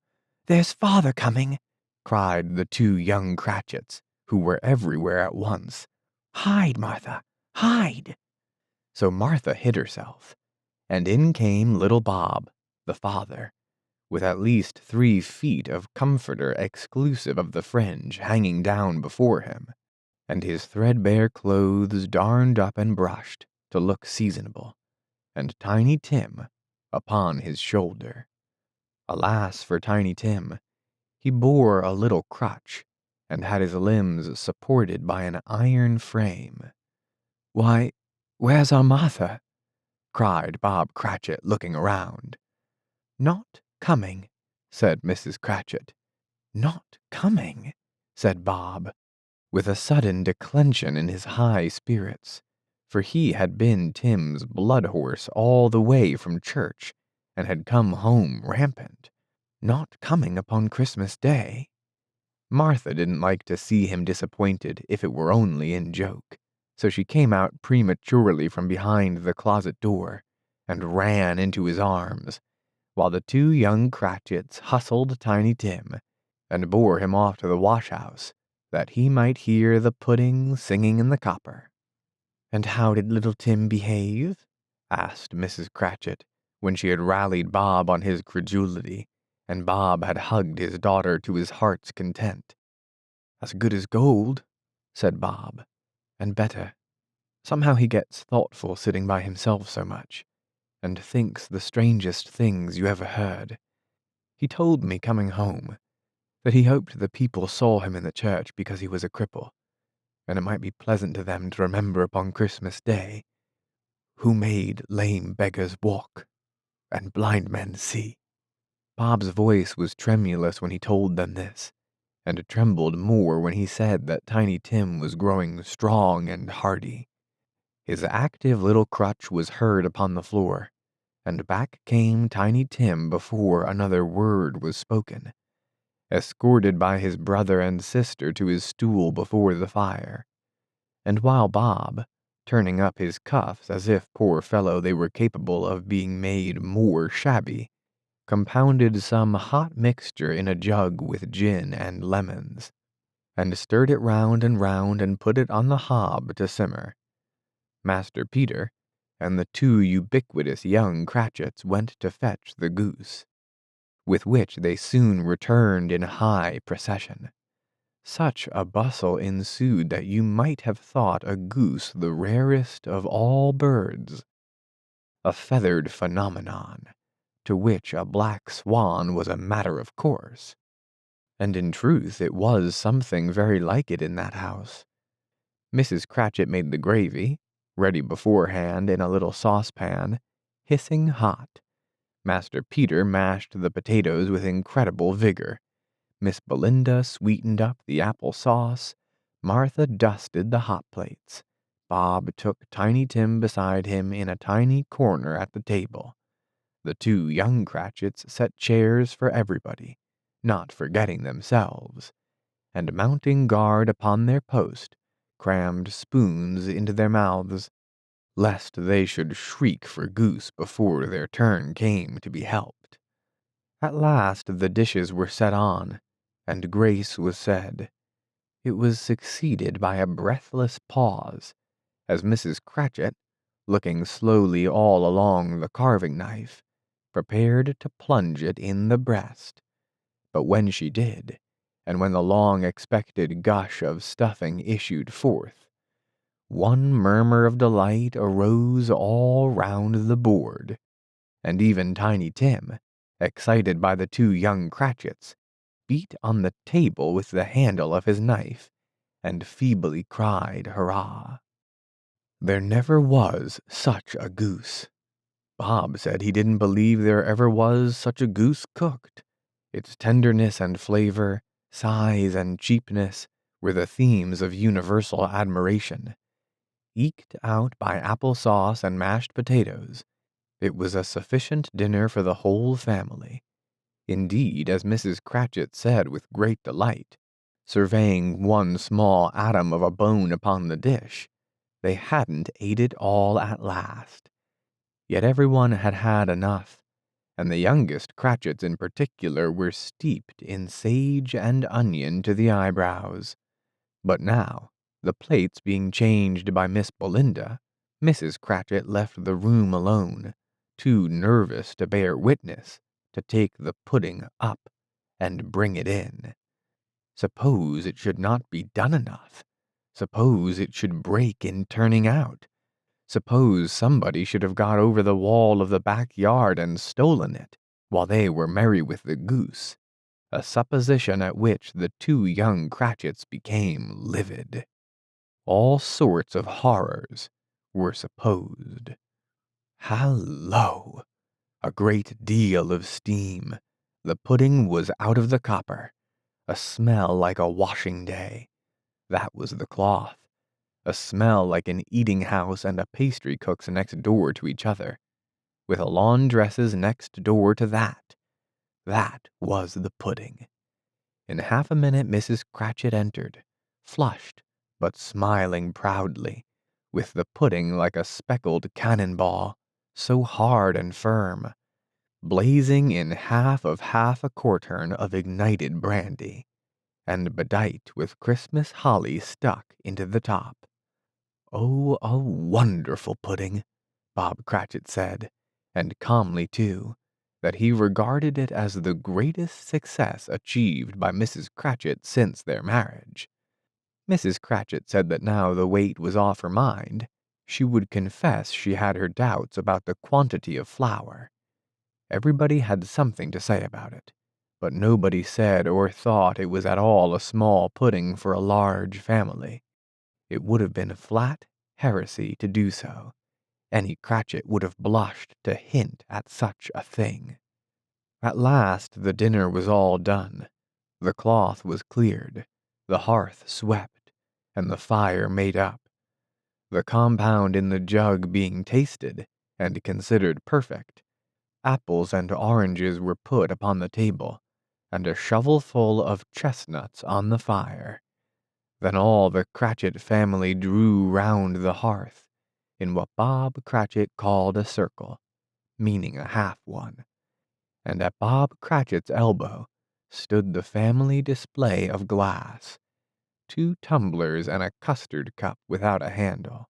there's father coming," cried the 2 young Cratchits, who were everywhere at once. "Hide, Martha, hide." So Martha hid herself, and in came little Bob, the father, with at least 3 feet of comforter exclusive of the fringe hanging down before him, and his threadbare clothes darned up and brushed to look seasonable, and Tiny Tim upon his shoulder. Alas for Tiny Tim! He bore a little crutch, and had his limbs supported by an iron frame. "Why, where's our Martha?" cried Bob Cratchit, looking around. "Not coming," said Mrs. Cratchit. "Not coming," said Bob, with a sudden declension in his high spirits, for he had been Tim's blood horse all the way from church, and had come home rampant. "Not coming upon Christmas Day." Martha didn't like to see him disappointed if it were only in joke, so she came out prematurely from behind the closet door, and ran into his arms, while the 2 young Cratchits hustled Tiny Tim, and bore him off to the wash-house, that he might hear the pudding singing in the copper. "And how did little Tim behave?" asked Mrs. Cratchit, when she had rallied Bob on his credulity, and Bob had hugged his daughter to his heart's content. "As good as gold," said Bob, "and better. Somehow he gets thoughtful sitting by himself so much, and thinks the strangest things you ever heard. He told me coming home that he hoped the people saw him in the church because he was a cripple, and it might be pleasant to them to remember upon Christmas Day, who made lame beggars walk and blind men see." Bob's voice was tremulous when he told them this, and trembled more when he said that Tiny Tim was growing strong and hardy. His active little crutch was heard upon the floor, and back came Tiny Tim before another word was spoken, escorted by his brother and sister to his stool before the fire. And while Bob, turning up his cuffs as if, poor fellow, they were capable of being made more shabby, compounded some hot mixture in a jug with gin and lemons, and stirred it round and put it on the hob to simmer, Master Peter and the 2 ubiquitous young Cratchits went to fetch the goose, with which they soon returned in high procession. Such a bustle ensued that you might have thought a goose the rarest of all birds, a feathered phenomenon, to which a black swan was a matter of course. And in truth, it was something very like it in that house. Mrs. Cratchit made the gravy, ready beforehand in a little saucepan, hissing hot. Master Peter mashed the potatoes with incredible vigor. Miss Belinda sweetened up the apple sauce. Martha dusted the hot plates. Bob took Tiny Tim beside him in a tiny corner at the table. The two young Cratchits set chairs for everybody, not forgetting themselves, and mounting guard upon their post, crammed spoons into their mouths, lest they should shriek for goose before their turn came to be helped. At last the dishes were set on, and grace was said. It was succeeded by a breathless pause, as Mrs. Cratchit, looking slowly all along the carving knife, prepared to plunge it in the breast. But when she did, and when the long-expected gush of stuffing issued forth, one murmur of delight arose all round the board, and even Tiny Tim, excited by the two young Cratchits, beat on the table with the handle of his knife, and feebly cried hurrah. There never was such a goose. Bob said he didn't believe there ever was such a goose cooked. Its tenderness and flavor, size and cheapness, were the themes of universal admiration. Eked out by apple sauce and mashed potatoes, it was a sufficient dinner for the whole family. Indeed, as Mrs. Cratchit said with great delight, surveying one small atom of a bone upon the dish, they hadn't ate it all at last. Yet everyone had had enough, and the youngest Cratchits in particular were steeped in sage and onion to the eyebrows. But now, the plates being changed by Miss Belinda, Mrs. Cratchit left the room alone, too nervous to bear witness, to take the pudding up and bring it in. Suppose it should not be done enough? Suppose it should break in turning out? Suppose somebody should have got over the wall of the backyard and stolen it, while they were merry with the goose? A supposition at which the two young Cratchits became livid. All sorts of horrors were supposed. Hallo! A great deal of steam. The pudding was out of the copper. A smell like a washing day. That was the cloth. A smell like an eating house and a pastry cook's next door to each other, with a laundress's next door to that. That was the pudding. In half a minute Mrs. Cratchit entered, flushed, but smiling proudly, with the pudding like a speckled cannon-ball, so hard and firm, blazing in half a quartern of ignited brandy, and bedight with Christmas holly stuck into the top. "Oh, a wonderful pudding," Bob Cratchit said, and calmly too, that he regarded it as the greatest success achieved by Mrs. Cratchit since their marriage. Mrs. Cratchit said that now the weight was off her mind, she would confess she had her doubts about the quantity of flour. Everybody had something to say about it, but nobody said or thought it was at all a small pudding for a large family. It would have been flat heresy to do so. Any Cratchit would have blushed to hint at such a thing. At last the dinner was all done. The cloth was cleared, the hearth swept, and the fire made up. The compound in the jug being tasted, and considered perfect, apples and oranges were put upon the table, and a shovelful of chestnuts on the fire. Then all the Cratchit family drew round the hearth, in what Bob Cratchit called a circle, meaning a half one, and at Bob Cratchit's elbow stood the family display of glass, 2 tumblers and a custard cup without a handle.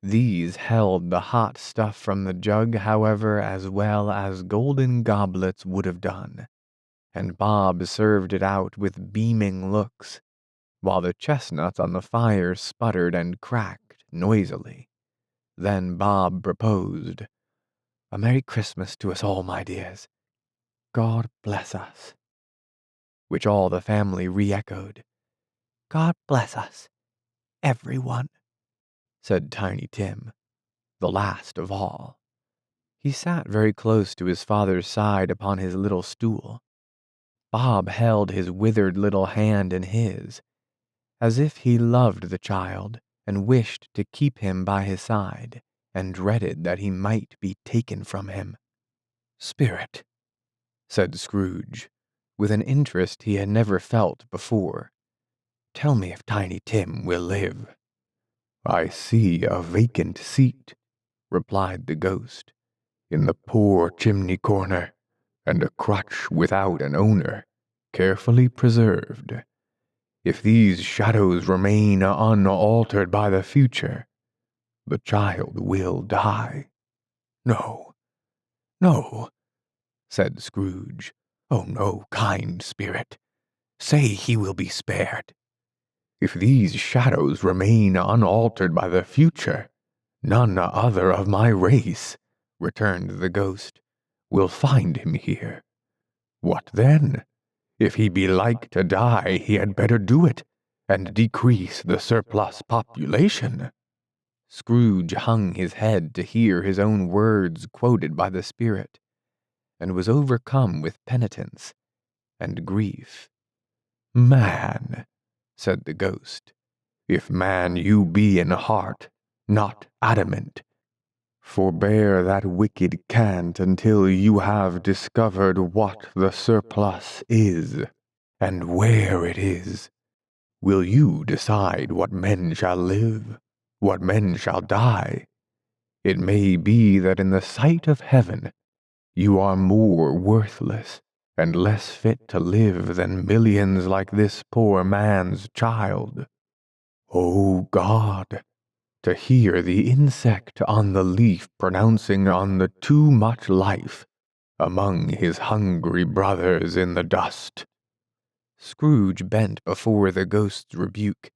These held the hot stuff from the jug, however, as well as golden goblets would have done, and Bob served it out with beaming looks, while the chestnuts on the fire sputtered and cracked noisily. Then Bob proposed, A Merry Christmas to us all, my dears. God bless us. Which all the family re-echoed. God bless us, everyone, said Tiny Tim, the last of all. He sat very close to his father's side upon his little stool. Bob held his withered little hand in his, as if he loved the child and wished to keep him by his side, and dreaded that he might be taken from him. Spirit, said Scrooge, with an interest he had never felt before, tell me if Tiny Tim will live. I see a vacant seat, replied the ghost, in the poor chimney corner, and a crutch without an owner, carefully preserved. If these shadows remain unaltered by the future, the child will die. No, no, said Scrooge. Oh no, kind spirit. Say he will be spared. If these shadows remain unaltered by the future, none other of my race, returned the ghost, will find him here. What then? If he be like to die, he had better do it, and decrease the surplus population. Scrooge hung his head to hear his own words quoted by the spirit, and was overcome with penitence and grief. Man, said the ghost, if man you be in heart, not adamant, forbear that wicked cant until you have discovered what the surplus is, and where it is. Will you decide what men shall live, what men shall die? It may be that in the sight of heaven you are more worthless and less fit to live than millions like this poor man's child. O God, to hear the insect on the leaf pronouncing on the too much life among his hungry brothers in the dust. Scrooge bent before the ghost's rebuke,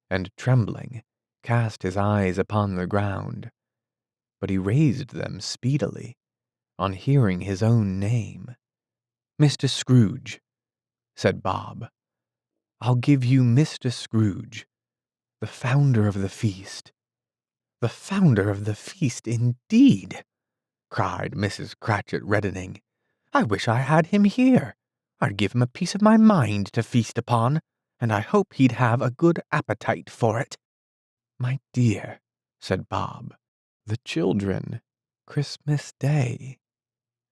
and trembling, cast his eyes upon the ground. But he raised them speedily, on hearing his own name. Mr. Scrooge, said Bob, I'll give you Mr. Scrooge, the founder of the feast. The founder of the feast, indeed, cried Mrs. Cratchit, reddening. I wish I had him here. I'd give him a piece of my mind to feast upon, and I hope he'd have a good appetite for it. My dear, said Bob, the children, Christmas Day.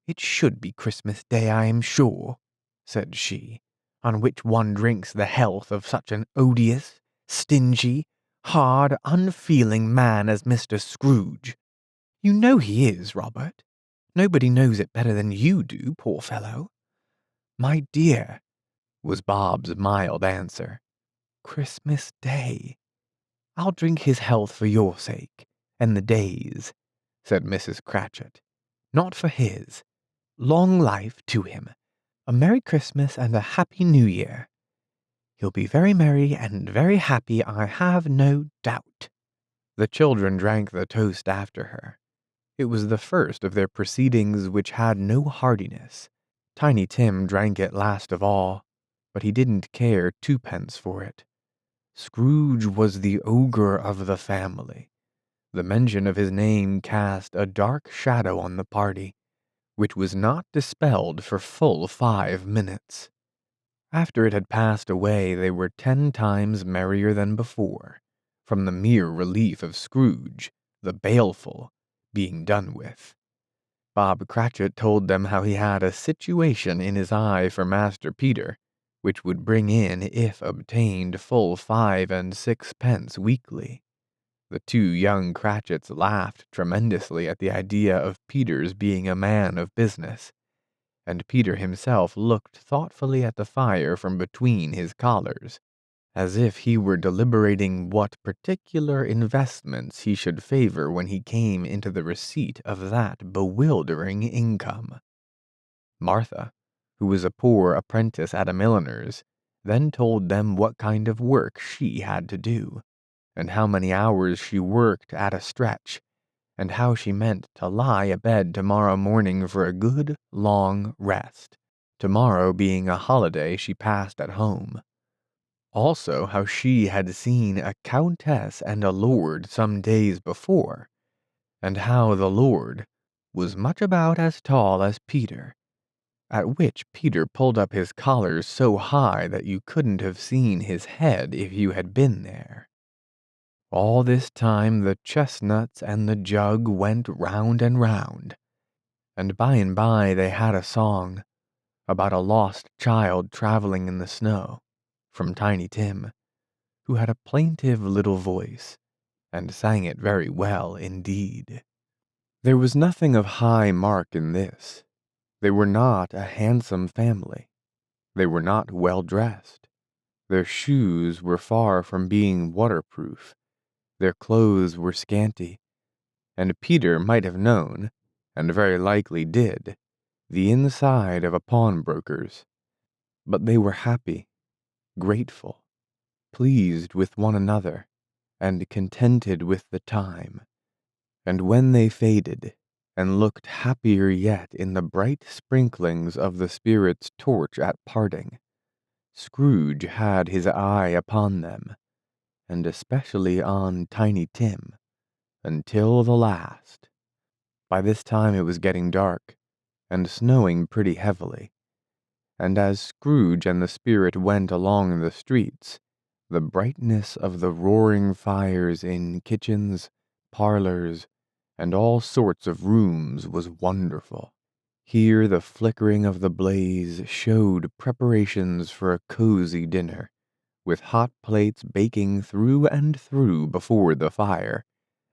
It should be Christmas Day, I am sure, said she, on which one drinks the health of such an odious, stingy, hard, unfeeling man as Mr. Scrooge. You know he is, Robert. Nobody knows it better than you do, poor fellow. My dear, was Bob's mild answer, Christmas Day. I'll drink his health for your sake, and the day's, said Mrs. Cratchit. Not for his. Long life to him. A Merry Christmas and a Happy New Year. He'll be very merry and very happy, I have no doubt. The children drank the toast after her. It was the first of their proceedings which had no heartiness. Tiny Tim drank it last of all, but he didn't care twopence for it. Scrooge was the ogre of the family. The mention of his name cast a dark shadow on the party, which was not dispelled for full 5 minutes. After it had passed away, they were 10 times merrier than before, from the mere relief of Scrooge, the baleful, being done with. Bob Cratchit told them how he had a situation in his eye for Master Peter, which would bring in, if obtained, full 5 and 6 pence weekly. The 2 young Cratchits laughed tremendously at the idea of Peter's being a man of business, and Peter himself looked thoughtfully at the fire from between his collars, as if he were deliberating what particular investments he should favor when he came into the receipt of that bewildering income. Martha, who was a poor apprentice at a milliner's, then told them what kind of work she had to do, and how many hours she worked at a stretch, and how she meant to lie abed tomorrow morning for a good, long rest, tomorrow being a holiday she passed at home. Also how she had seen a countess and a lord some days before, and how the lord was much about as tall as Peter, at which Peter pulled up his collars so high that you couldn't have seen his head if you had been there. All this time the chestnuts and the jug went round and round, and by they had a song about a lost child traveling in the snow, from Tiny Tim, who had a plaintive little voice, and sang it very well indeed. There was nothing of high mark in this. They were not a handsome family. They were not well dressed. Their shoes were far from being waterproof. Their clothes were scanty, and Peter might have known, and very likely did, the inside of a pawnbroker's. But they were happy, grateful, pleased with one another, and contented with the time. And when they faded, and looked happier yet in the bright sprinklings of the spirit's torch at parting, Scrooge had his eye upon them, and especially on Tiny Tim, until the last. By this time it was getting dark, and snowing pretty heavily, and as Scrooge and the spirit went along the streets, the brightness of the roaring fires in kitchens, parlors, and all sorts of rooms was wonderful. Here the flickering of the blaze showed preparations for a cozy dinner, with hot plates baking through and through before the fire,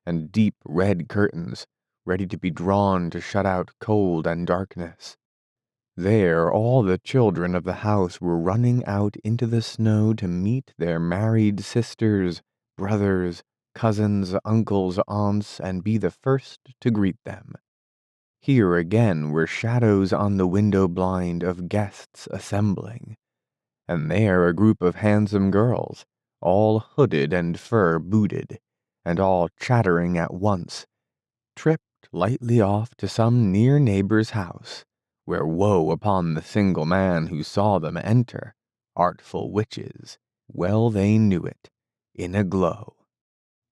and deep red curtains ready to be drawn to shut out cold and darkness. There all the children of the house were running out into the snow to meet their married sisters, brothers, cousins, uncles, aunts, and be the first to greet them. Here again were shadows on the window blind of guests assembling, and there a group of handsome girls, all hooded and fur-booted, and all chattering at once, tripped lightly off to some near neighbor's house, where woe upon the single man who saw them enter, artful witches, well they knew it, in a glow.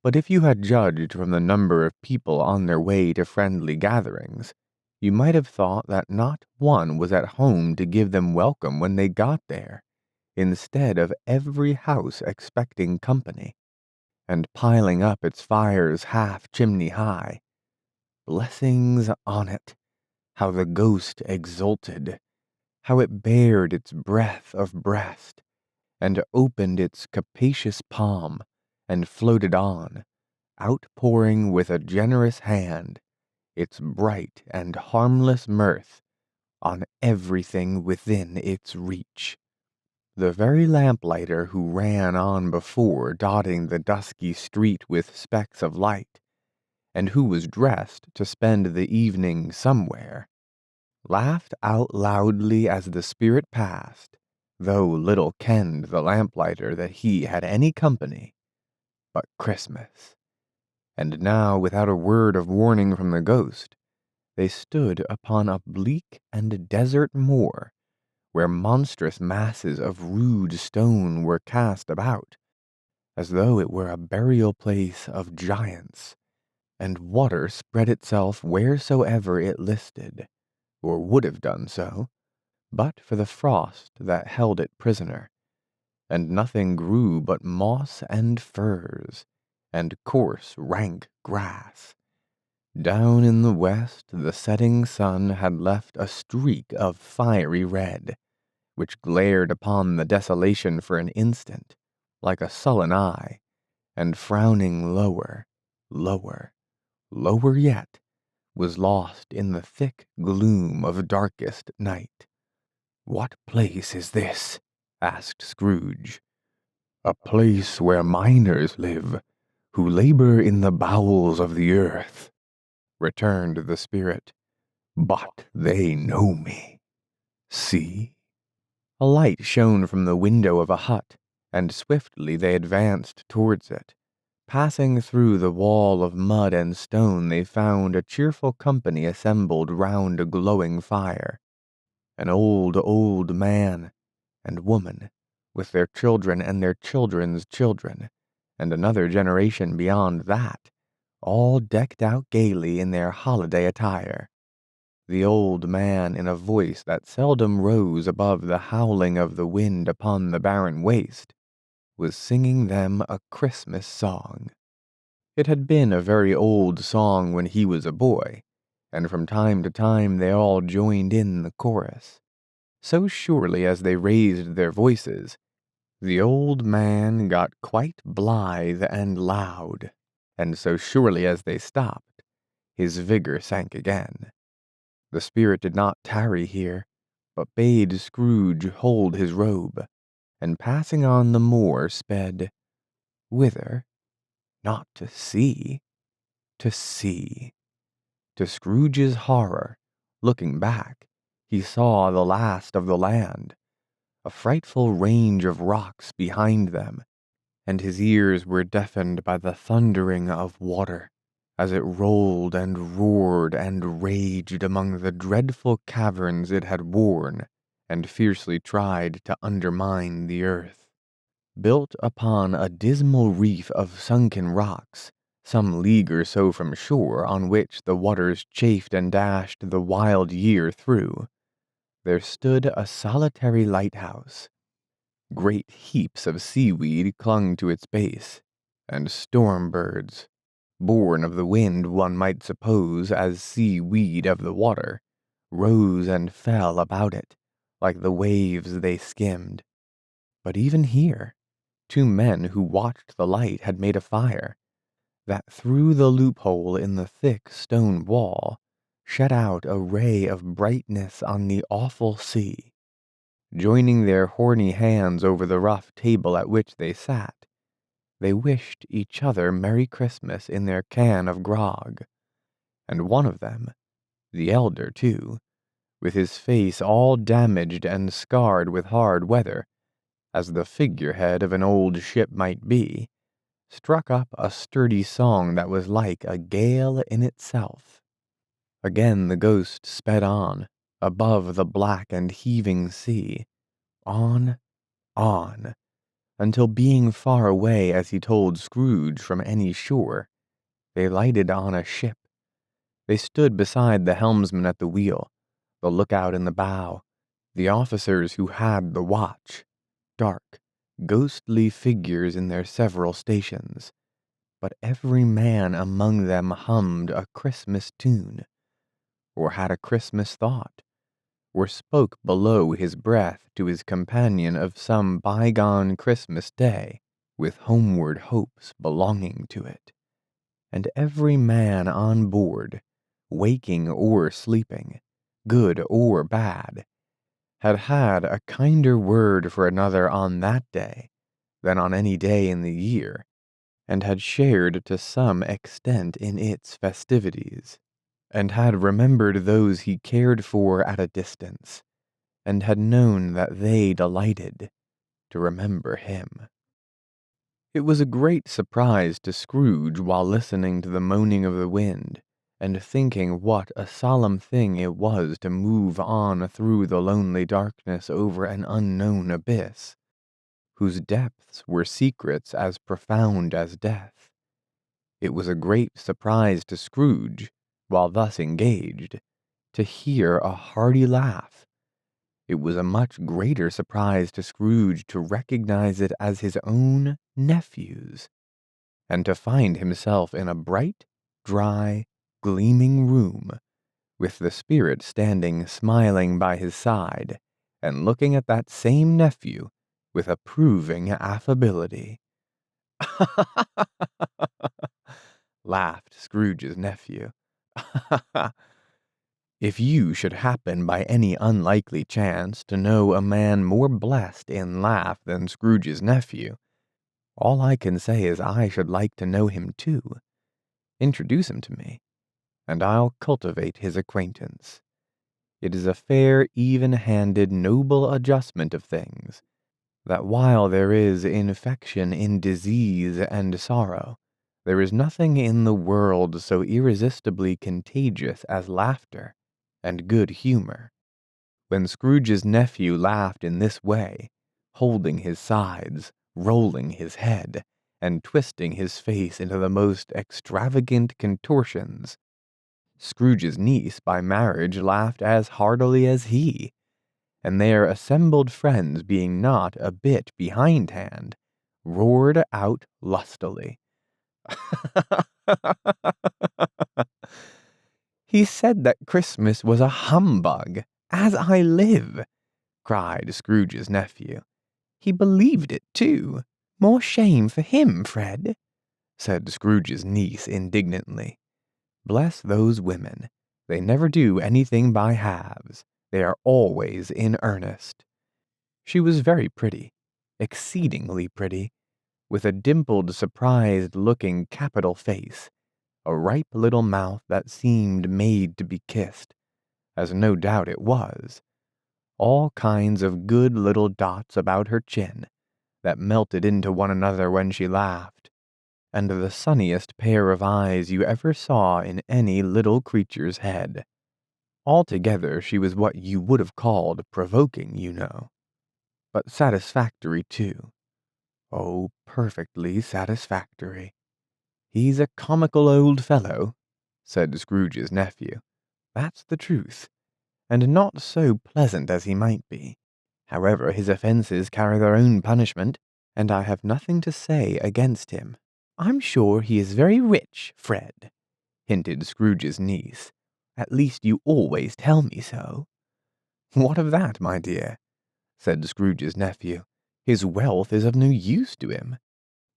But if you had judged from the number of people on their way to friendly gatherings, you might have thought that not one was at home to give them welcome when they got there, instead of every house expecting company, and piling up its fires half chimney high. Blessings on it, how the ghost exulted, how it bared its breadth of breast, and opened its capacious palm, and floated on, outpouring with a generous hand its bright and harmless mirth on everything within its reach. The very lamplighter who ran on before dotting the dusky street with specks of light, and who was dressed to spend the evening somewhere, laughed out loudly as the spirit passed, though little kenned the lamplighter that he had any company but Christmas. And now, without a word of warning from the ghost, they stood upon a bleak and desert moor, where monstrous masses of rude stone were cast about, as though it were a burial place of giants, and water spread itself wheresoever it listed, or would have done so, but for the frost that held it prisoner, and nothing grew but moss and furze, and coarse rank grass. Down in the west the setting sun had left a streak of fiery red, which glared upon the desolation for an instant, like a sullen eye, and frowning lower, lower, lower yet, was lost in the thick gloom of darkest night. "What place is this?" asked Scrooge. "A place where miners live, who labor in the bowels of the earth," returned the spirit. "But they know me. See?" A light shone from the window of a hut, and swiftly they advanced towards it, Passing through the wall of mud and stone, they found a cheerful company assembled round a glowing fire. An old man and woman, with their children and their children's children, and another generation beyond that, all decked out gaily in their holiday attire. The old man, in a voice that seldom rose above the howling of the wind upon the barren waste, was singing them a Christmas song. It had been a very old song when he was a boy, and from time to time they all joined in the chorus. So surely as they raised their voices, the old man got quite blithe and loud, and so surely as they stopped, his vigor sank again. The spirit did not tarry here, but bade Scrooge hold his robe, and passing on the moor sped, whither? Not to see, to see. To Scrooge's horror, looking back, he saw the last of the land, a frightful range of rocks behind them, and his ears were deafened by the thundering of water, as it rolled and roared and raged among the dreadful caverns it had worn, and fiercely tried to undermine the earth. Built upon a dismal reef of sunken rocks, some league or so from shore, on which the waters chafed and dashed the wild year through, there stood a solitary lighthouse. Great heaps of seaweed clung to its base, and storm birds, born of the wind one might suppose as seaweed of the water, rose and fell about it, like the waves they skimmed. But even here, 2 men who watched the light had made a fire, that through the loophole in the thick stone wall shed out a ray of brightness on the awful sea. Joining their horny hands over the rough table at which they sat, they wished each other Merry Christmas in their can of grog, and one of them, the elder too, with his face all damaged and scarred with hard weather, as the figurehead of an old ship might be, struck up a sturdy song that was like a gale in itself. Again the ghost sped on, above the black and heaving sea, on, until being far away as he told Scrooge from any shore, they lighted on a ship. They stood beside the helmsman at the wheel, the lookout in the bow, the officers who had the watch, dark, ghostly figures in their several stations, but every man among them hummed a Christmas tune, or had a Christmas thought, or spoke below his breath to his companion of some bygone Christmas day, with homeward hopes belonging to it. And every man on board, waking or sleeping, good or bad, had had a kinder word for another on that day than on any day in the year, and had shared to some extent in its festivities, and had remembered those he cared for at a distance, and had known that they delighted to remember him. It was a great surprise to Scrooge while listening to the moaning of the wind, and thinking what a solemn thing it was to move on through the lonely darkness over an unknown abyss, whose depths were secrets as profound as death. It was a great surprise to Scrooge, while thus engaged, to hear a hearty laugh. It was a much greater surprise to Scrooge to recognize it as his own nephew's, and to find himself in a bright, dry, gleaming room, with the spirit standing smiling by his side, and looking at that same nephew with approving affability. Laughed Scrooge's nephew. If you should happen by any unlikely chance to know a man more blessed in laugh than Scrooge's nephew, all I can say is I should like to know him too. Introduce him to me, and I'll cultivate his acquaintance. It is a fair, even-handed, noble adjustment of things, that while there is infection in disease and sorrow, There is nothing in the world so irresistibly contagious as laughter and good humor. When Scrooge's nephew laughed in this way, holding his sides, rolling his head, and twisting his face into the most extravagant contortions, Scrooge's niece by marriage laughed as heartily as he, and their assembled friends being not a bit behindhand, roared out lustily. He said that Christmas was a humbug, as I live, cried Scrooge's nephew. He believed it, too. More shame for him, Fred, said Scrooge's niece indignantly. Bless those women. They never do anything by halves. They are always in earnest. She was very pretty, exceedingly pretty, with a dimpled, surprised-looking capital face, a ripe little mouth that seemed made to be kissed, as no doubt it was, all kinds of good little dots about her chin that melted into one another when she laughed, and the sunniest pair of eyes you ever saw in any little creature's head. Altogether she was what you would have called provoking, you know, but satisfactory too. Oh, perfectly satisfactory. He's a comical old fellow, said Scrooge's nephew. That's the truth, and not so pleasant as he might be. However, his offences carry their own punishment, and I have nothing to say against him. I'm sure he is very rich, Fred, hinted Scrooge's niece. At least you always tell me so. What of that, my dear? Said Scrooge's nephew. His wealth is of no use to him.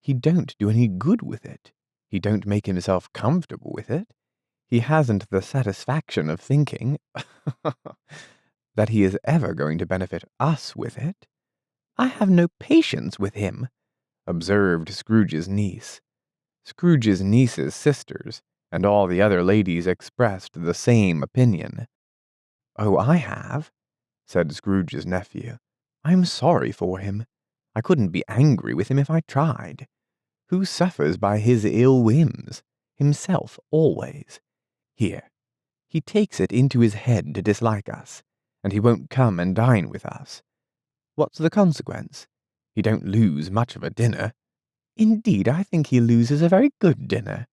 He don't do any good with it. He don't make himself comfortable with it. He hasn't the satisfaction of thinking that he is ever going to benefit us with it. I have no patience with him, observed Scrooge's niece. Scrooge's niece's sisters and all the other ladies expressed the same opinion. Oh, I have, said Scrooge's nephew. I'm sorry for him. I couldn't be angry with him if I tried. Who suffers by his ill whims? Himself always. Here, he takes it into his head to dislike us, and he won't come and dine with us. What's the consequence? He don't lose much of a dinner. Indeed, I think he loses a very good dinner,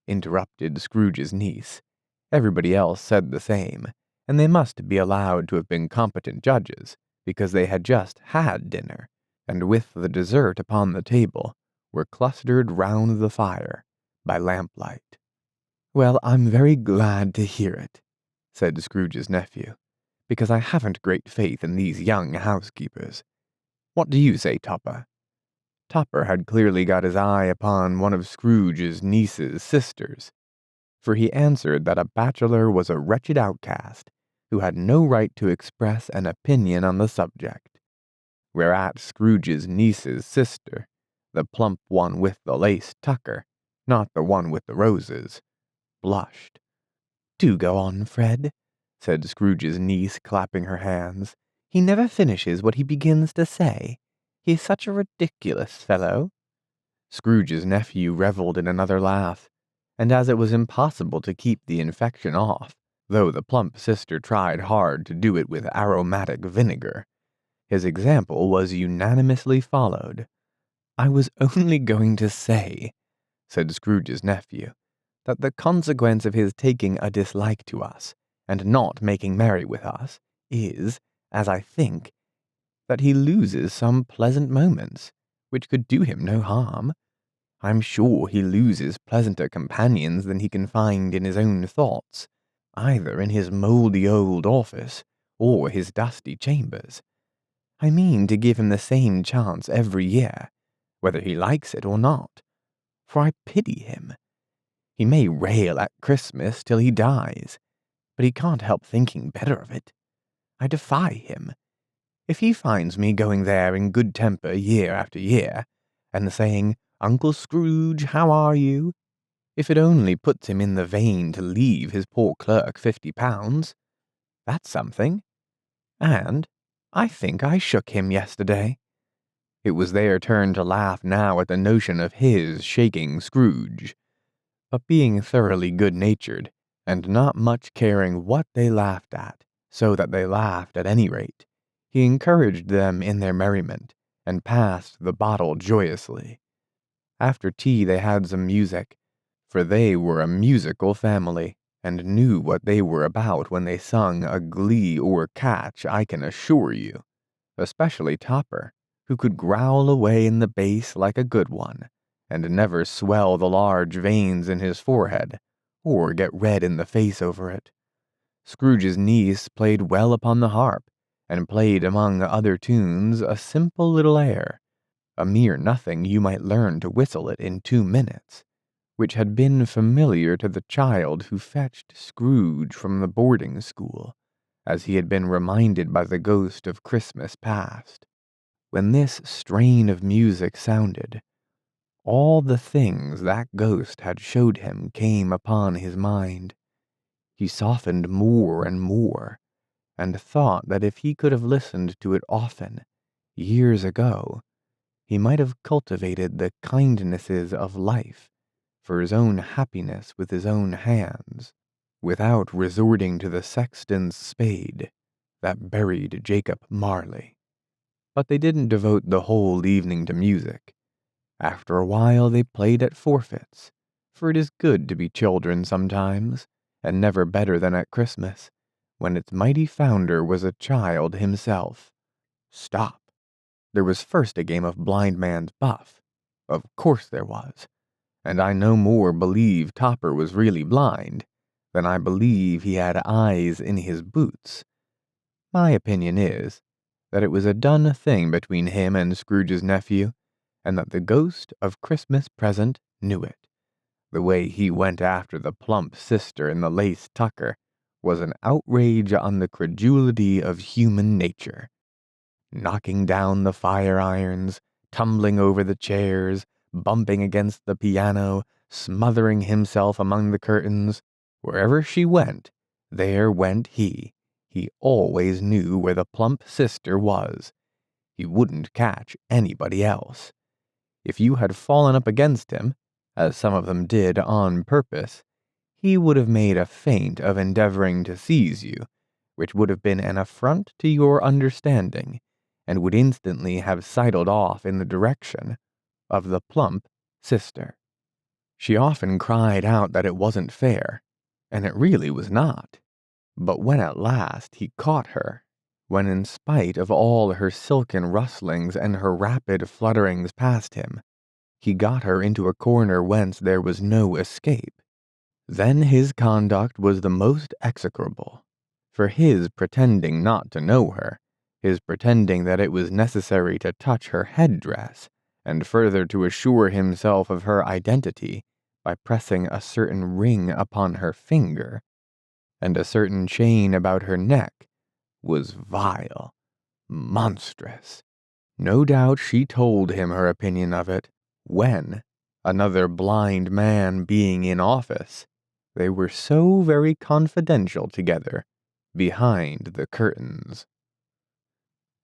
interrupted Scrooge's niece. Everybody else said the same, and they must be allowed to have been competent judges, because they had just had dinner, and with the dessert upon the table, were clustered round the fire by lamplight. Well, I'm very glad to hear it, said Scrooge's nephew, because I haven't great faith in these young housekeepers. What do you say, Topper? Topper had clearly got his eye upon one of Scrooge's niece's sisters, for he answered that a bachelor was a wretched outcast who had no right to express an opinion on the subject, whereat Scrooge's niece's sister, the plump one with the lace tucker, not the one with the roses, blushed. Do go on, Fred, said Scrooge's niece, clapping her hands. He never finishes what he begins to say. He's such a ridiculous fellow. Scrooge's nephew revelled in another laugh, and as it was impossible to keep the infection off, though the plump sister tried hard to do it with aromatic vinegar, his example was unanimously followed. I was only going to say, said Scrooge's nephew, that the consequence of his taking a dislike to us, and not making merry with us, is, as I think, that he loses some pleasant moments, which could do him no harm. I'm sure he loses pleasanter companions than he can find in his own thoughts, either in his mouldy old office, or his dusty chambers. I mean to give him the same chance every year, whether he likes it or not, for I pity him. He may rail at Christmas till he dies, but he can't help thinking better of it. I defy him. If he finds me going there in good temper year after year, and saying, Uncle Scrooge, how are you? If it only puts him in the vein to leave his poor clerk £50, that's something. And I think I shook him yesterday. It was their turn to laugh now at the notion of his shaking Scrooge. But being thoroughly good-natured, and not much caring what they laughed at, so that they laughed at any rate, he encouraged them in their merriment, and passed the bottle joyously. After tea they had some music, for they were a musical family, and knew what they were about when they sung a glee or catch, I can assure you. Especially Topper, who could growl away in the bass like a good one, and never swell the large veins in his forehead, or get red in the face over it. Scrooge's niece played well upon the harp, and played among other tunes a simple little air, a mere nothing you might learn to whistle it in 2 minutes, which had been familiar to the child who fetched Scrooge from the boarding school, as he had been reminded by the ghost of Christmas past. When this strain of music sounded, all the things that ghost had showed him came upon his mind. He softened more and more, and thought that if he could have listened to it often, years ago, he might have cultivated the kindnesses of life for his own happiness with his own hands, without resorting to the sexton's spade that buried Jacob Marley. But they didn't devote the whole evening to music. After a while they played at forfeits, for it is good to be children sometimes, and never better than at Christmas, when its mighty founder was a child himself. Stop. There was first a game of blind man's buff. Of course there was. And I no more believe Topper was really blind than I believe he had eyes in his boots. My opinion is that it was a done thing between him and Scrooge's nephew, and that the ghost of Christmas present knew it. The way he went after the plump sister in the lace tucker was an outrage on the credulity of human nature. Knocking down the fire irons, tumbling over the chairs, bumping against the piano, smothering himself among the curtains, wherever she went, there went he. He always knew where the plump sister was. He wouldn't catch anybody else. If you had fallen up against him, as some of them did on purpose, he would have made a feint of endeavoring to seize you, which would have been an affront to your understanding, and would instantly have sidled off in the direction of the plump sister. She often cried out that it wasn't fair, and it really was not. But when at last he caught her, when in spite of all her silken rustlings and her rapid flutterings past him, he got her into a corner whence there was no escape, then his conduct was the most execrable. For his pretending not to know her, his pretending that it was necessary to touch her headdress, and further to assure himself of her identity by pressing a certain ring upon her finger, and a certain chain about her neck, was vile, monstrous. No doubt she told him her opinion of it, when, another blind man being in office, they were so very confidential together, behind the curtains.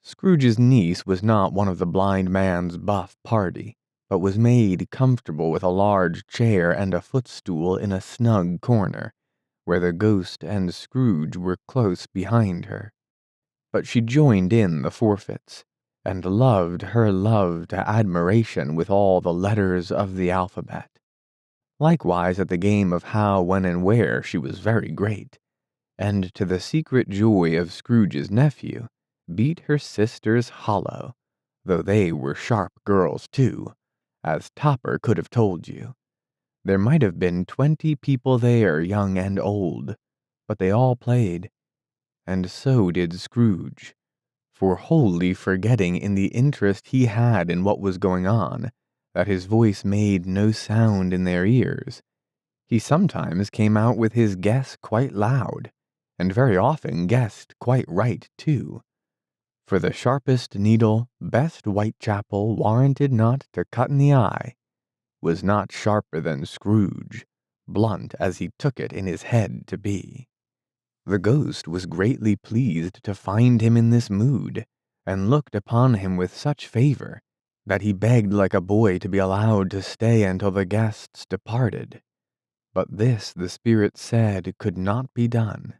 Scrooge's niece was not one of the blind man's buff party, but was made comfortable with a large chair and a footstool in a snug corner, where the ghost and Scrooge were close behind her. But she joined in the forfeits, and loved her love to admiration with all the letters of the alphabet. Likewise at the game of how, when, and where she was very great, and to the secret joy of Scrooge's nephew, beat her sisters hollow, though they were sharp girls too, as Topper could have told you. There might have been 20 people there, young and old, but they all played, and so did Scrooge, for wholly forgetting in the interest he had in what was going on, that his voice made no sound in their ears. He sometimes came out with his guess quite loud, and very often guessed quite right too. For the sharpest needle, best Whitechapel warranted not to cut in the eye, was not sharper than Scrooge, blunt as he took it in his head to be. The ghost was greatly pleased to find him in this mood, and looked upon him with such favor, that he begged like a boy to be allowed to stay until the guests departed. But this, the spirit said, could not be done.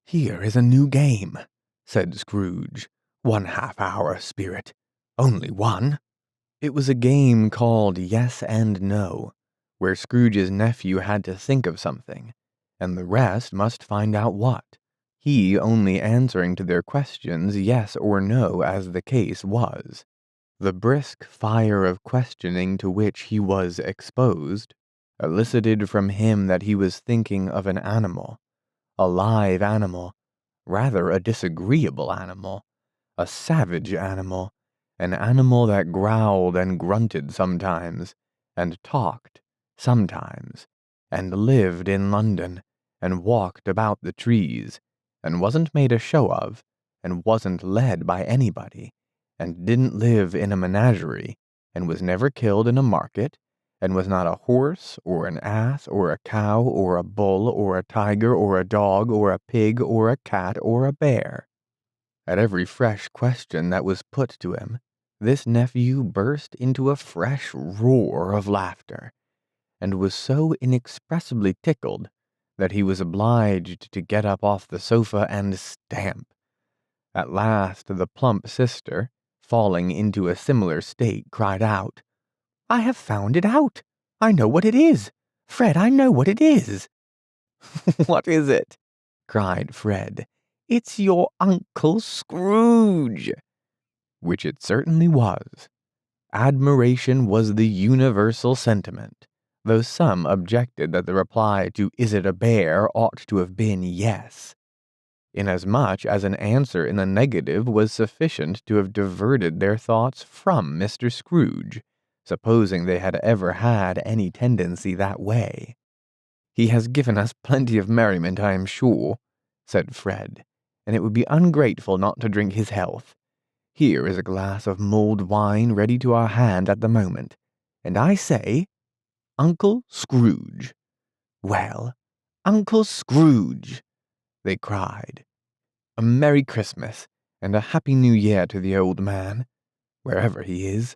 "Here is a new game," said Scrooge. "1/2 hour, spirit. Only one." It was a game called Yes and No, where Scrooge's nephew had to think of something, and the rest must find out what, he only answering to their questions yes or no as the case was. The brisk fire of questioning to which he was exposed elicited from him that he was thinking of an animal, a live animal, rather a disagreeable animal, a savage animal, an animal that growled and grunted sometimes, and talked sometimes, and lived in London, and walked about the trees, and wasn't made a show of, and wasn't led by anybody, and didn't live in a menagerie, and was never killed in a market, and was not a horse, or an ass, or a cow, or a bull, or a tiger, or a dog, or a pig, or a cat, or a bear. At every fresh question that was put to him, this nephew burst into a fresh roar of laughter, and was so inexpressibly tickled that he was obliged to get up off the sofa and stamp. At last the plump sister, falling into a similar state, cried out, "I have found it out! I know what it is! Fred, I know what it is!" "What is it?" cried Fred. "It's your Uncle Scrooge!" Which it certainly was. Admiration was the universal sentiment, though some objected that the reply to "Is it a bear?" ought to have been yes, inasmuch as an answer in the negative was sufficient to have diverted their thoughts from Mr. Scrooge, supposing they had ever had any tendency that way. "He has given us plenty of merriment, I am sure," said Fred, "and it would be ungrateful not to drink his health. Here is a glass of mulled wine ready to our hand at the moment, and I say, Uncle Scrooge." "Well, Uncle Scrooge," they cried. "A Merry Christmas and a Happy New Year to the old man, wherever he is,"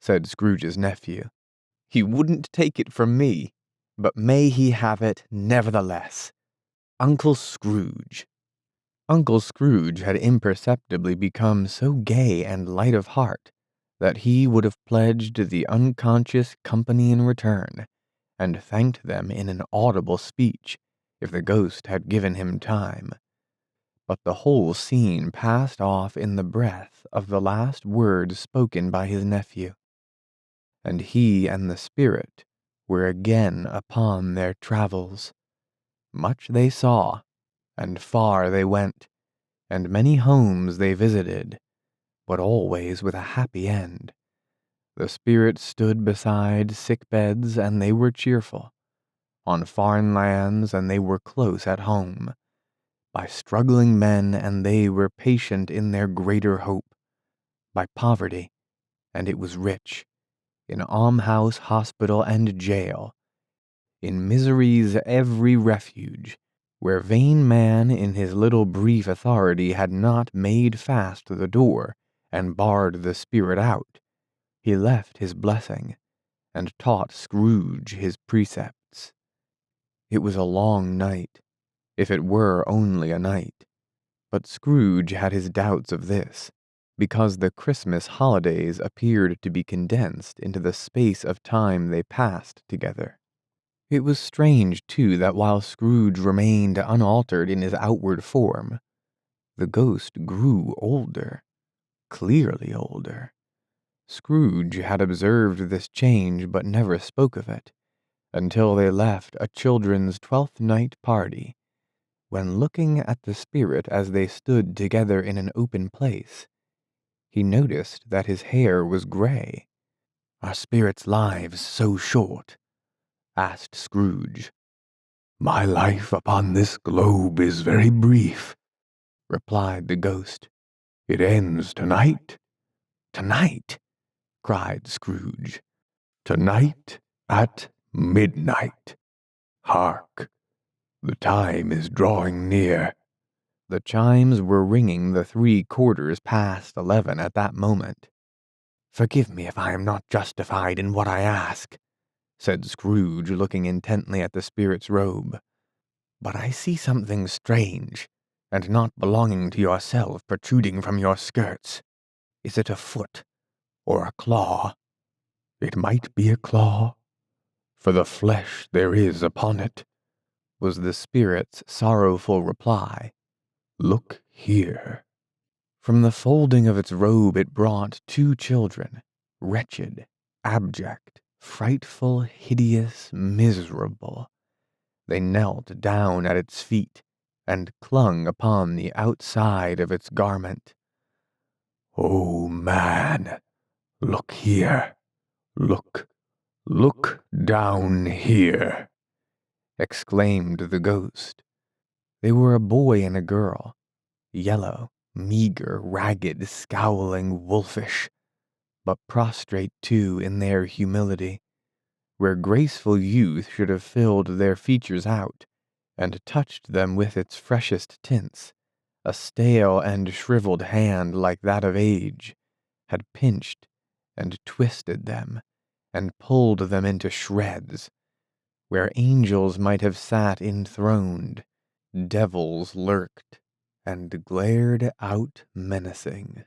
said Scrooge's nephew. "He wouldn't take it from me, but may he have it nevertheless. Uncle Scrooge." Uncle Scrooge had imperceptibly become so gay and light of heart that he would have pledged the unconscious company in return, and thanked them in an audible speech, if the ghost had given him time. But the whole scene passed off in the breath of the last words spoken by his nephew, and he and the spirit were again upon their travels. Much they saw, and far they went, and many homes they visited, but always with a happy end. The spirit stood beside sick beds, and they were cheerful, on foreign lands, and they were close at home, by struggling men, and they were patient in their greater hope, by poverty, and it was rich, in almshouse, hospital, and jail, in misery's every refuge, where vain man in his little brief authority had not made fast the door and barred the spirit out. He left his blessing, and taught Scrooge his precepts. It was a long night, if it were only a night, but Scrooge had his doubts of this, because the Christmas holidays appeared to be condensed into the space of time they passed together. It was strange, too, that while Scrooge remained unaltered in his outward form, the ghost grew older, clearly older. Scrooge had observed this change, but never spoke of it, until they left a children's 12th night party, when, looking at the spirit as they stood together in an open place, he noticed that his hair was gray. "Are spirits' lives so short?" asked Scrooge. "My life upon this globe is very brief," replied the ghost. "It ends tonight." "Tonight?" cried Scrooge. "Tonight at midnight. Hark! The time is drawing near." The chimes were ringing the 3/4 past 11 at that moment. "Forgive me if I am not justified in what I ask," said Scrooge, looking intently at the spirit's robe. "But I see something strange, and not belonging to yourself, protruding from your skirts. Is it a foot, or a claw?" "It might be a claw, for the flesh there is upon it," was the spirit's sorrowful reply. "Look here." From the folding of its robe it brought 2 children, wretched, abject, frightful, hideous, miserable. They knelt down at its feet and clung upon the outside of its garment. "Oh, man, look here. Look down here," exclaimed the ghost. They were a boy and a girl, yellow, meager, ragged, scowling, wolfish, but prostrate too in their humility, where graceful youth should have filled their features out, and touched them with its freshest tints. A stale and shriveled hand like that of age had pinched and twisted them, and pulled them into shreds. Where angels might have sat enthroned, devils lurked and glared out menacing.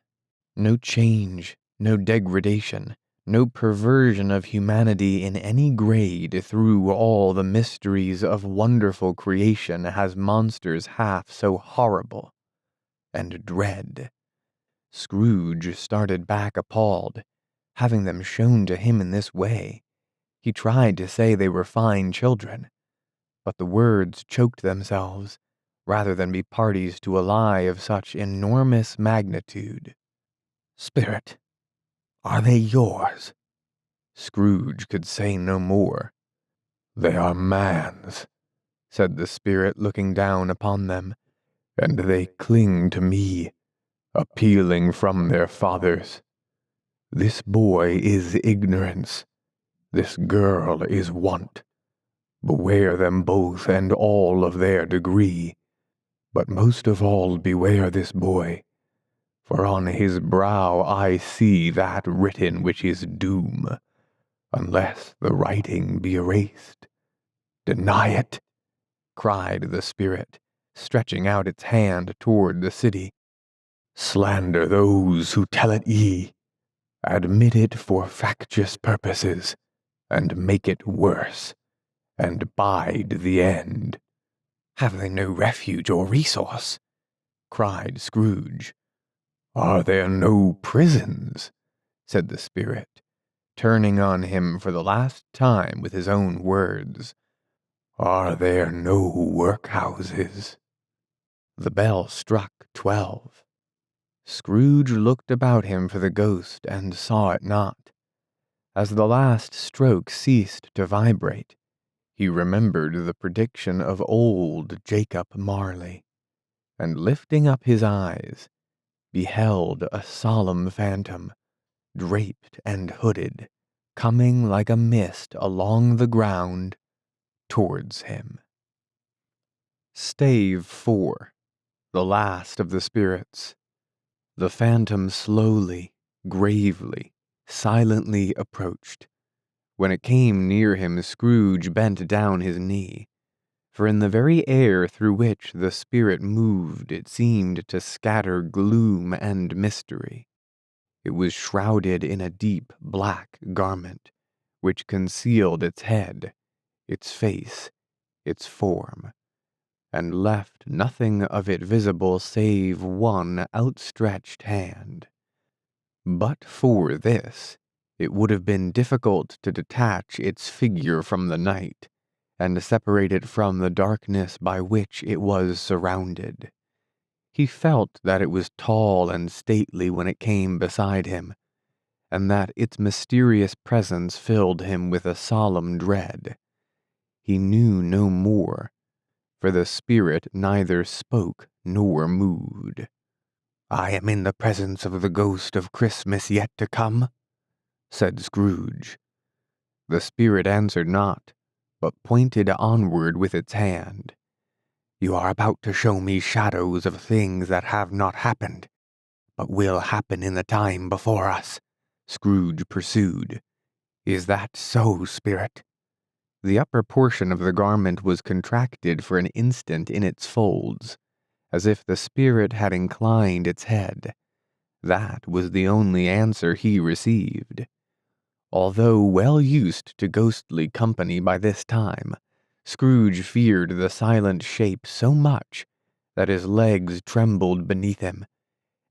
No change, no degradation, no perversion of humanity in any grade through all the mysteries of wonderful creation has monsters half so horrible and dread. Scrooge started back appalled, having them shown to him in this way. He tried to say they were fine children, but the words choked themselves, rather than be parties to a lie of such enormous magnitude. "Spirit, are they yours?" Scrooge could say no more. "They are man's," said the spirit, looking down upon them, "and they cling to me, appealing from their fathers. This boy is ignorance, this girl is want. Beware them both and all of their degree, but most of all beware this boy, for on his brow I see that written which is doom, unless the writing be erased. Deny it," cried the spirit, stretching out its hand toward the city. "Slander those who tell it ye. Admit it for factious purposes, and make it worse, and bide the end." "Have they no refuge or resource?" cried Scrooge. "Are there no prisons?" said the spirit, turning on him for the last time with his own words. "Are there no workhouses?" The bell struck 12. Scrooge looked about him for the ghost and saw it not. As the last stroke ceased to vibrate, he remembered the prediction of old Jacob Marley, and lifting up his eyes, beheld a solemn phantom, draped and hooded, coming like a mist along the ground towards him. Stave 4. The last of the spirits. The phantom slowly, gravely, silently approached. When it came near him, Scrooge bent down his knee, for in the very air through which the spirit moved it seemed to scatter gloom and mystery. It was shrouded in a deep black garment, which concealed its head, its face, its form, and left nothing of it visible save one outstretched hand. But for this, it would have been difficult to detach its figure from the night, and separate it from the darkness by which it was surrounded. He felt that it was tall and stately when it came beside him, and that its mysterious presence filled him with a solemn dread. He knew no more, for the spirit neither spoke nor moved. "I am in the presence of the ghost of Christmas yet to come," said Scrooge. The spirit answered not, but pointed onward with its hand. "You are about to show me shadows of things that have not happened, but will happen in the time before us. Scrooge pursued. "Is that so, spirit?" The upper portion of the garment was contracted for an instant in its folds, as if the spirit had inclined its head. That was the only answer he received. Although well used to ghostly company by this time, Scrooge feared the silent shape so much that his legs trembled beneath him,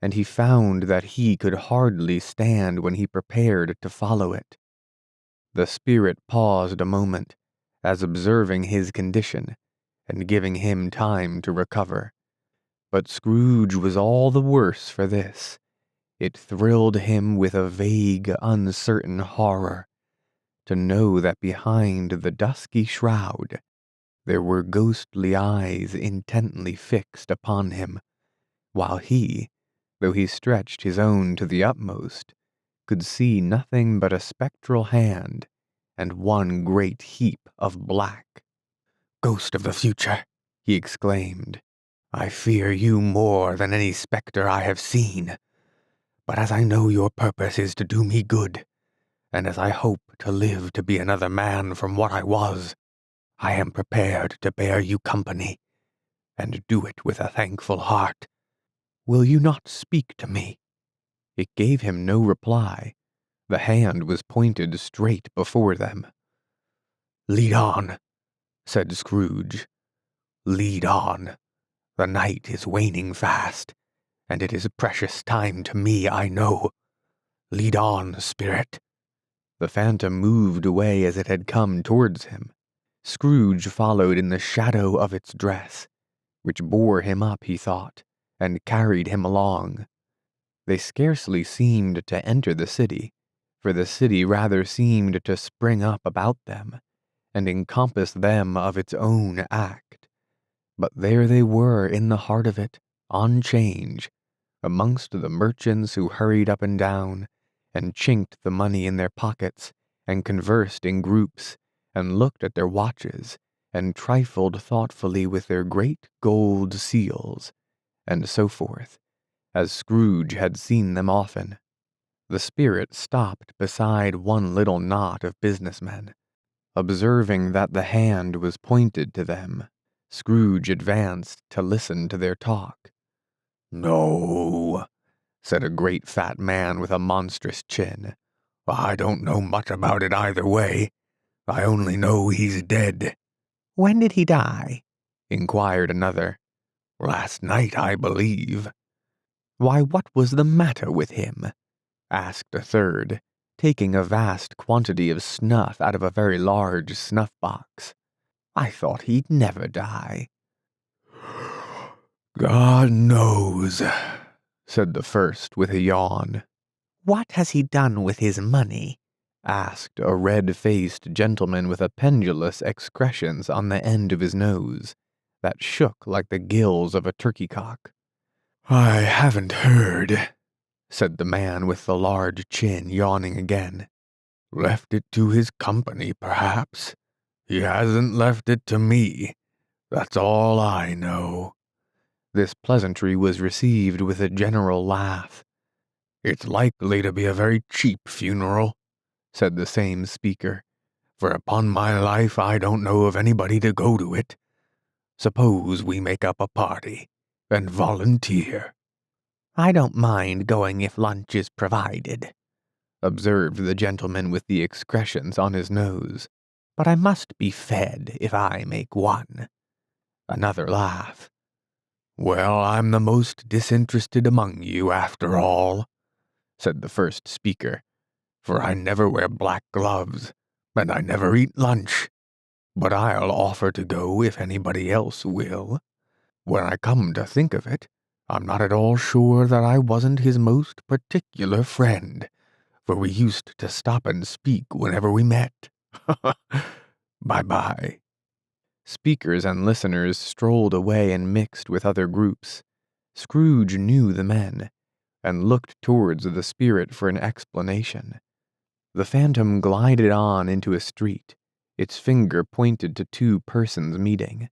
and he found that he could hardly stand when he prepared to follow it. The spirit paused a moment, as observing his condition, and giving him time to recover. But Scrooge was all the worse for this. It thrilled him with a vague, uncertain horror to know that behind the dusky shroud there were ghostly eyes intently fixed upon him, while he, though he stretched his own to the utmost, could see nothing but a spectral hand and one great heap of black. "Ghost of the future," he exclaimed, "I fear you more than any specter I have seen. But as I know your purpose is to do me good, and as I hope to live to be another man from what I was, I am prepared to bear you company, and do it with a thankful heart. Will you not speak to me?" It gave him no reply. The hand was pointed straight before them. "Lead on," said Scrooge. "Lead on. The night is waning fast, and it is a precious time to me, I know. Lead on, spirit." The phantom moved away as it had come towards him. Scrooge followed in the shadow of its dress, which bore him up, he thought, and carried him along. They scarcely seemed to enter the city, for the city rather seemed to spring up about them, and encompass them of its own act. But there they were in the heart of it, on 'change, amongst the merchants who hurried up and down, and chinked the money in their pockets, and conversed in groups, and looked at their watches, and trifled thoughtfully with their great gold seals, and so forth, as Scrooge had seen them often. The spirit stopped beside one little knot of businessmen. Observing that the hand was pointed to them, Scrooge advanced to listen to their talk. "No," said a great fat man with a monstrous chin. "I don't know much about it either way. I only know he's dead." "When did he die?" inquired another. "Last night, I believe." "Why, what was the matter with him?" asked a third, taking a vast quantity of snuff out of a very large snuff-box. "I thought he'd never die." "God knows," said the first with a yawn. "What has he done with his money?" asked a red-faced gentleman with a pendulous excrescence on the end of his nose that shook like the gills of a turkey-cock. "I haven't heard," said the man with the large chin, yawning again. "Left it to his company, perhaps. He hasn't left it to me. That's all I know." This pleasantry was received with a general laugh. "It's likely to be a very cheap funeral," said the same speaker, "for upon my life I don't know of anybody to go to it. Suppose we make up a party, and volunteer." "I don't mind going if lunch is provided," observed the gentleman with the excrescence on his nose. "But I must be fed if I make one." Another laugh. "Well, I'm the most disinterested among you, after all," said the first speaker, "for I never wear black gloves, and I never eat lunch. But I'll offer to go if anybody else will. When I come to think of it, I'm not at all sure that I wasn't his most particular friend, for we used to stop and speak whenever we met. Bye-bye." Speakers and listeners strolled away and mixed with other groups. Scrooge knew the men, and looked towards the spirit for an explanation. The phantom glided on into a street. Its finger pointed to two persons meeting.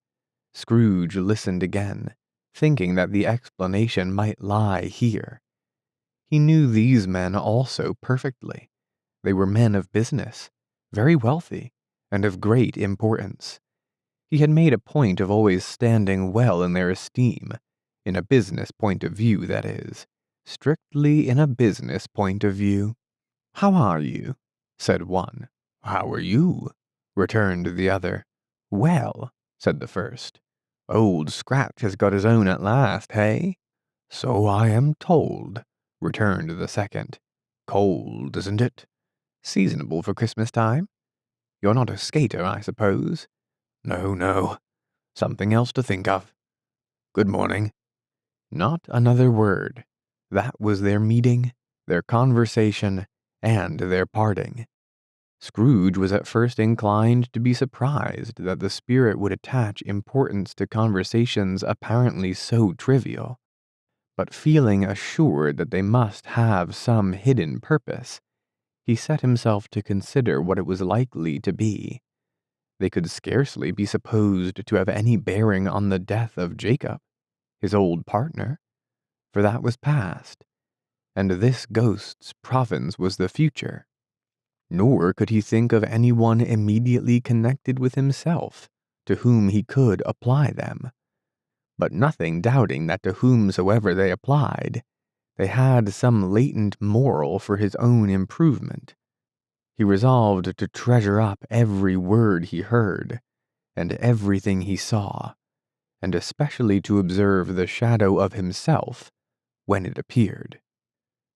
Scrooge listened again, thinking that the explanation might lie here. He knew these men also perfectly. They were men of business, very wealthy, and of great importance. He had made a point of always standing well in their esteem, in a business point of view, that is. Strictly in a business point of view. "How are you?" said one. "How are you?" returned the other. "Well," said the first. "Old Scratch has got his own at last, hey?" "So I am told," returned the second. "Cold, isn't it? Seasonable for Christmas time? You're not a skater, I suppose?" "No, no. Something else to think of. Good morning." Not another word. That was their meeting, their conversation, and their parting. Scrooge was at first inclined to be surprised that the spirit would attach importance to conversations apparently so trivial, but feeling assured that they must have some hidden purpose, he set himself to consider what it was likely to be. They could scarcely be supposed to have any bearing on the death of Jacob, his old partner, for that was past, and this ghost's province was the future. Nor could he think of anyone immediately connected with himself, to whom he could apply them. But nothing doubting that to whomsoever they applied, they had some latent moral for his own improvement. He resolved to treasure up every word he heard, and everything he saw, and especially to observe the shadow of himself when it appeared.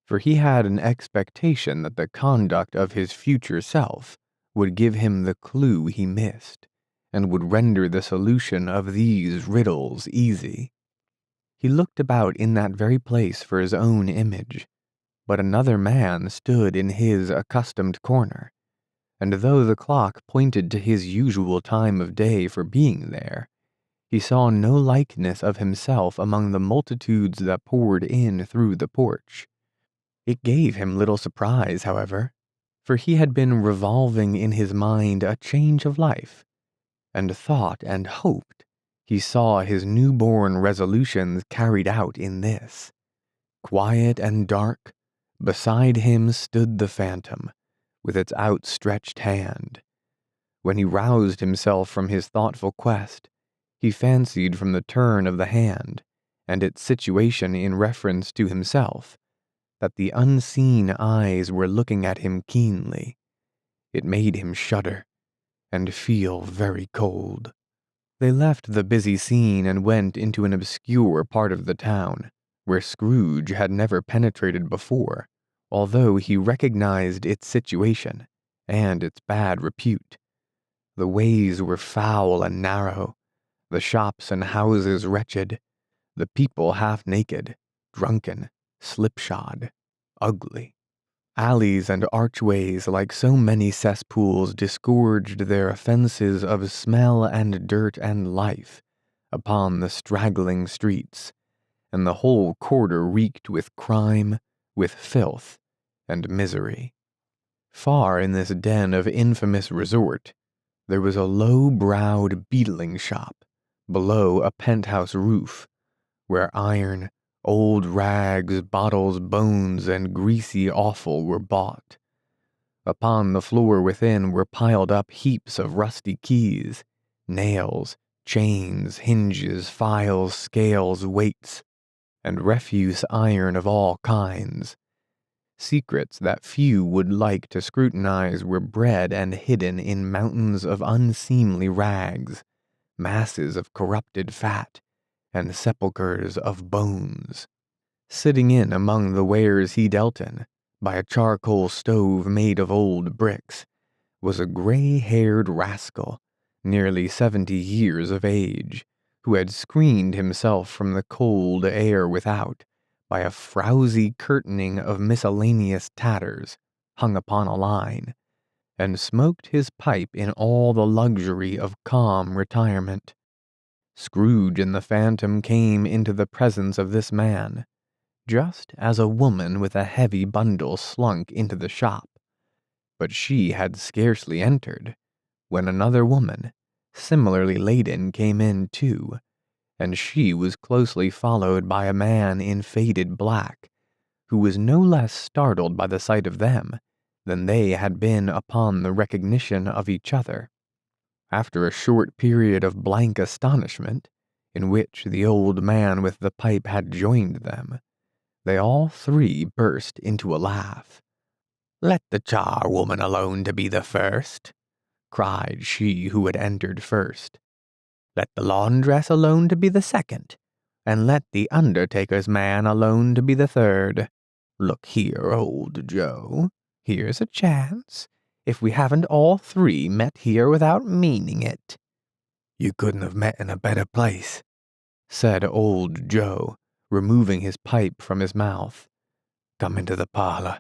For he had an expectation that the conduct of his future self would give him the clue he missed, and would render the solution of these riddles easy. He looked about in that very place for his own image, but another man stood in his accustomed corner, and though the clock pointed to his usual time of day for being there, he saw no likeness of himself among the multitudes that poured in through the porch. It gave him little surprise, however, for he had been revolving in his mind a change of life, and thought and hoped he saw his newborn resolutions carried out in this. Quiet and dark, beside him stood the phantom, with its outstretched hand. When he roused himself from his thoughtful quest, he fancied from the turn of the hand, and its situation in reference to himself, that the unseen eyes were looking at him keenly. It made him shudder, and feel very cold. They left the busy scene and went into an obscure part of the town, where Scrooge had never penetrated before, although he recognized its situation and its bad repute. The ways were foul and narrow, the shops and houses wretched, the people half naked, drunken, slipshod, ugly. Alleys and archways, like so many cesspools, disgorged their offenses of smell and dirt and life upon the straggling streets, and the whole quarter reeked with crime, with filth, and misery. Far in this den of infamous resort, there was a low-browed beetling shop, below a penthouse roof, where iron, old rags, bottles, bones, and greasy offal were bought. Upon the floor within were piled up heaps of rusty keys, nails, chains, hinges, files, scales, weights, and refuse iron of all kinds. Secrets that few would like to scrutinize were bred and hidden in mountains of unseemly rags, masses of corrupted fat, and sepulchres of bones. Sitting in among the wares he dealt in, by a charcoal stove made of old bricks, was a gray-haired rascal, nearly 70 years of age, who had screened himself from the cold air without by a frowsy curtaining of miscellaneous tatters hung upon a line, and smoked his pipe in all the luxury of calm retirement. Scrooge and the phantom came into the presence of this man, just as a woman with a heavy bundle slunk into the shop. But she had scarcely entered, when another woman, similarly laden, came in too, and she was closely followed by a man in faded black, who was no less startled by the sight of them than they had been upon the recognition of each other. After a short period of blank astonishment, in which the old man with the pipe had joined them, they all three burst into a laugh. "Let the charwoman alone to be the first," cried she who had entered first. "Let the laundress alone to be the second, and let the undertaker's man alone to be the third. Look here, old Joe, here's a chance, if we haven't all three met here without meaning it." "You couldn't have met in a better place," said old Joe, removing his pipe from his mouth. "Come into the parlor.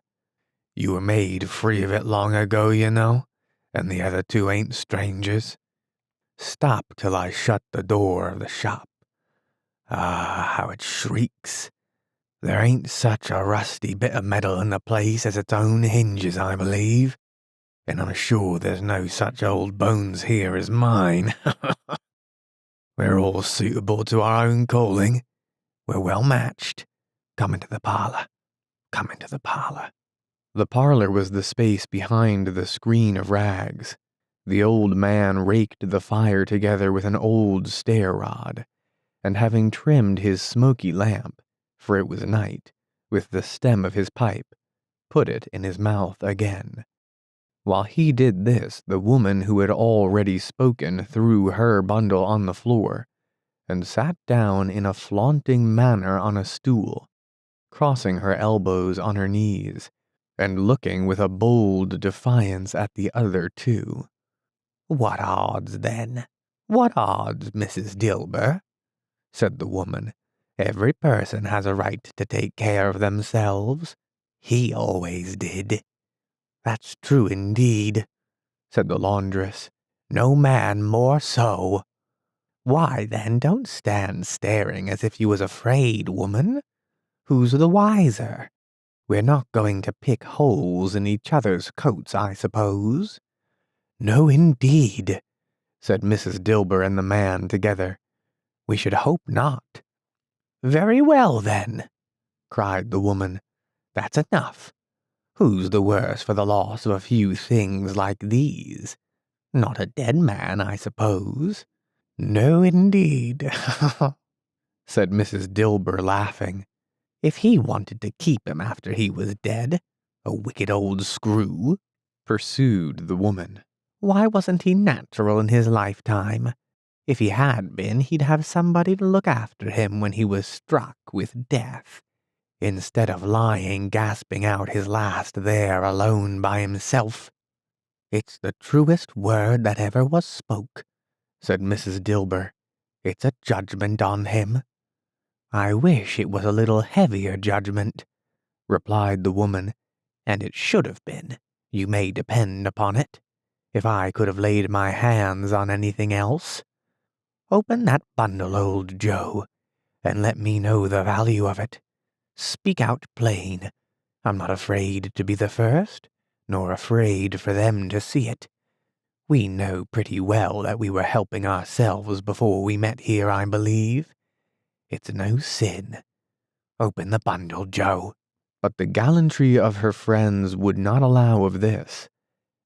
You were made free of it long ago, you know, and the other two ain't strangers. Stop till I shut the door of the shop. Ah, how it shrieks. There ain't such a rusty bit of metal in the place as its own hinges, I believe, and I'm sure there's no such old bones here as mine. We're all suitable to our own calling. We're well matched. Come into the parlor. Come into the parlor." The parlor was the space behind the screen of rags. The old man raked the fire together with an old stair rod, and having trimmed his smoky lamp, for it was night, with the stem of his pipe, put it in his mouth again. While he did this, the woman who had already spoken threw her bundle on the floor, and sat down in a flaunting manner on a stool, crossing her elbows on her knees, and looking with a bold defiance at the other two. "What odds, then? What odds, Mrs. Dilber?" said the woman. "Every person has a right to take care of themselves. He always did." "That's true indeed," said the laundress. "No man more so." "Why, then, don't stand staring as if you was afraid, woman. Who's the wiser? We're not going to pick holes in each other's coats, I suppose?" "No, indeed," said Mrs. Dilber and the man together. "We should hope not." "Very well, then," cried the woman. "That's enough. Who's the worse for the loss of a few things like these? Not a dead man, I suppose?" "No, indeed," said Mrs. Dilber, laughing. "If he wanted to keep him after he was dead, a wicked old screw," pursued the woman, "why wasn't he natural in his lifetime? If he had been, he'd have somebody to look after him when he was struck with death, instead of lying gasping out his last there alone by himself." "It's the truest word that ever was spoke," said Mrs. Dilber. "It's a judgment on him." "I wish it was a little heavier judgment," replied the woman, "and it should have been, you may depend upon it, if I could have laid my hands on anything else. Open that bundle, old Joe, and let me know the value of it. Speak out plain. I'm not afraid to be the first, nor afraid for them to see it. We know pretty well that we were helping ourselves before we met here, I believe. It's no sin. Open the bundle, Joe." But the gallantry of her friends would not allow of this,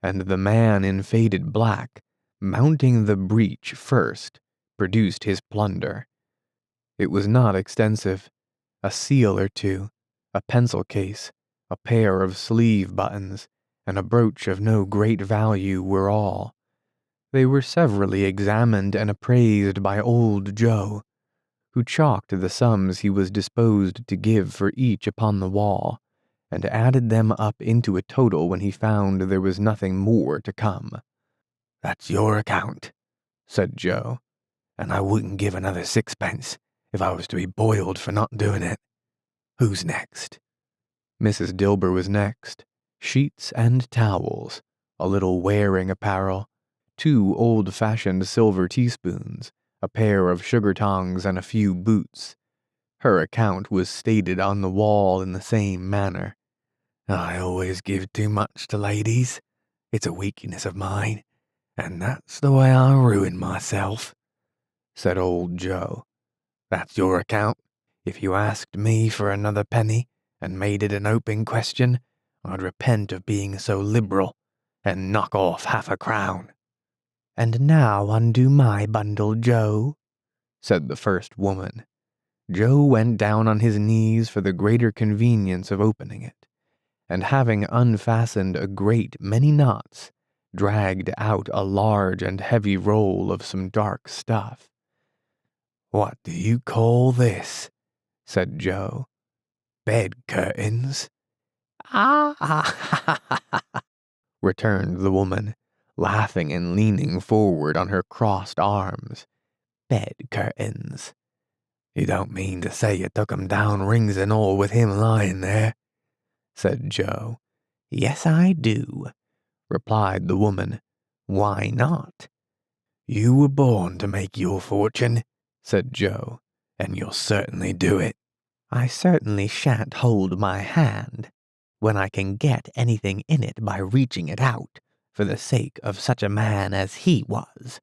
and the man in faded black, mounting the breach first, produced his plunder. It was not extensive. A seal or two, a pencil case, a pair of sleeve buttons, and a brooch of no great value were all. They were severally examined and appraised by old Joe, who chalked the sums he was disposed to give for each upon the wall, and added them up into a total when he found there was nothing more to come. "That's your account," said Joe, "and I wouldn't give another sixpence if I was to be boiled for not doing it. Who's next?" Mrs. Dilber was next. Sheets and towels, a little wearing apparel, 2 old-fashioned silver teaspoons, a pair of sugar tongs, and a few boots. Her account was stated on the wall in the same manner. "I always give too much to ladies. It's a weakness of mine, and that's the way I ruin myself," said old Joe. "That's your account. If you asked me for another penny, and made it an open question, I'd repent of being so liberal, and knock off half a crown." "And now undo my bundle, Joe," said the first woman. Joe went down on his knees for the greater convenience of opening it, and having unfastened a great many knots, dragged out a large and heavy roll of some dark stuff. "What do you call this?" said Joe. "Bed curtains?" "Ah!" returned the woman, laughing and leaning forward on her crossed arms. "Bed curtains. You don't mean to say you took 'em down, rings and all, with him lying there?" said Joe. "Yes, I do," replied the woman. "Why not?" "You were born to make your fortune," said Joe, "and you'll certainly do it." "I certainly shan't hold my hand when I can get anything in it by reaching it out for the sake of such a man as he was.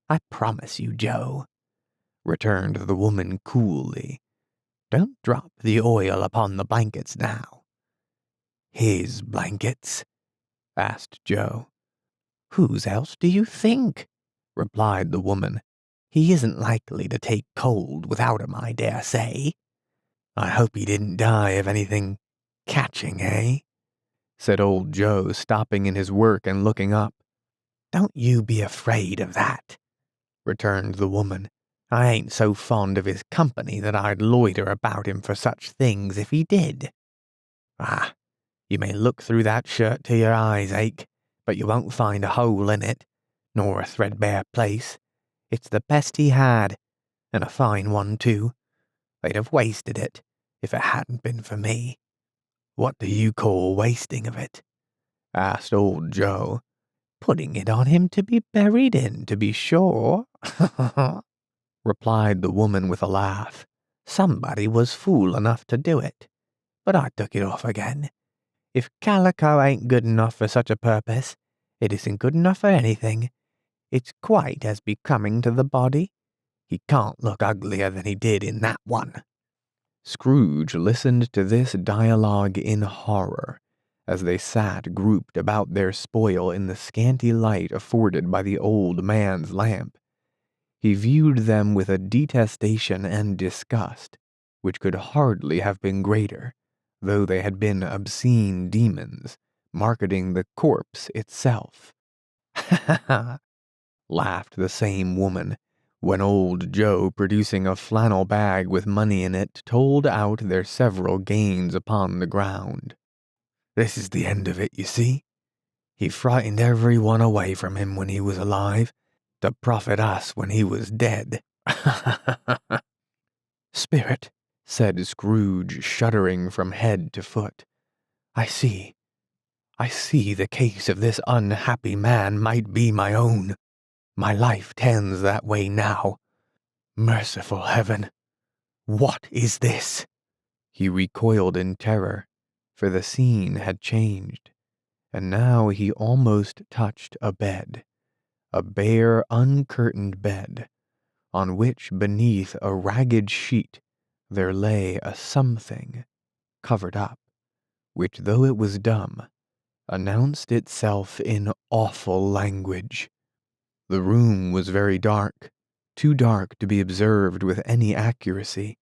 I promise you, Joe," returned the woman coolly. "Don't drop the oil upon the blankets now." "His blankets?" asked Joe. "Whose else do you think?" replied the woman. "He isn't likely to take cold without 'em, I dare say." "I hope he didn't die of anything catching, eh?" said old Joe, stopping in his work and looking up. "Don't you be afraid of that," returned the woman. "I ain't so fond of his company that I'd loiter about him for such things if he did. Ah, you may look through that shirt till your eyes ache, but you won't find a hole in it, nor a threadbare place. It's the best he had, and a fine one, too. They'd have wasted it if it hadn't been for me." "What do you call wasting of it?" asked old Joe. "Putting it on him to be buried in, to be sure," replied the woman with a laugh. "Somebody was fool enough to do it, but I took it off again. If calico ain't good enough for such a purpose, it isn't good enough for anything. It's quite as becoming to the body. He can't look uglier than he did in that one." Scrooge listened to this dialogue in horror, as they sat grouped about their spoil in the scanty light afforded by the old man's lamp. He viewed them with a detestation and disgust, which could hardly have been greater, though they had been obscene demons, marketing the corpse itself. "Ha ha!" laughed the same woman, when old Joe, producing a flannel bag with money in it, told out their several gains upon the ground. "This is the end of it, you see. He frightened every one away from him when he was alive, to profit us when he was dead." "Spirit," said Scrooge, shuddering from head to foot, I see the case of this unhappy man might be my own. My life tends that way now. Merciful heaven, what is this?" He recoiled in terror, for the scene had changed, and now he almost touched a bed, a bare, uncurtained bed, on which, beneath a ragged sheet, there lay a something covered up, which, though it was dumb, announced itself in awful language. The room was very dark, too dark to be observed with any accuracy,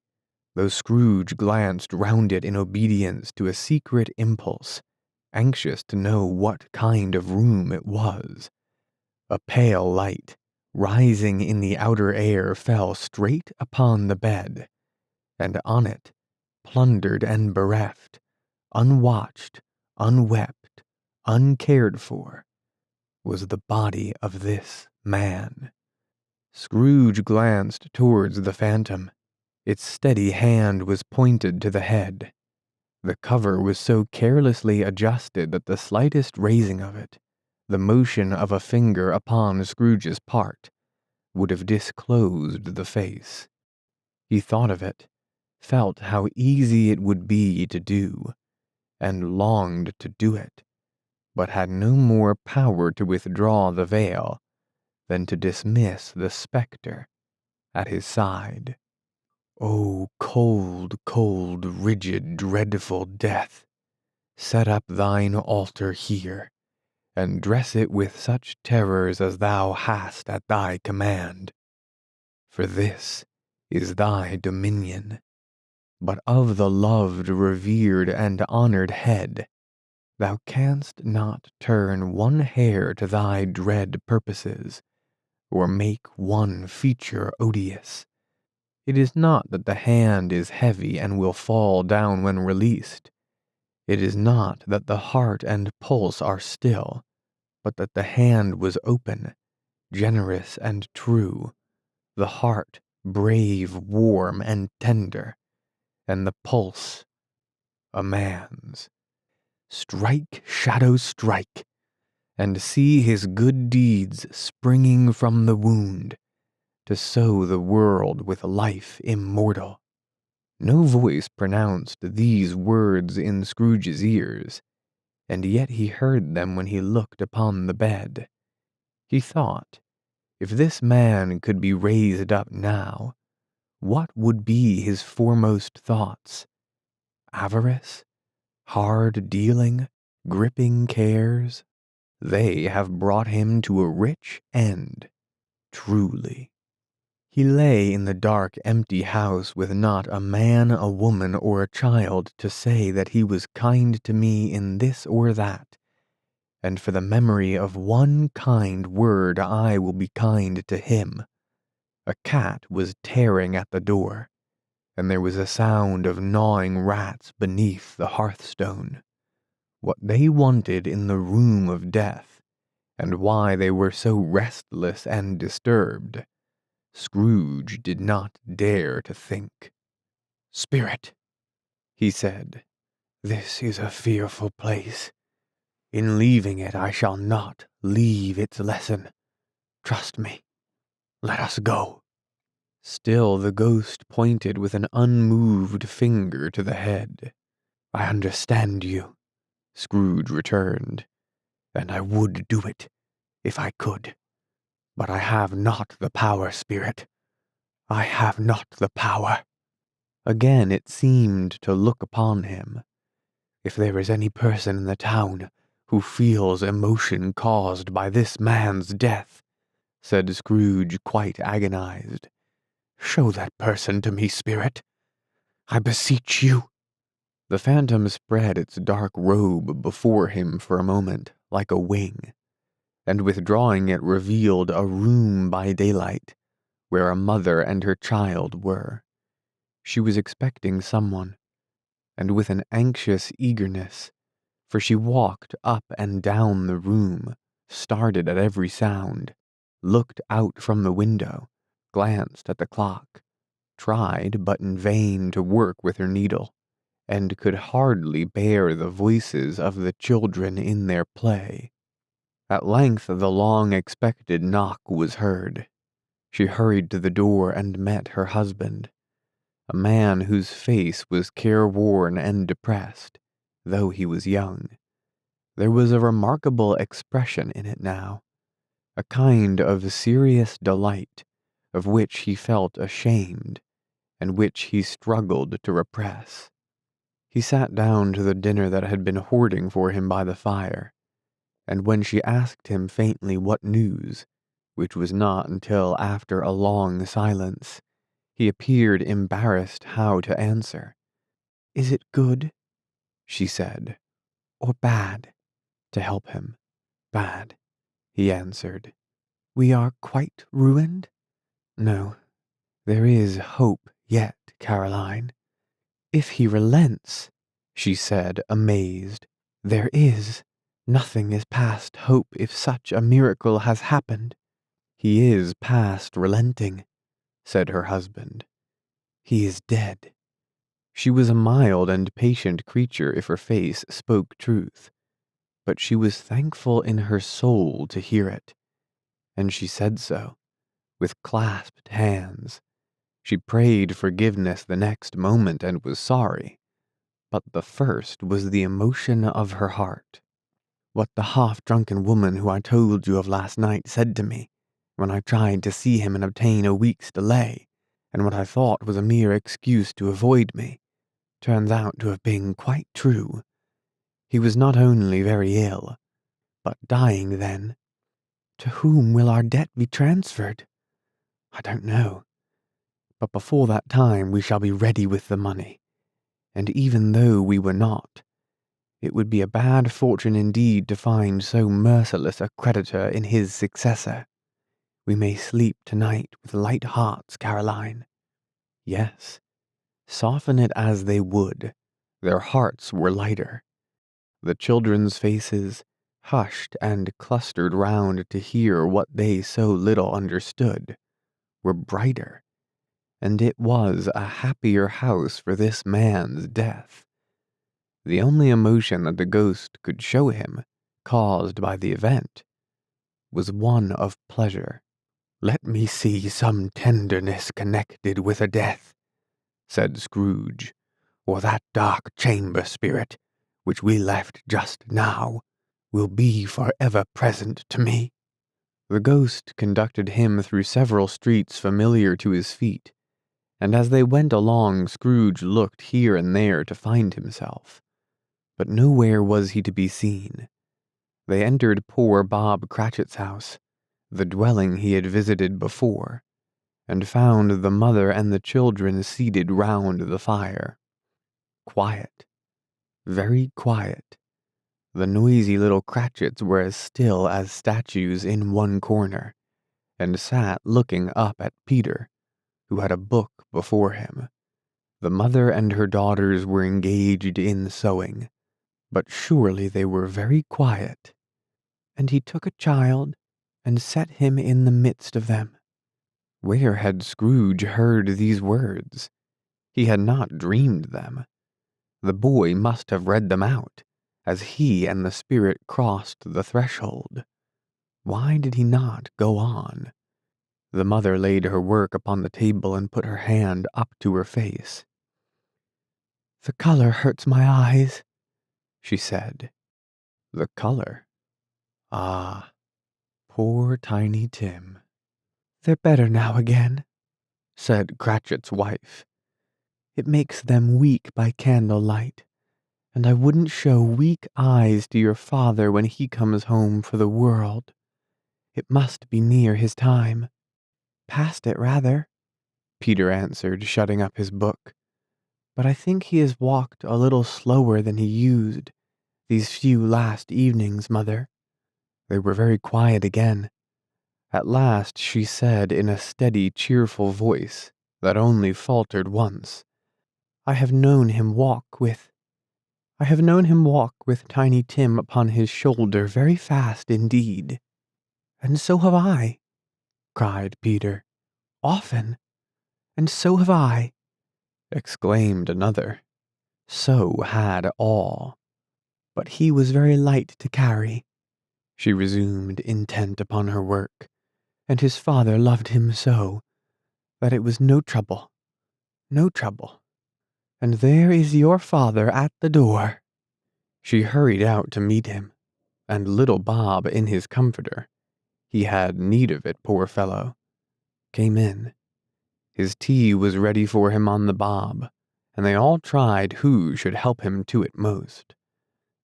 though Scrooge glanced round it in obedience to a secret impulse, anxious to know what kind of room it was. A pale light, rising in the outer air, fell straight upon the bed, and on it, plundered and bereft, unwatched, unwept, uncared for, was the body of this man. Scrooge glanced towards the phantom. Its steady hand was pointed to the head. The cover was so carelessly adjusted that the slightest raising of it, the motion of a finger upon Scrooge's part, would have disclosed the face. He thought of it, felt how easy it would be to do, and longed to do it, but had no more power to withdraw the veil than to dismiss the spectre at his side. O cold, cold, rigid, dreadful death, set up thine altar here, and dress it with such terrors as thou hast at thy command. For this is thy dominion. But of the loved, revered, and honored head, thou canst not turn one hair to thy dread purposes, or make one feature odious. It is not that the hand is heavy and will fall down when released. It is not that the heart and pulse are still, but that the hand was open, generous and true, the heart brave, warm, and tender, and the pulse a man's. Strike, shadow, strike, and see his good deeds springing from the wound, to sow the world with life immortal. No voice pronounced these words in Scrooge's ears, and yet he heard them when he looked upon the bed. He thought, if this man could be raised up now, what would be his foremost thoughts? Avarice? Hard dealing? Gripping cares? They have brought him to a rich end, truly. He lay in the dark, empty house with not a man, a woman, or a child to say that he was kind to me in this or that, and for the memory of one kind word I will be kind to him. A cat was tearing at the door, and there was a sound of gnawing rats beneath the hearthstone. What they wanted in the room of death, and why they were so restless and disturbed, Scrooge did not dare to think. "Spirit," he said, "this is a fearful place. In leaving it, I shall not leave its lesson. Trust me. Let us go." Still the ghost pointed with an unmoved finger to the head. "I understand you," Scrooge returned, "and I would do it, if I could. But I have not the power, Spirit. I have not the power." Again it seemed to look upon him. "If there is any person in the town who feels emotion caused by this man's death," said Scrooge, quite agonized, "show that person to me, Spirit. I beseech you." The phantom spread its dark robe before him for a moment, like a wing, and withdrawing it revealed a room by daylight, where a mother and her child were. She was expecting someone, and with an anxious eagerness, for she walked up and down the room, started at every sound, looked out from the window, glanced at the clock, tried but in vain to work with her needle, and could hardly bear the voices of the children in their play. At length the long-expected knock was heard. She hurried to the door and met her husband, a man whose face was careworn and depressed, though he was young. There was a remarkable expression in it now, a kind of serious delight, of which he felt ashamed, and which he struggled to repress. He sat down to the dinner that had been hoarding for him by the fire, and when she asked him faintly what news, which was not until after a long silence, he appeared embarrassed how to answer. "Is it good," she said, "or bad?" To help him. "Bad," he answered. "We are quite ruined?" "No, there is hope yet, Caroline." "If he relents," she said, amazed. "There is. Nothing is past hope if such a miracle has happened." "He is past relenting," said her husband. "He is dead." She was a mild and patient creature if her face spoke truth, but she was thankful in her soul to hear it, and she said so, with clasped hands. She prayed forgiveness the next moment and was sorry, but the first was the emotion of her heart. "What the half-drunken woman who I told you of last night said to me, when I tried to see him and obtain a week's delay, and what I thought was a mere excuse to avoid me turns out to have been quite true. He was not only very ill, but dying then. To whom will our debt be transferred? I don't know. But before that time we shall be ready with the money. And even though we were not, it would be a bad fortune indeed to find so merciless a creditor in his successor. We may sleep tonight with light hearts, Caroline. Yes, soften it as they would, their hearts were lighter. The children's faces, hushed and clustered round to hear what they so little understood, were brighter, and it was a happier house for this man's death. The only emotion that the ghost could show him, caused by the event, was one of pleasure. "Let me see some tenderness connected with a death," said Scrooge, "or that dark chamber spirit, which we left just now, will be forever present to me." The ghost conducted him through several streets familiar to his feet, and as they went along Scrooge looked here and there to find himself, but nowhere was he to be seen. They entered poor Bob Cratchit's house, the dwelling he had visited before, and found the mother and the children seated round the fire. Quiet, very quiet. The noisy little Cratchits were as still as statues in one corner, and sat looking up at Peter, who had a book before him. The mother and her daughters were engaged in sewing, but surely they were very quiet. And he took a child and set him in the midst of them. Where had Scrooge heard these words? He had not dreamed them. The boy must have read them out, as he and the spirit crossed the threshold. Why did he not go on? The mother laid her work upon the table and put her hand up to her face. "The color hurts my eyes," she said. The color? Ah, poor Tiny Tim. "They're better now again," said Cratchit's wife. "It makes them weak by candlelight, and I wouldn't show weak eyes to your father when he comes home for the world. It must be near his time." "Past it, rather," Peter answered, shutting up his book. "But I think he has walked a little slower than he used these few last evenings, Mother." They were very quiet again. At last she said in a steady, cheerful voice that only faltered once, I have known him walk with Tiny Tim upon his shoulder very fast indeed." "And so have I," cried Peter. "Often. And so have I," exclaimed another. So had all. "But he was very light to carry," she resumed, intent upon her work, "and his father loved him so, that it was no trouble. No trouble. And there is your father at the door." She hurried out to meet him, and little Bob in his comforter, he had need of it, poor fellow, came in. His tea was ready for him on the bob, and they all tried who should help him to it most.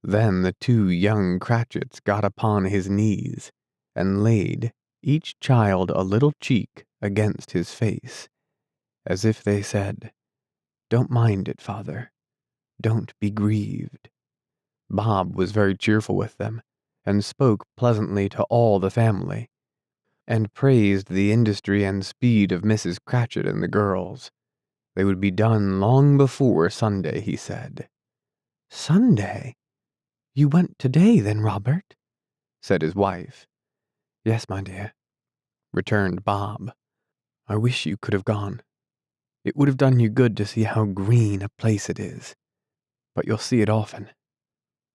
Then the two young Cratchits got upon his knees, and laid each child a little cheek against his face, as if they said, "Don't mind it, father. Don't be grieved." Bob was very cheerful with them, and spoke pleasantly to all the family, and praised the industry and speed of Mrs. Cratchit and the girls. They would be done long before Sunday, he said. "Sunday? You went today, then, Robert?" said his wife. "Yes, my dear," returned Bob. "I wish you could have gone. It would have done you good to see how green a place it is. But you'll see it often.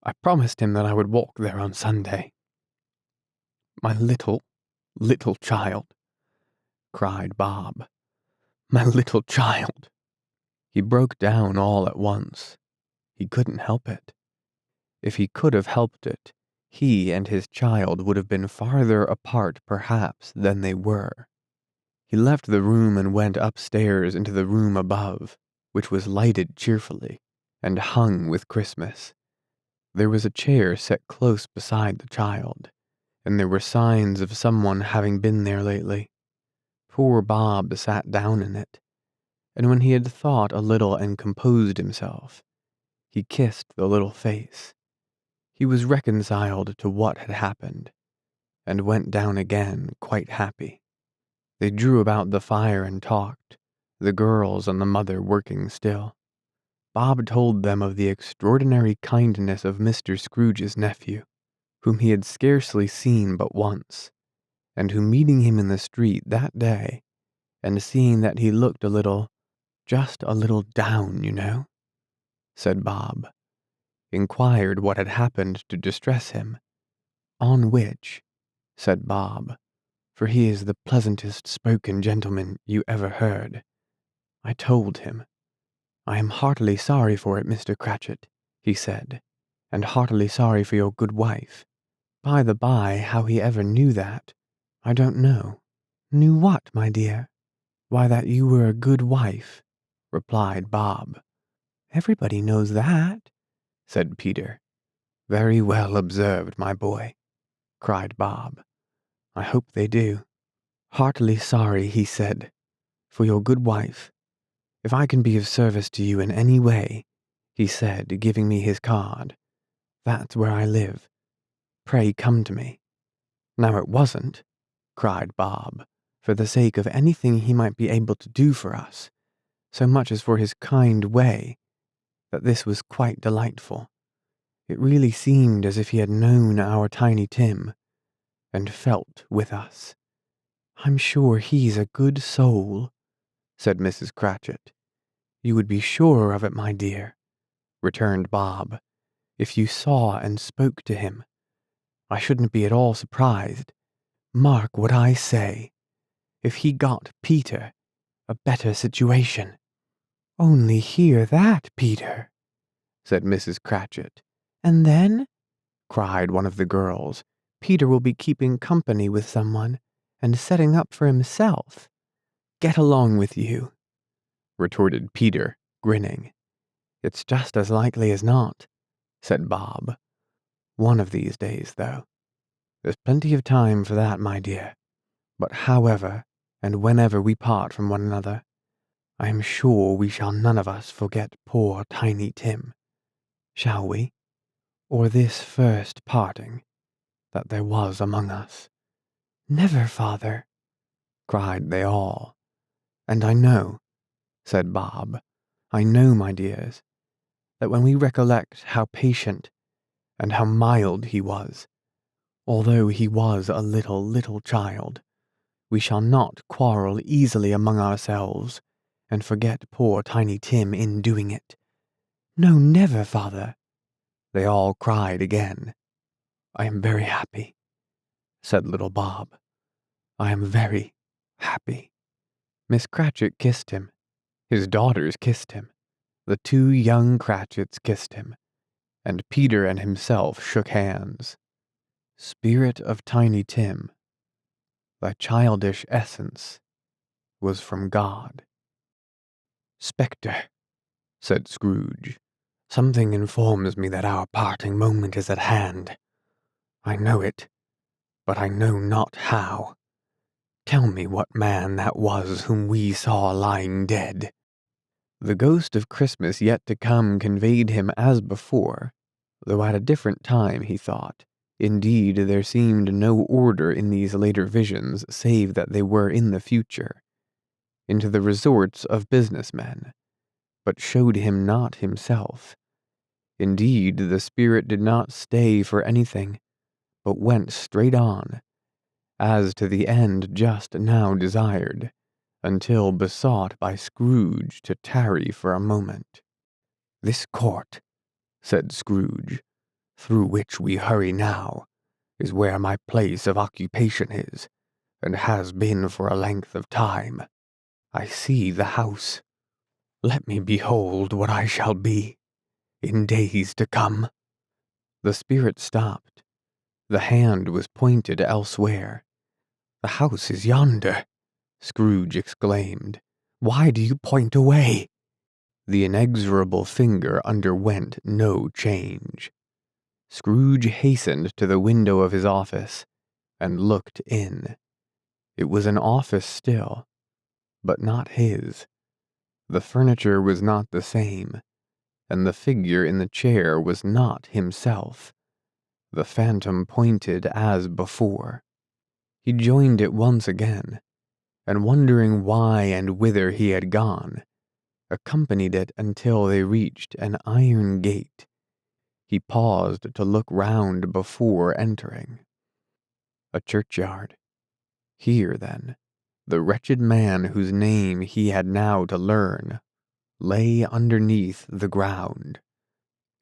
I promised him that I would walk there on Sunday." "My little, little child," cried Bob. "My little child." He broke down all at once. He couldn't help it. If he could have helped it, he and his child would have been farther apart perhaps than they were. He left the room and went upstairs into the room above, which was lighted cheerfully and hung with Christmas. There was a chair set close beside the child, and there were signs of someone having been there lately. Poor Bob sat down in it, and when he had thought a little and composed himself, he kissed the little face. He was reconciled to what had happened, and went down again quite happy. They drew about the fire and talked, the girls and the mother working still. Bob told them of the extraordinary kindness of Mr. Scrooge's nephew, whom he had scarcely seen but once, and who, meeting him in the street that day, and seeing that he looked a little, just a little down, you know, said Bob, inquired what had happened to distress him, on which, said Bob, for he is the pleasantest spoken gentleman you ever heard, I told him, I am heartily sorry for it, Mr. Cratchit, he said, and heartily sorry for your good wife. By the by, how he ever knew that, I don't know. Knew what, my dear? Why, that you were a good wife, replied Bob. Everybody knows that, said Peter. Very well observed, my boy, cried Bob. I hope they do. Heartily sorry, he said, for your good wife. If I can be of service to you in any way, he said, giving me his card, that's where I live. Pray come to me. Now it wasn't, cried Bob, for the sake of anything he might be able to do for us, so much as for his kind way, that this was quite delightful. It really seemed as if he had known our Tiny Tim, and felt with us. I'm sure he's a good soul, said Mrs. Cratchit. You would be sure of it, my dear, returned Bob, if you saw and spoke to him. I shouldn't be at all surprised. Mark what I say. If he got Peter a better situation. Only hear that, Peter, said Mrs. Cratchit. And then, cried one of the girls, Peter will be keeping company with someone and setting up for himself. Get along with you, retorted Peter, grinning. It's just as likely as not, said Bob. One of these days, though. There's plenty of time for that, my dear. But however and whenever we part from one another, I am sure we shall none of us forget poor Tiny Tim. Shall we? Or this first parting that there was among us? Never, father, cried they all. And I know, said Bob, I know, my dears, that when we recollect how patient and how mild he was, although he was a little child, we shall not quarrel easily among ourselves and forget poor Tiny Tim in doing it. No, never, father, they all cried again. I am very happy, said little Bob. I am very happy. Miss Cratchit kissed him. His daughters kissed him. The two young Cratchits kissed him, and Peter and himself shook hands. Spirit of Tiny Tim, thy childish essence was from God. Spectre, said Scrooge, something informs me that our parting moment is at hand. I know it, but I know not how. Tell me what man that was whom we saw lying dead. The ghost of Christmas yet to come conveyed him as before, though at a different time, he thought. Indeed, there seemed no order in these later visions save that they were in the future, into the resorts of businessmen, but showed him not himself. Indeed, the spirit did not stay for anything, but went straight on, as to the end just now desired, until besought by Scrooge to tarry for a moment. This court, said Scrooge, through which we hurry now, is where my place of occupation is, and has been for a length of time. I see the house. Let me behold what I shall be in days to come. The spirit stopped. The hand was pointed elsewhere. The house is yonder, Scrooge exclaimed. "Why do you point away?" The inexorable finger underwent no change. Scrooge hastened to the window of his office and looked in. It was an office still, but not his. The furniture was not the same, and the figure in the chair was not himself. The phantom pointed as before. He joined it once again, and wondering why and whither he had gone, accompanied it until they reached an iron gate. He paused to look round before entering. A churchyard. Here, then, the wretched man whose name he had now to learn lay underneath the ground.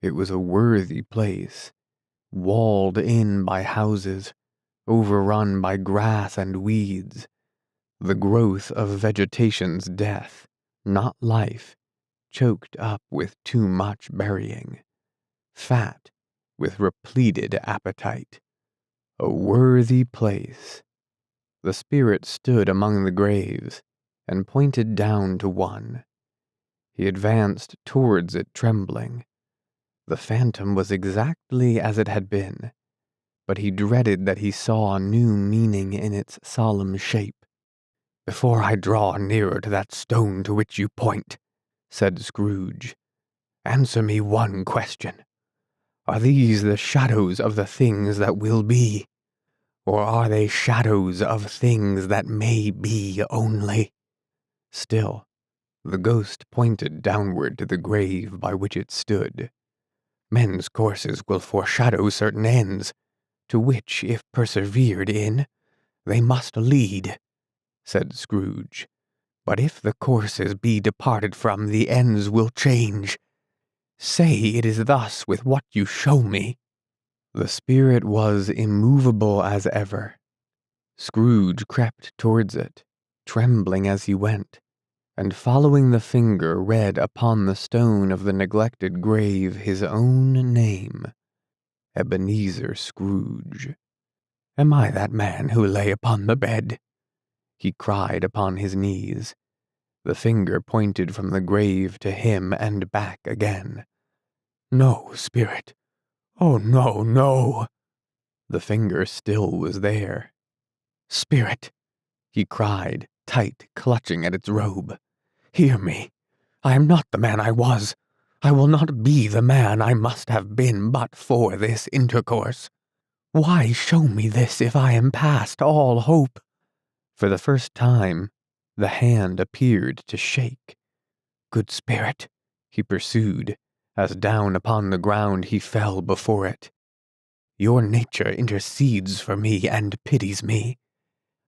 It was a worthy place, walled in by houses, overrun by grass and weeds, the growth of vegetation's death, not life, choked up with too much burying, fat with repleted appetite. A worthy place. The spirit stood among the graves and pointed down to one. He advanced towards it trembling. The phantom was exactly as it had been, but he dreaded that he saw new meaning in its solemn shape. "Before I draw nearer to that stone to which you point," said Scrooge, "answer me one question. Are these the shadows of the things that will be, or are they shadows of things that may be only?" Still, the ghost pointed downward to the grave by which it stood. "Men's courses will foreshadow certain ends, to which, if persevered in, they must lead," said Scrooge. "But if the courses be departed from, the ends will change. Say it is thus with what you show me." The spirit was immovable as ever. Scrooge crept towards it, trembling as he went, and following the finger read upon the stone of the neglected grave his own name, Ebenezer Scrooge. "Am I that man who lay upon the bed?" he cried upon his knees. The finger pointed from the grave to him and back again. "No, spirit. Oh, no, no." The finger still was there. "Spirit," he cried, tight clutching at its robe. "Hear me. I am not the man I was. I will not be the man I must have been but for this intercourse. Why show me this if I am past all hope?" For the first time, the hand appeared to shake. "Good spirit," he pursued, as down upon the ground he fell before it. "Your nature intercedes for me and pities me.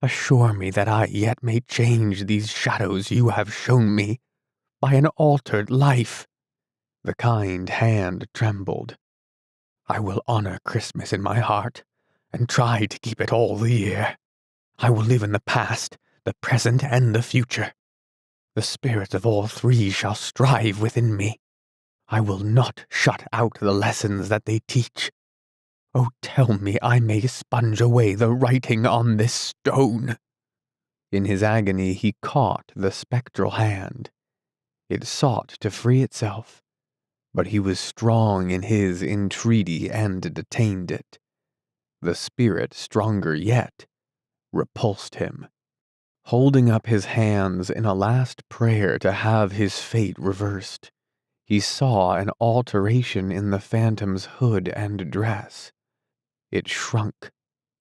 Assure me that I yet may change these shadows you have shown me by an altered life." The kind hand trembled. "I will honor Christmas in my heart, and try to keep it all the year. I will live in the past, the present, and the future. The spirits of all three shall strive within me. I will not shut out the lessons that they teach. Oh, tell me I may sponge away the writing on this stone." In his agony he caught the spectral hand. It sought to free itself, but he was strong in his entreaty and detained it. The spirit, stronger yet, repulsed him. Holding up his hands in a last prayer to have his fate reversed, he saw an alteration in the phantom's hood and dress. It shrunk,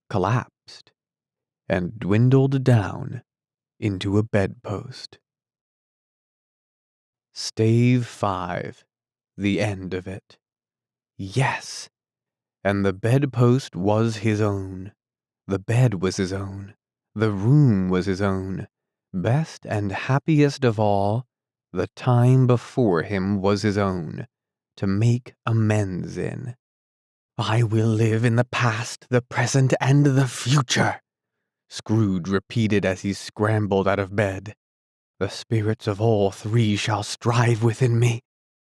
collapsed, and dwindled down into a bedpost. Stave 5. The end of it. Yes! And the bedpost was his own. The bed was his own. The room was his own. Best and happiest of all, the time before him was his own, to make amends in. "I will live in the past, the present, and the future," Scrooge repeated as he scrambled out of bed. "The spirits of all three shall strive within me.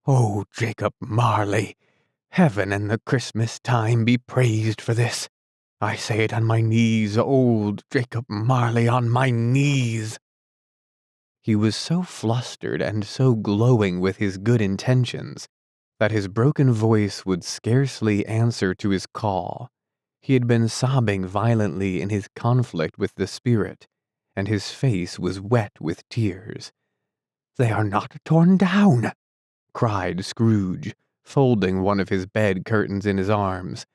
Oh, Jacob Marley, heaven and the Christmas time be praised for this. I say it on my knees, old Jacob Marley, on my knees." He was so flustered and so glowing with his good intentions that his broken voice would scarcely answer to his call. He had been sobbing violently in his conflict with the spirit, and his face was wet with tears. "They are not torn down," cried Scrooge, folding one of his bed curtains in his arms.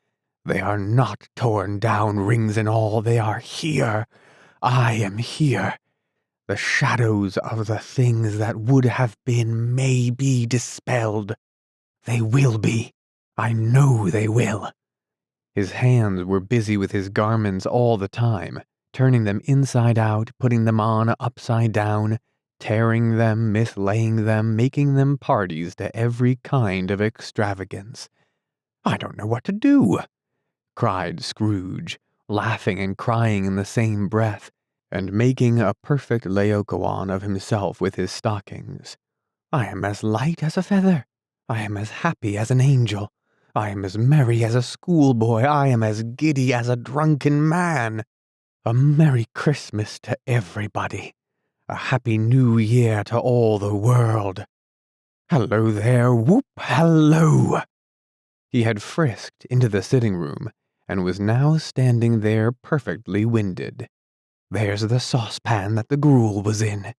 "They are not torn down, rings and all. They are here. I am here. The shadows of the things that would have been may be dispelled. They will be. I know they will." His hands were busy with his garments all the time, turning them inside out, putting them on upside down, tearing them, mislaying them, making them parties to every kind of extravagance. "I don't know what to do," cried Scrooge, laughing and crying in the same breath, and making a perfect Laocoon of himself with his stockings. "I am as light as a feather. I am as happy as an angel. I am as merry as a schoolboy. I am as giddy as a drunken man. A Merry Christmas to everybody. A Happy New Year to all the world. Hello there, whoop, hello." He had frisked into the sitting room, and was now standing there perfectly winded. "There's the saucepan that the gruel was in,"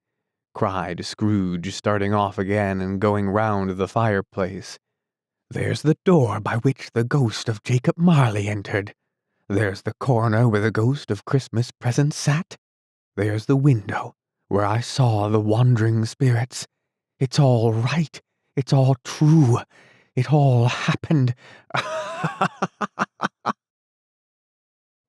cried Scrooge, starting off again and going round the fireplace. "There's the door by which the ghost of Jacob Marley entered. There's the corner where the ghost of Christmas Present sat. There's the window where I saw the wandering spirits. It's all right. It's all true. It all happened."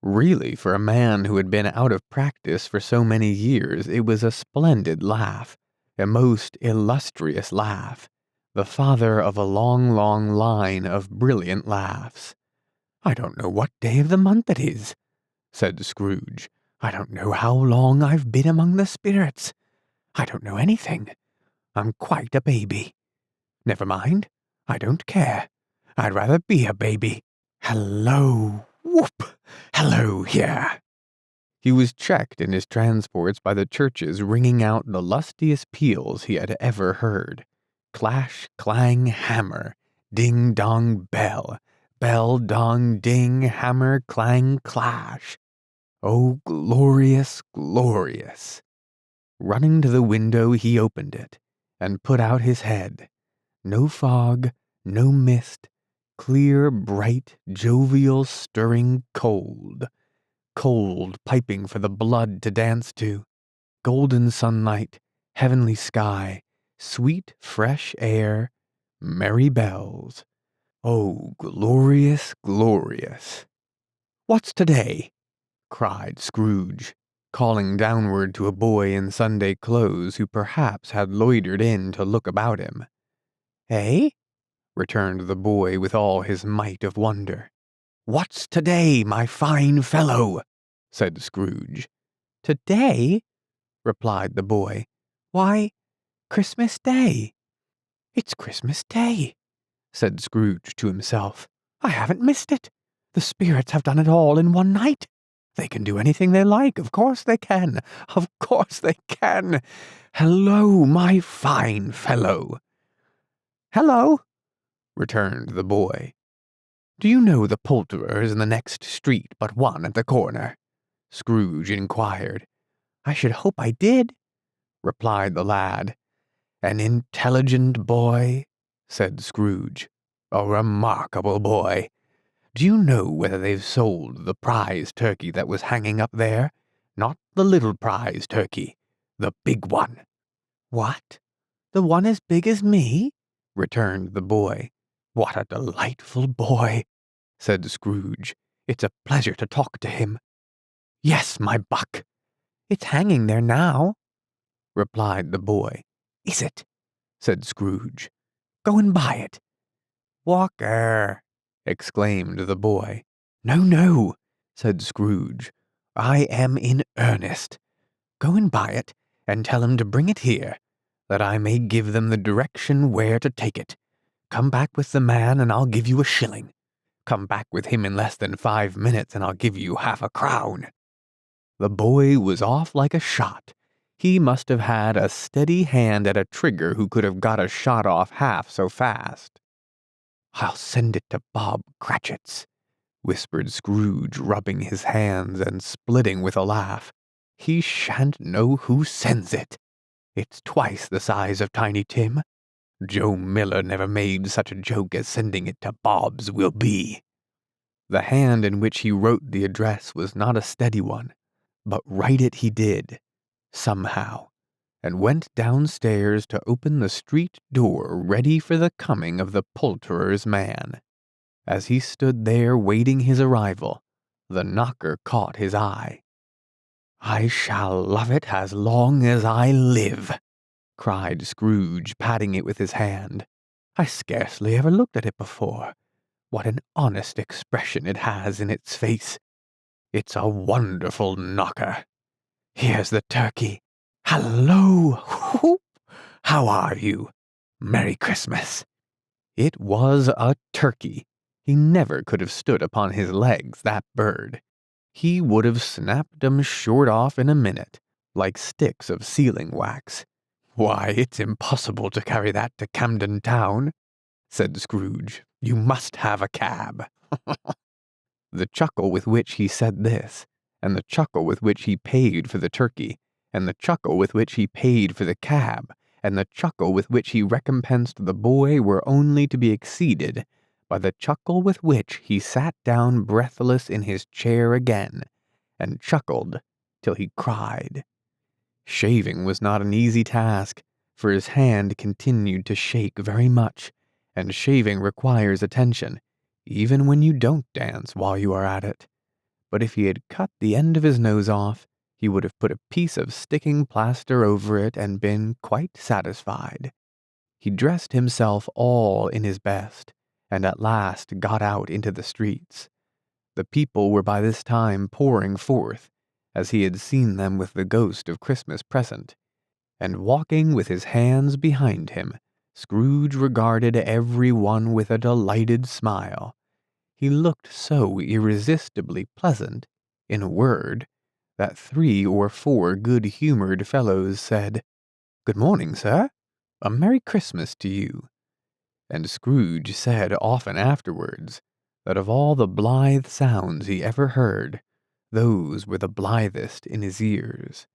Really, for a man who had been out of practice for so many years, it was a splendid laugh, a most illustrious laugh, the father of a long, long line of brilliant laughs. "I don't know what day of the month it is," said Scrooge. "I don't know how long I've been among the spirits. I don't know anything. I'm quite a baby. Never mind. I don't care. I'd rather be a baby. Hello, whoop, hello here." He was checked in his transports by the churches ringing out the lustiest peals he had ever heard. Clash, clang, hammer, ding, dong, bell, bell, dong, ding, hammer, clang, clash. Oh, glorious, glorious. Running to the window, he opened it, and put out his head. No fog, no mist, clear, bright, jovial, stirring, cold. Cold, piping for the blood to dance to. Golden sunlight, heavenly sky, sweet, fresh air, merry bells. Oh, glorious, glorious. "What's today?" cried Scrooge, calling downward to a boy in Sunday clothes who perhaps had loitered in to look about him. "Eh?" returned the boy with all his might of wonder. "What's today, my fine fellow?" said Scrooge. "Today?" replied the boy. "Why, Christmas Day." "It's Christmas Day," said Scrooge to himself. "I haven't missed it. The spirits have done it all in one night. They can do anything they like. Of course they can. Of course they can. Hello, my fine fellow." "Hello," returned the boy. "Do you know the poulterers in the next street but one at the corner?" Scrooge inquired. "I should hope I did," replied the lad. "An intelligent boy," said Scrooge. "A remarkable boy. Do you know whether they've sold the prize turkey that was hanging up there? Not the little prize turkey, the big one." "What? The one as big as me?" returned the boy. "What a delightful boy," said Scrooge. "It's a pleasure to talk to him." "Yes, my buck." "It's hanging there now," replied the boy. "Is it?" said Scrooge. "Go and buy it." "Walker!" exclaimed the boy. "No, no," said Scrooge. "I am in earnest. Go and buy it, and tell him to bring it here, that I may give them the direction where to take it. Come back with the man, and I'll give you a shilling. Come back with him in less than 5 minutes and I'll give you half a crown." The boy was off like a shot. He must have had a steady hand at a trigger who could have got a shot off half so fast. "I'll send it to Bob Cratchit's," whispered Scrooge, rubbing his hands and splitting with a laugh. "He shan't know who sends it. It's twice the size of Tiny Tim. Joe Miller never made such a joke as sending it to Bob's will be." The hand in which he wrote the address was not a steady one, but write it he did, somehow, and went downstairs to open the street door ready for the coming of the poulterer's man. As he stood there waiting his arrival, the knocker caught his eye. "I shall love it as long as I live," cried Scrooge, patting it with his hand. "I scarcely ever looked at it before. What an honest expression it has in its face. It's a wonderful knocker. Here's the turkey. Hallo! Whoop! How are you? Merry Christmas." It was a turkey. He never could have stood upon his legs, that bird. He would have snapped 'em short off in a minute, like sticks of sealing wax. "Why, it's impossible to carry that to Camden Town," said Scrooge. "You must have a cab." The chuckle with which he said this, and the chuckle with which he paid for the turkey, and the chuckle with which he paid for the cab, and the chuckle with which he recompensed the boy were only to be exceeded by the chuckle with which he sat down breathless in his chair again, and chuckled till he cried. Shaving was not an easy task, for his hand continued to shake very much, and shaving requires attention, even when you don't dance while you are at it. But if he had cut the end of his nose off, he would have put a piece of sticking plaster over it and been quite satisfied. He dressed himself all in his best, and at last got out into the streets. The people were by this time pouring forth, as he had seen them with the ghost of Christmas present, and walking with his hands behind him, Scrooge regarded every one with a delighted smile. He looked so irresistibly pleasant, in a word, that 3 or 4 good-humored fellows said, "Good morning, sir. A Merry Christmas to you." And Scrooge said often afterwards that of all the blithe sounds he ever heard, those were the blithest in his ears.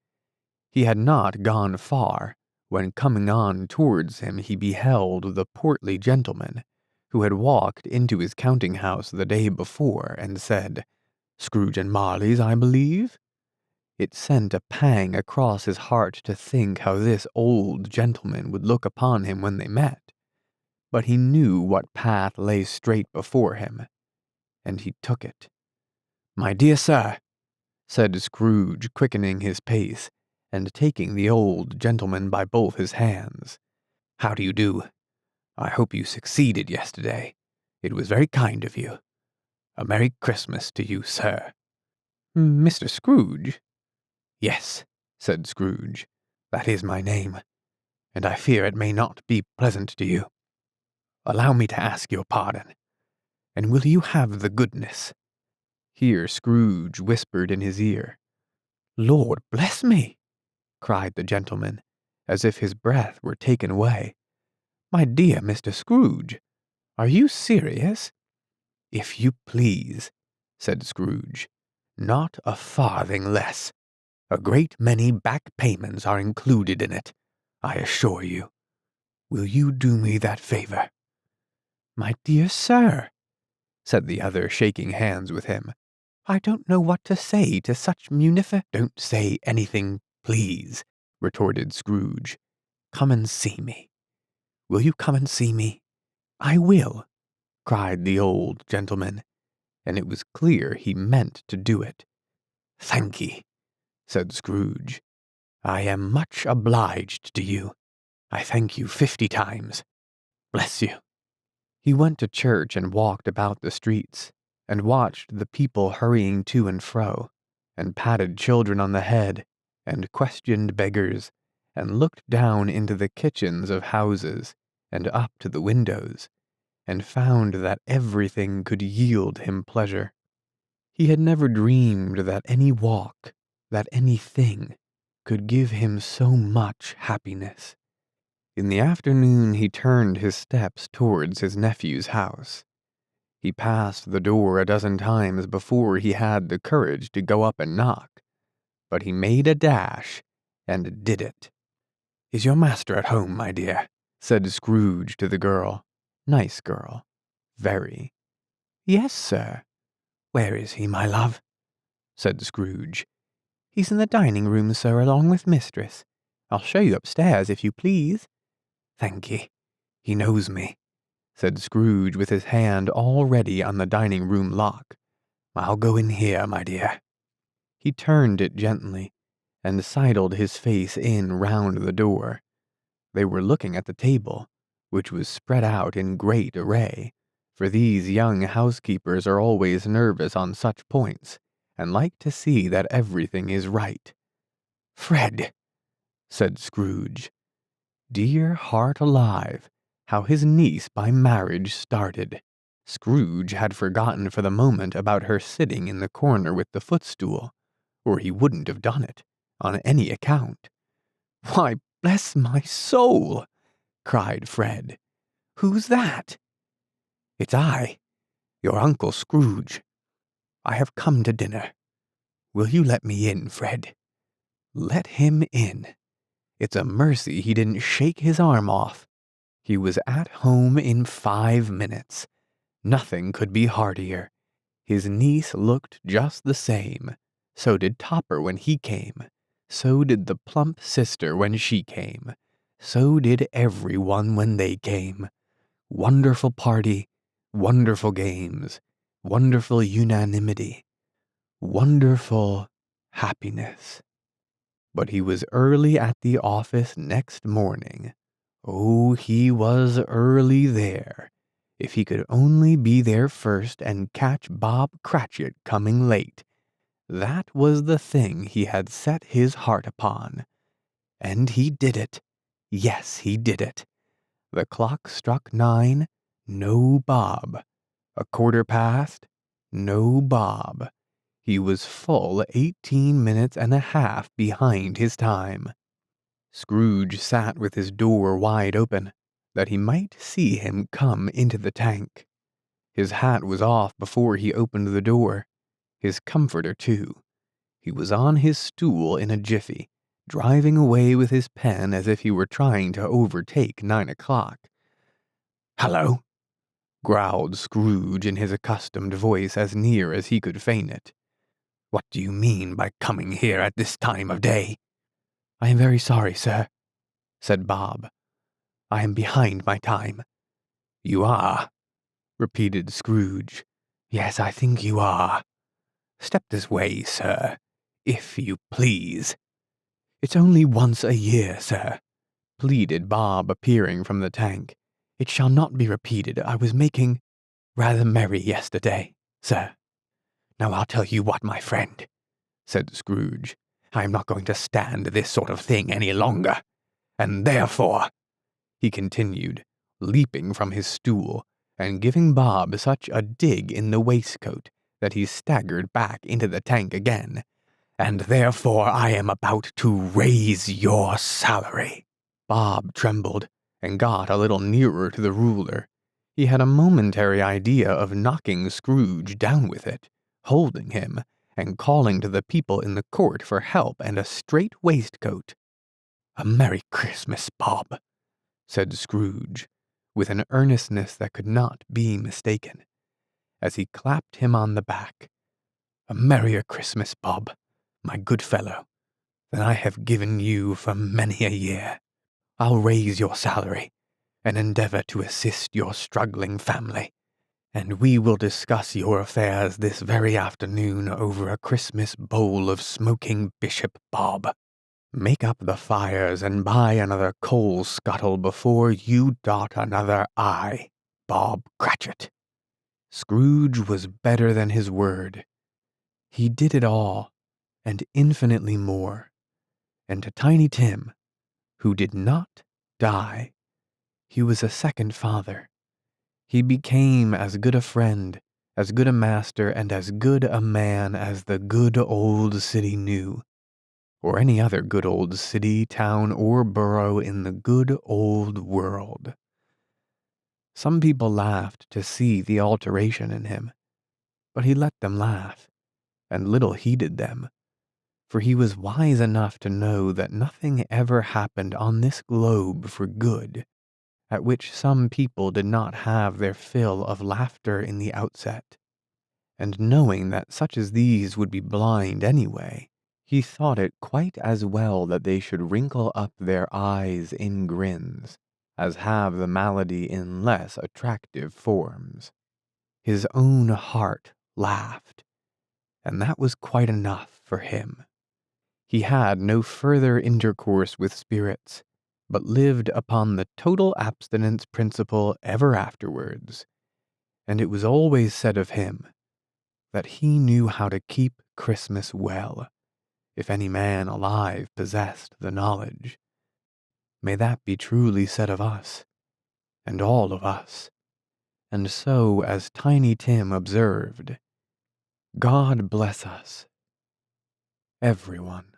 He had not gone far, when coming on towards him he beheld the portly gentleman, who had walked into his counting-house the day before, and said, "Scrooge and Marley's, I believe?" It sent a pang across his heart to think how this old gentleman would look upon him when they met, but he knew what path lay straight before him, and he took it. "My dear sir," said Scrooge, quickening his pace, and taking the old gentleman by both his hands. "How do you do? I hope you succeeded yesterday. It was very kind of you. A Merry Christmas to you, sir." "Mr. Scrooge?" "Yes," said Scrooge. "That is my name, and I fear it may not be pleasant to you. Allow me to ask your pardon, and will you have the goodness—" Here Scrooge whispered in his ear. "Lord bless me!" cried the gentleman, as if his breath were taken away. "My dear Mr. Scrooge, are you serious?" "If you please," said Scrooge. "Not a farthing less. A great many back payments are included in it, I assure you. Will you do me that favor?" "My dear sir," said the other, shaking hands with him, "I don't know what to say to such "Don't say anything, please," retorted Scrooge. "Come and see me. Will you come and see me?" "I will," cried the old gentleman, and it was clear he meant to do it. "Thank ye," said Scrooge. "I am much obliged to you. I thank you 50 times. Bless you." He went to church and walked about the streets, and watched the people hurrying to and fro, and patted children on the head, and questioned beggars, and looked down into the kitchens of houses, and up to the windows, and found that everything could yield him pleasure. He had never dreamed that any walk, that anything, could give him so much happiness. In the afternoon he turned his steps towards his nephew's house. He passed the door a dozen times before he had the courage to go up and knock, but he made a dash and did it. "Is your master at home, my dear?" said Scrooge to the girl. Nice girl. Very. "Yes, sir." "Where is he, my love?" said Scrooge. "He's in the dining room, sir, along with mistress. I'll show you upstairs, if you please." "Thank ye. He knows me," said Scrooge with his hand already on the dining room lock. "I'll go in here, my dear." He turned it gently, and sidled his face in round the door. They were looking at the table, which was spread out in great array, for these young housekeepers are always nervous on such points, and like to see that everything is right. "Fred," said Scrooge. Dear heart alive, how his niece by marriage started. Scrooge had forgotten for the moment about her sitting in the corner with the footstool, or he wouldn't have done it, on any account. "Why, bless my soul!" cried Fred. "Who's that?" "It's I, your Uncle Scrooge. I have come to dinner. Will you let me in, Fred?" Let him in. It's a mercy he didn't shake his arm off. He was at home in 5 minutes. Nothing could be heartier. His niece looked just the same. So did Topper when he came. So did the plump sister when she came. So did everyone when they came. Wonderful party, wonderful games, wonderful unanimity, wonderful happiness. But he was early at the office next morning. Oh, he was early there. If he could only be there first and catch Bob Cratchit coming late. That was the thing he had set his heart upon. And he did it. Yes, he did it. The clock struck 9. No Bob. 1/4 past. No Bob. He was full 18 minutes and a half behind his time. Scrooge sat with his door wide open, that he might see him come into the tank. His hat was off before he opened the door. His comforter, too. He was on his stool in a jiffy, driving away with his pen as if he were trying to overtake 9 o'clock. "Hello," growled Scrooge in his accustomed voice as near as he could feign it. "What do you mean by coming here at this time of day?" "I am very sorry, sir," said Bob. "I am behind my time." "You are?" repeated Scrooge. "Yes, I think you are. Step this way, sir, if you please." "It's only once a year, sir," pleaded Bob, appearing from the tank. "It shall not be repeated. I was making rather merry yesterday, sir." "Now I'll tell you what, my friend," said Scrooge. "I am not going to stand this sort of thing any longer. And therefore," he continued, leaping from his stool, and giving Bob such a dig in the waistcoat that he staggered back into the tank again, "and therefore I am about to raise your salary." Bob trembled, and got a little nearer to the ruler. He had a momentary idea of knocking Scrooge down with it, holding him, and calling to the people in the court for help and a straight waistcoat. "A Merry Christmas, Bob," said Scrooge, with an earnestness that could not be mistaken, as he clapped him on the back. "A merrier Christmas, Bob, my good fellow, than I have given you for many a year. I'll raise your salary, and endeavor to assist your struggling family, and we will discuss your affairs this very afternoon over a Christmas bowl of smoking Bishop, Bob. Make up the fires and buy another coal scuttle before you dot another I, Bob Cratchit." Scrooge was better than his word. He did it all, and infinitely more. And to Tiny Tim, who did not die, he was a second father. He became as good a friend, as good a master, and as good a man as the good old city knew, or any other good old city, town, or borough in the good old world. Some people laughed to see the alteration in him, but he let them laugh, and little heeded them, for he was wise enough to know that nothing ever happened on this globe for good, at which some people did not have their fill of laughter in the outset. And knowing that such as these would be blind anyway, he thought it quite as well that they should wrinkle up their eyes in grins, as have the malady in less attractive forms. His own heart laughed, and that was quite enough for him. He had no further intercourse with spirits, but lived upon the total abstinence principle ever afterwards, and it was always said of him that he knew how to keep Christmas well, if any man alive possessed the knowledge. May that be truly said of us, and all of us. And so, as Tiny Tim observed, God bless us, everyone.